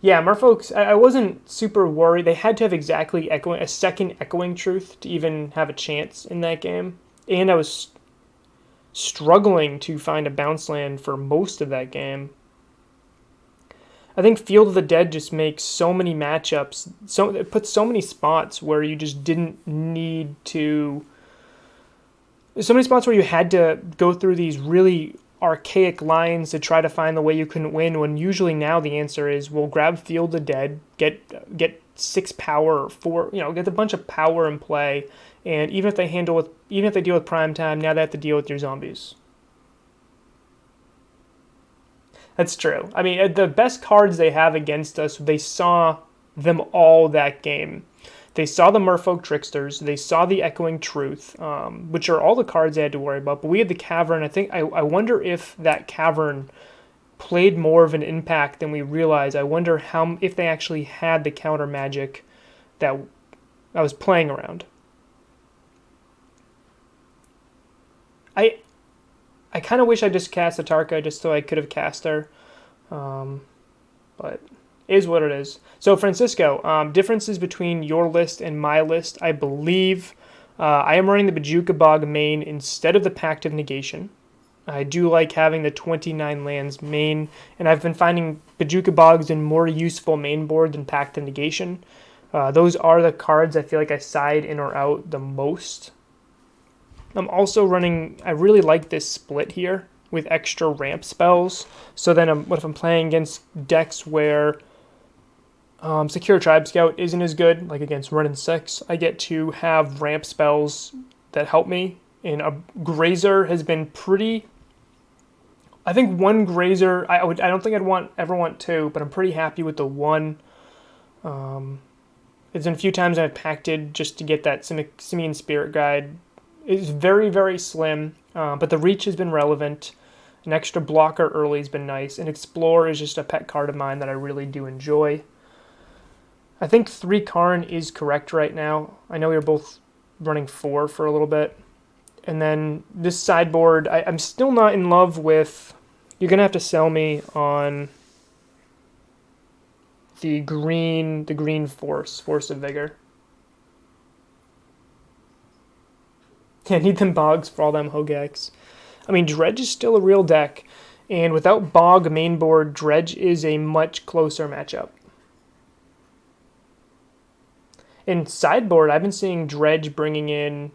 Yeah, Merfolk, I wasn't super worried. They had to have exactly a second Echoing Truth to even have a chance in that game. And I was struggling to find a bounce land for most of that game. I think Field of the Dead just makes so many matchups, so it puts so many spots where you just didn't need to. So many spots where you had to go through these really archaic lines to try to find the way you couldn't win. When usually now the answer is, we'll grab Field of the Dead, get 6 power, 4, get a bunch of power in play, and even if they deal with prime time, now they have to deal with your zombies. That's true. I mean, the best cards they have against us, they saw them all that game. They saw the Merfolk Tricksters. They saw the Echoing Truth, which are all the cards they had to worry about. But we had the Cavern. I wonder if that Cavern played more of an impact than we realized. I wonder if they actually had the counter magic that I was playing around. I kind of wish I just cast Atarka just so I could have cast her. But it is what it is. So, Francisco, differences between your list and my list, I believe I am running the Bojuka Bog main instead of the Pact of Negation. I do like having the 29 lands main, and I've been finding Bojuka Bogs in more useful main board than Pact of Negation. Those are the cards I feel like I side in or out the most. I'm also running, I really like this split here with extra ramp spells. So then what if I'm playing against decks where Secure Tribe Scout isn't as good, like against Run and 6, I get to have ramp spells that help me. And a Grazer has been pretty... I think one Grazer, I don't think I'd ever want 2, but I'm pretty happy with the 1. There's been a few times I've pacted just to get that Simian Spirit Guide. It's very, very slim, but the reach has been relevant. An extra blocker early has been nice, and Explore is just a pet card of mine that I really do enjoy. I think 3 Karn is correct right now. I know we were both running 4 for a little bit. And then this sideboard, I'm still not in love with... You're going to have to sell me on the green Force of Vigor. Yeah, need them Bogs for all them Hogeks. I mean, Dredge is still a real deck, and without Bog mainboard, Dredge is a much closer matchup. In sideboard, I've been seeing Dredge bringing in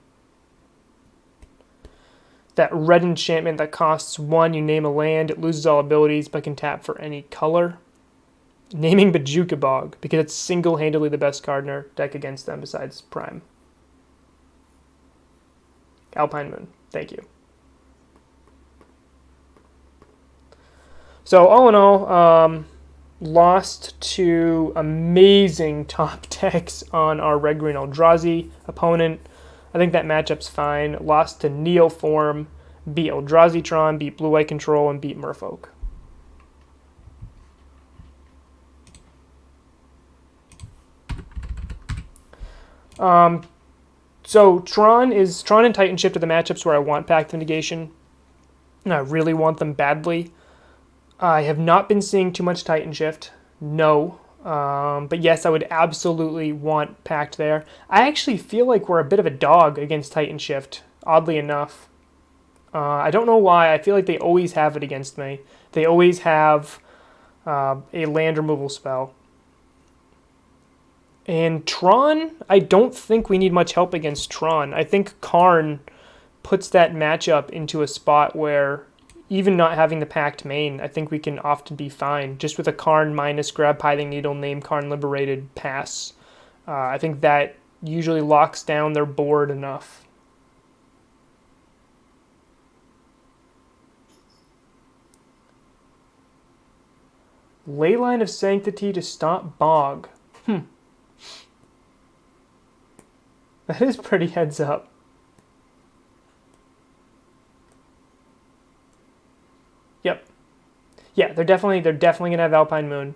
that red enchantment that costs 1, you name a land, it loses all abilities, but can tap for any color. Naming Bojuka Bog, because it's single-handedly the best card in our deck against them besides Prime. Alpine Moon, thank you. So all in all, lost to amazing top decks on our Red Green Eldrazi opponent. I think that matchup's fine. Lost to Neoform, beat Eldrazi Tron, beat Blue White Control, and beat Merfolk. So Tron and Titan Shift are the matchups where I want Pact of Negation, and I really want them badly. I have not been seeing too much Titan Shift, no. But yes, I would absolutely want Pact there. I actually feel like we're a bit of a dog against Titan Shift, oddly enough. I don't know why. I feel like they always have it against me. They always have a land removal spell. And Tron, I don't think we need much help against Tron. I think Karn puts that matchup into a spot where, even not having the Pact main, I think we can often be fine. Just with a Karn minus grab Pithing Needle, name Karn Liberated, pass. I think that usually locks down their board enough. Leyline of Sanctity to stop Bog. That is pretty heads up. Yep. Yeah, they're definitely gonna have Alpine Moon.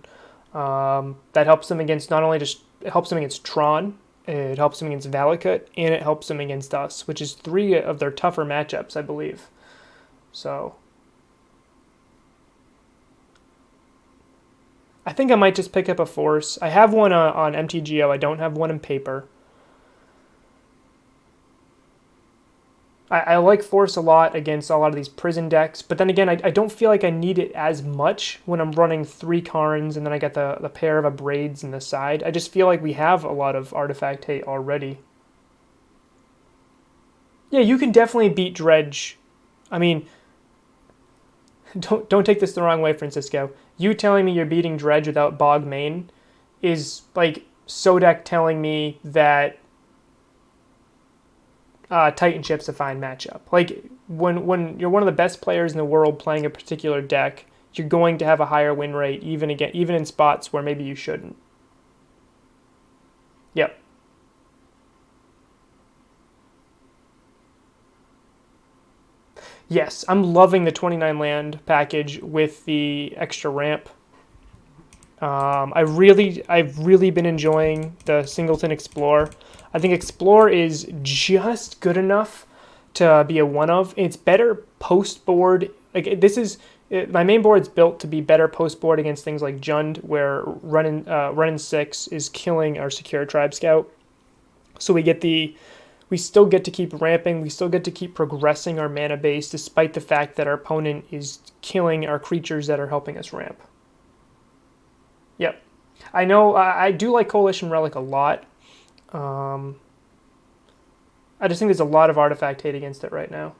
That helps them against not only just it helps them against Tron, it helps them against Valakut, and it helps them against us, which is 3 of their tougher matchups, I believe. So I think I might just pick up a Force. I have one on MTGO. I don't have one in paper. I like Force a lot against a lot of these prison decks, but then again, I don't feel like I need it as much when I'm running 3 Karns and then I got the pair of Abrades in the side. I just feel like we have a lot of artifact hate already. Yeah, you can definitely beat Dredge. I mean, don't take this the wrong way, Francisco. You telling me you're beating Dredge without Bog main is like Sodek telling me that Titan Ship's a fine matchup. Like when you're one of the best players in the world playing a particular deck, you're going to have a higher win rate even in spots where maybe you shouldn't. Yep. Yes, I'm loving the 29 land package with the extra ramp. I've really been enjoying the Singleton Explore. I think Explore is just good enough to be a one of. It's better post board. Like my main board's built to be better post board against things like Jund, where running 6 is killing our secure tribe scout. So we still get to keep ramping. We still get to keep progressing our mana base, despite the fact that our opponent is killing our creatures that are helping us ramp. Yep. I know I do like Coalition Relic a lot. I just think there's a lot of artifact hate against it right now.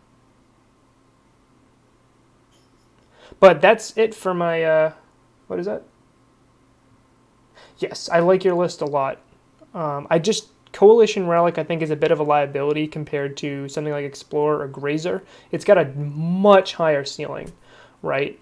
But that's it for my, what is that? Yes, I like your list a lot. Coalition Relic I think is a bit of a liability compared to something like Explorer or Grazer. It's got a much higher ceiling, right?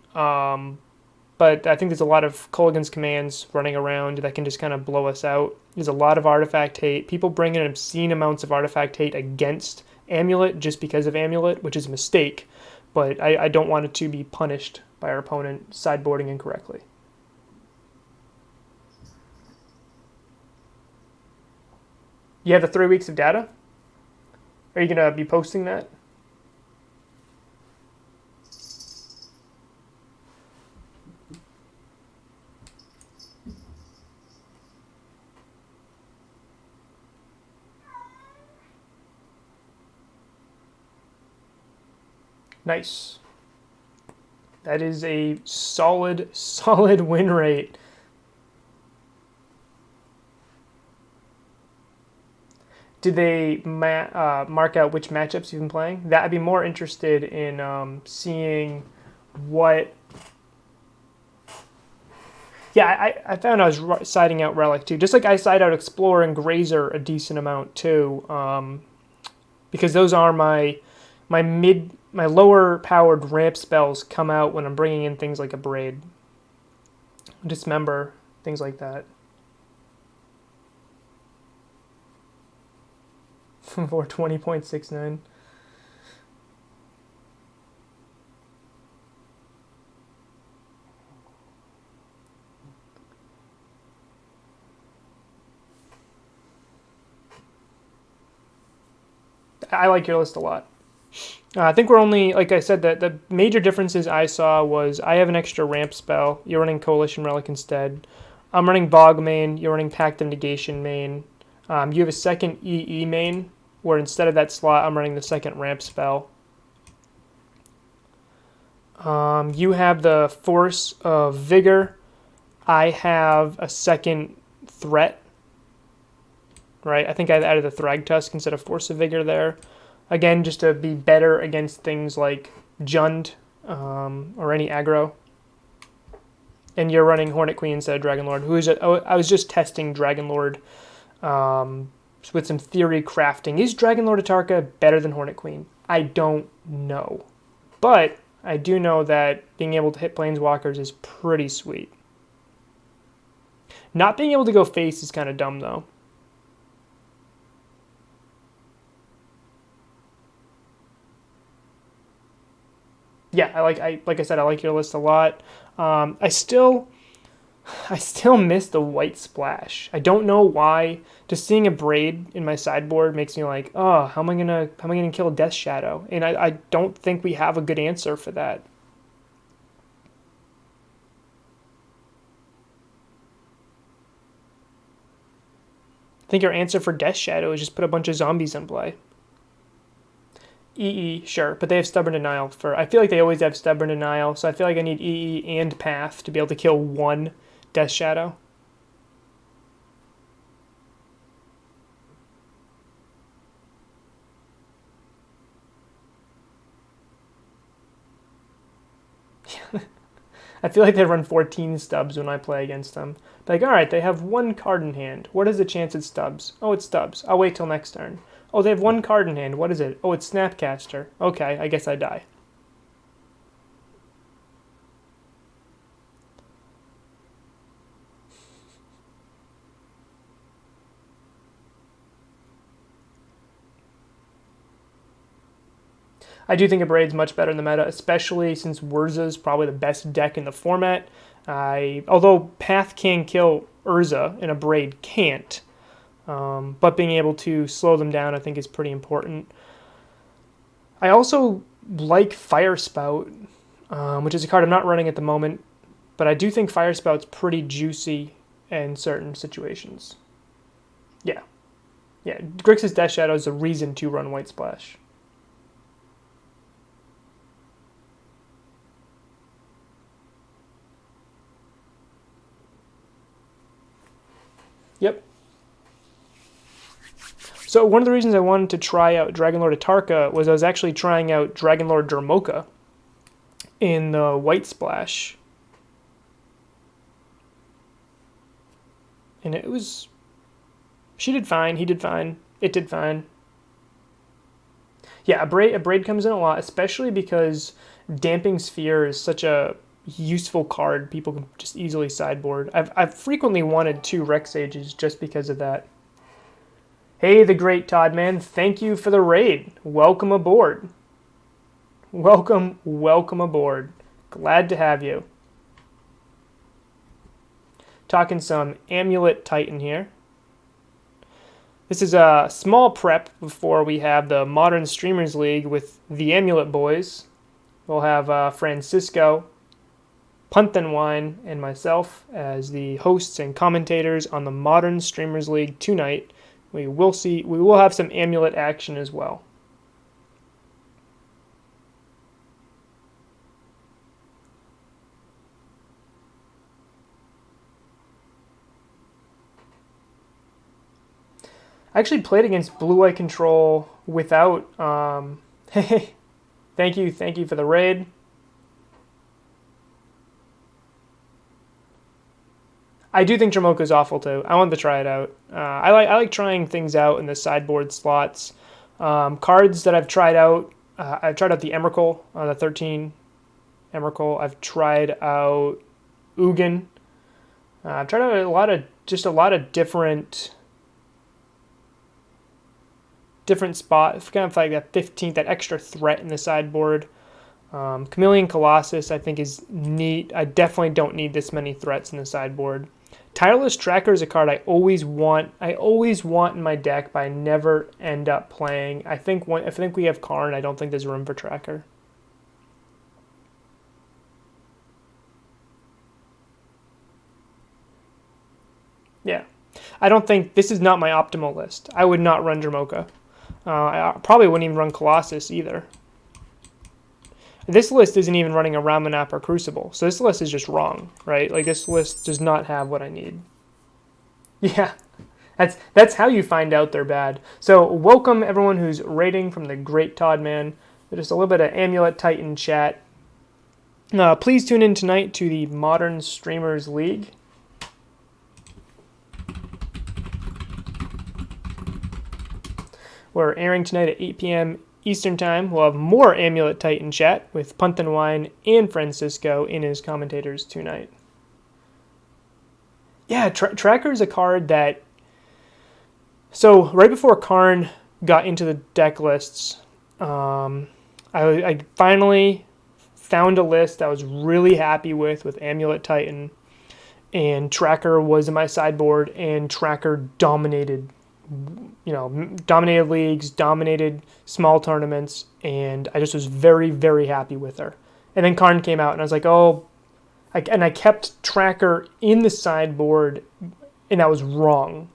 But I think there's a lot of Kolaghan's commands running around that can just kind of blow us out. There's a lot of artifact hate. People bring in obscene amounts of artifact hate against Amulet just because of Amulet, which is a mistake. But I don't want it to be punished by our opponent sideboarding incorrectly. You have the 3 weeks of data? Are you going to be posting that? Nice. That is a solid win rate. Did they mark out which matchups you've been playing? That I'd be more interested in seeing what. Yeah, I found I was siding out Relic too. Just like I side out Explorer and Grazer a decent amount too, because those are my lower powered ramp spells come out when I'm bringing in things like a Braid, Dismember, things like that. For 20.69. I like your list a lot. I think we're only, like I said, the major differences I saw was I have an extra ramp spell. You're running Coalition Relic instead. I'm running Bog main. You're running Pact of Negation main. You have a second EE main, where instead of that slot, I'm running the second ramp spell. You have the Force of Vigor. I have a second threat. Right? I think I added the Thragtusk instead of Force of Vigor there. Again, just to be better against things like Jund or any aggro. And you're running Hornet Queen instead of Dragonlord. I was just testing Dragonlord with some theory crafting. Is Dragonlord Atarka better than Hornet Queen? I don't know. But I do know that being able to hit Planeswalkers is pretty sweet. Not being able to go face is kind of dumb, though. Yeah, like I said, I like your list a lot. I still miss the white splash. I don't know why. Just seeing a braid in my sideboard makes me like, oh, how am I gonna kill Death Shadow? And I don't think we have a good answer for that. I think our answer for Death Shadow is just put a bunch of zombies in play. EE, sure, but they have Stubborn Denial for. I feel like they always have Stubborn Denial, so I feel like I need EE and Path to be able to kill one Death Shadow. I feel like they run 14 stubs when I play against them. Like, alright, they have one card in hand. What is the chance it's stubs? Oh, it's stubs. I'll wait till next turn. Oh, they have one card in hand. What is it? Oh, it's Snapcaster. Okay, I guess I die. I do think a Braid's much better in the meta, especially since Urza is probably the best deck in the format. Although Path can kill Urza and a Braid can't, but being able to slow them down I think is pretty important. I also like Fire Spout, which is a card I'm not running at the moment, but I do think Fire Spout's pretty juicy in certain situations. Yeah. Yeah, Grixis Death Shadow is a reason to run White Splash. Yep. So one of the reasons I wanted to try out Dragonlord Atarka was I was actually trying out Dragonlord Dromoka in the White Splash. And it was... She did fine, he did fine, it did fine. Yeah, a braid comes in a lot, especially because Damping Sphere is such a useful card people can just easily sideboard. I've frequently wanted 2 Rex Sages just because of that. Hey, the great Todd man, thank you for the raid. Welcome aboard. Welcome aboard. Glad to have you. Talking some Amulet Titan here. This is a small prep before we have the Modern Streamers League with the Amulet boys. We'll have Francisco, Punthenwine, and myself as the hosts and commentators on the Modern Streamers League tonight. We will have some Amulet action as well. I actually played against Blue Eye Control without... Hey, thank you for the raid. I do think Dromoka is awful too. I wanted to try it out. I like trying things out in the sideboard slots. Cards that I've tried out the Emrakul, the 13 Emrakul. I've tried out Ugin. I've tried out a lot of different spots, kind of like that 15th, that extra threat in the sideboard. Chameleon Colossus I think is neat. I definitely don't need this many threats in the sideboard. Tireless Tracker is a card I always want in my deck, but I never end up playing. I think we have Karn, I don't think there's room for Tracker. Yeah. I don't think... This is not my optimal list. I would not run Dromoka. I probably wouldn't even run Colossus either. This list isn't even running a Ramanap or Crucible, so this list is just wrong, right? Like, this list does not have what I need. Yeah, that's how you find out they're bad. So welcome everyone who's raiding from the great Todd man. Just a little bit of Amulet Titan chat. Please tune in tonight to the Modern Streamers League. We're airing tonight at 8 p.m. Eastern Time. We'll have more Amulet Titan chat with Punthenwine and Francisco in his commentators tonight. Yeah, Tracker is a card that... So right before Karn got into the deck lists, I finally found a list I was really happy with Amulet Titan, and Tracker was in my sideboard, and Tracker dominated, dominated leagues, dominated small tournaments, and I just was very, very happy with her. And then Karn came out, and I was like, oh, I kept Tracker in the sideboard, and I was wrong.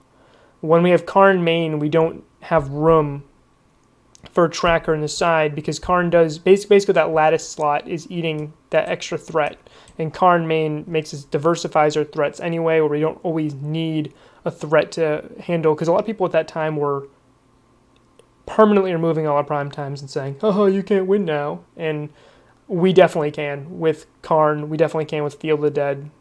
When we have Karn main, we don't have room for a Tracker in the side because Karn does basically that lattice slot is eating that extra threat, and Karn main diversifies our threats anyway, where we don't always need a threat to handle. Because a lot of people at that time were permanently removing all our prime times and saying, "Oh, you can't win now," and we definitely can with Karn. We definitely can with Field of the Dead.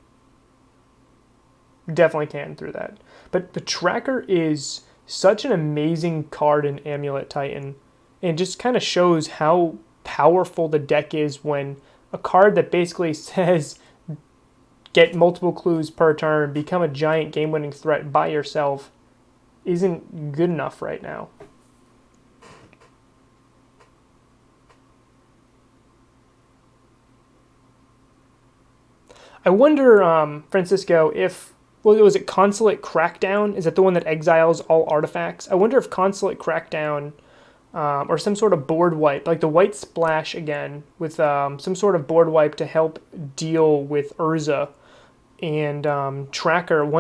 We definitely can through that. But the Tracker is such an amazing card in Amulet Titan, and just kind of shows how powerful the deck is when a card that basically says get multiple clues per turn, become a giant game-winning threat by yourself, isn't good enough right now. I wonder, Francisco, if... Well, was it Consulate Crackdown? Is that the one that exiles all artifacts? I wonder if Consulate Crackdown, or some sort of board wipe, like the White Splash again, with some sort of board wipe to help deal with Urza, and one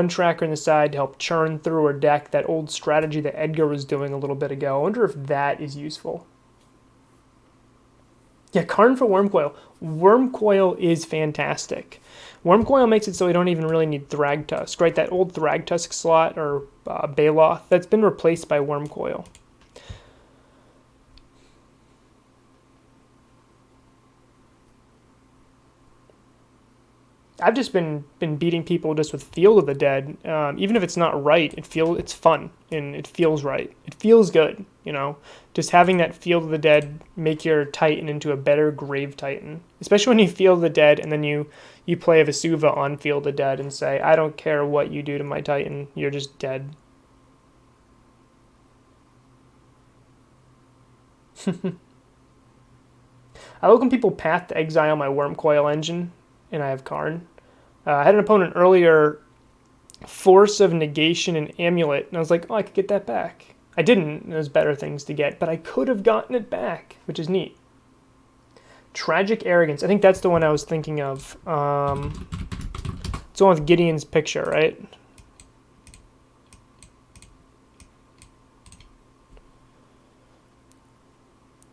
tracker in the side to help churn through our deck, that old strategy that Edgar was doing a little bit ago. I wonder if that is useful. Yeah, Karn for Wormcoil. Wormcoil is fantastic. Wormcoil makes it so we don't even really need Thragtusk, right? That old Thragtusk slot, or Baloth, that's been replaced by Wormcoil. I've just been beating people just with Field of the Dead. Even if it's not right, it's fun and it feels right. It feels good, Just having that Field of the Dead make your Titan into a better Grave Titan, especially when you Field of the Dead and then you play a Vesuva on Field of the Dead and say, I don't care what you do to my Titan, you're just dead. I like when people path to exile my Wormcoil engine, and I have Karn. I had an opponent earlier, Force of Negation and Amulet, and I was like, oh, I could get that back. I didn't, there's better things to get, but I could have gotten it back, which is neat. Tragic Arrogance, I think that's the one I was thinking of. It's the one with Gideon's picture, right?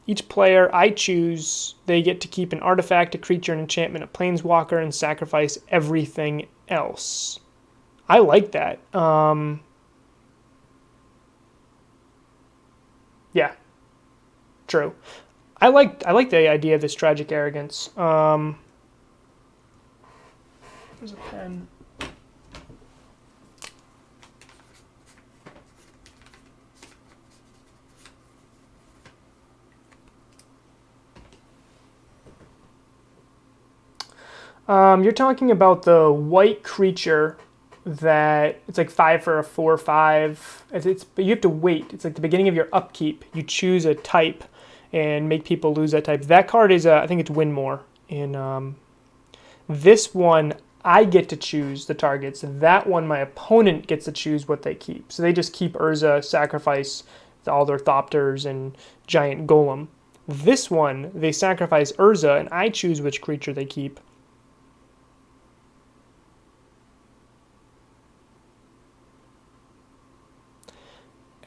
Each player I choose, they get to keep an artifact, a creature, an enchantment, a planeswalker, and sacrifice everything else. I like that. Yeah, true. I like the idea of this Tragic Arrogance. There's a pen. You're talking about the white creature that it's like 5 for a 4/5. But you have to wait. It's like the beginning of your upkeep. You choose a type and make people lose that type. That card is I think it's win more. And this one I get to choose the targets. That one my opponent gets to choose what they keep. So they just keep Urza, sacrifice all their Thopters and giant golem. This one they sacrifice Urza and I choose which creature they keep.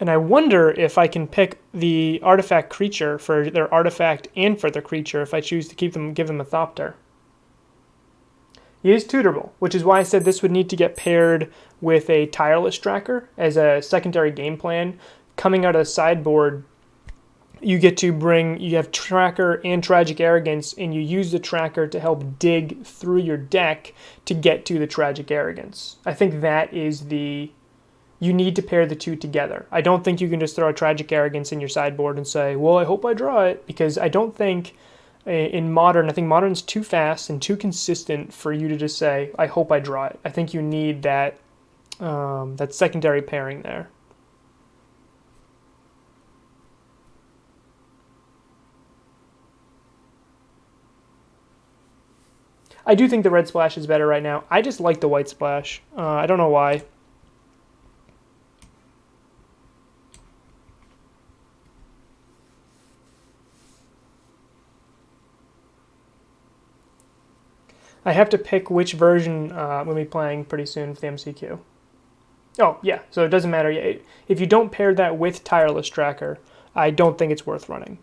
And I wonder if I can pick the artifact creature for their artifact and for their creature if I choose to give them a Thopter. He is tutorable, which is why I said this would need to get paired with a Tireless Tracker as a secondary game plan. Coming out of the sideboard, you have Tracker and Tragic Arrogance, and you use the Tracker to help dig through your deck to get to the Tragic Arrogance. I think that is you need to pair the two together. I don't think you can just throw a Tragic Arrogance in your sideboard and say, well, I hope I draw it, because I don't think in Modern, I think Modern's too fast and too consistent for you to just say, I hope I draw it. I think you need that that secondary pairing there. I do think the red splash is better right now. I just like the white splash. I don't know why. I have to pick which version I'm going to be playing pretty soon for the MCQ. Oh, yeah, so it doesn't matter. If you don't pair that with Tireless Tracker, I don't think it's worth running.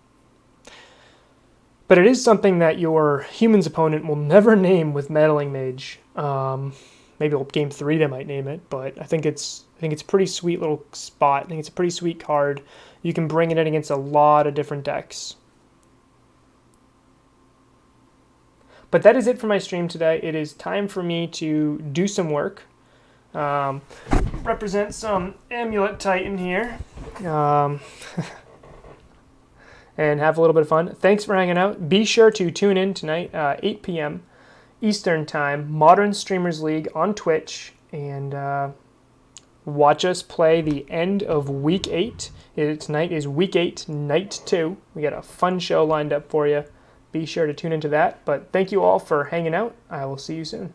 But it is something that your human's opponent will never name with Meddling Mage. Maybe game 3 they might name it, but I think it's a pretty sweet little spot. I think it's a pretty sweet card. You can bring it in against a lot of different decks. But that is it for my stream today. It is time for me to do some work. Represent some Amulet Titan here. And have a little bit of fun. Thanks for hanging out. Be sure to tune in tonight, 8 p.m. Eastern Time, Modern Streamers League on Twitch, and watch us play the end of Week 8. Tonight is Week 8, Night 2. We got a fun show lined up for you. Be sure to tune into that. But thank you all for hanging out. I will see you soon.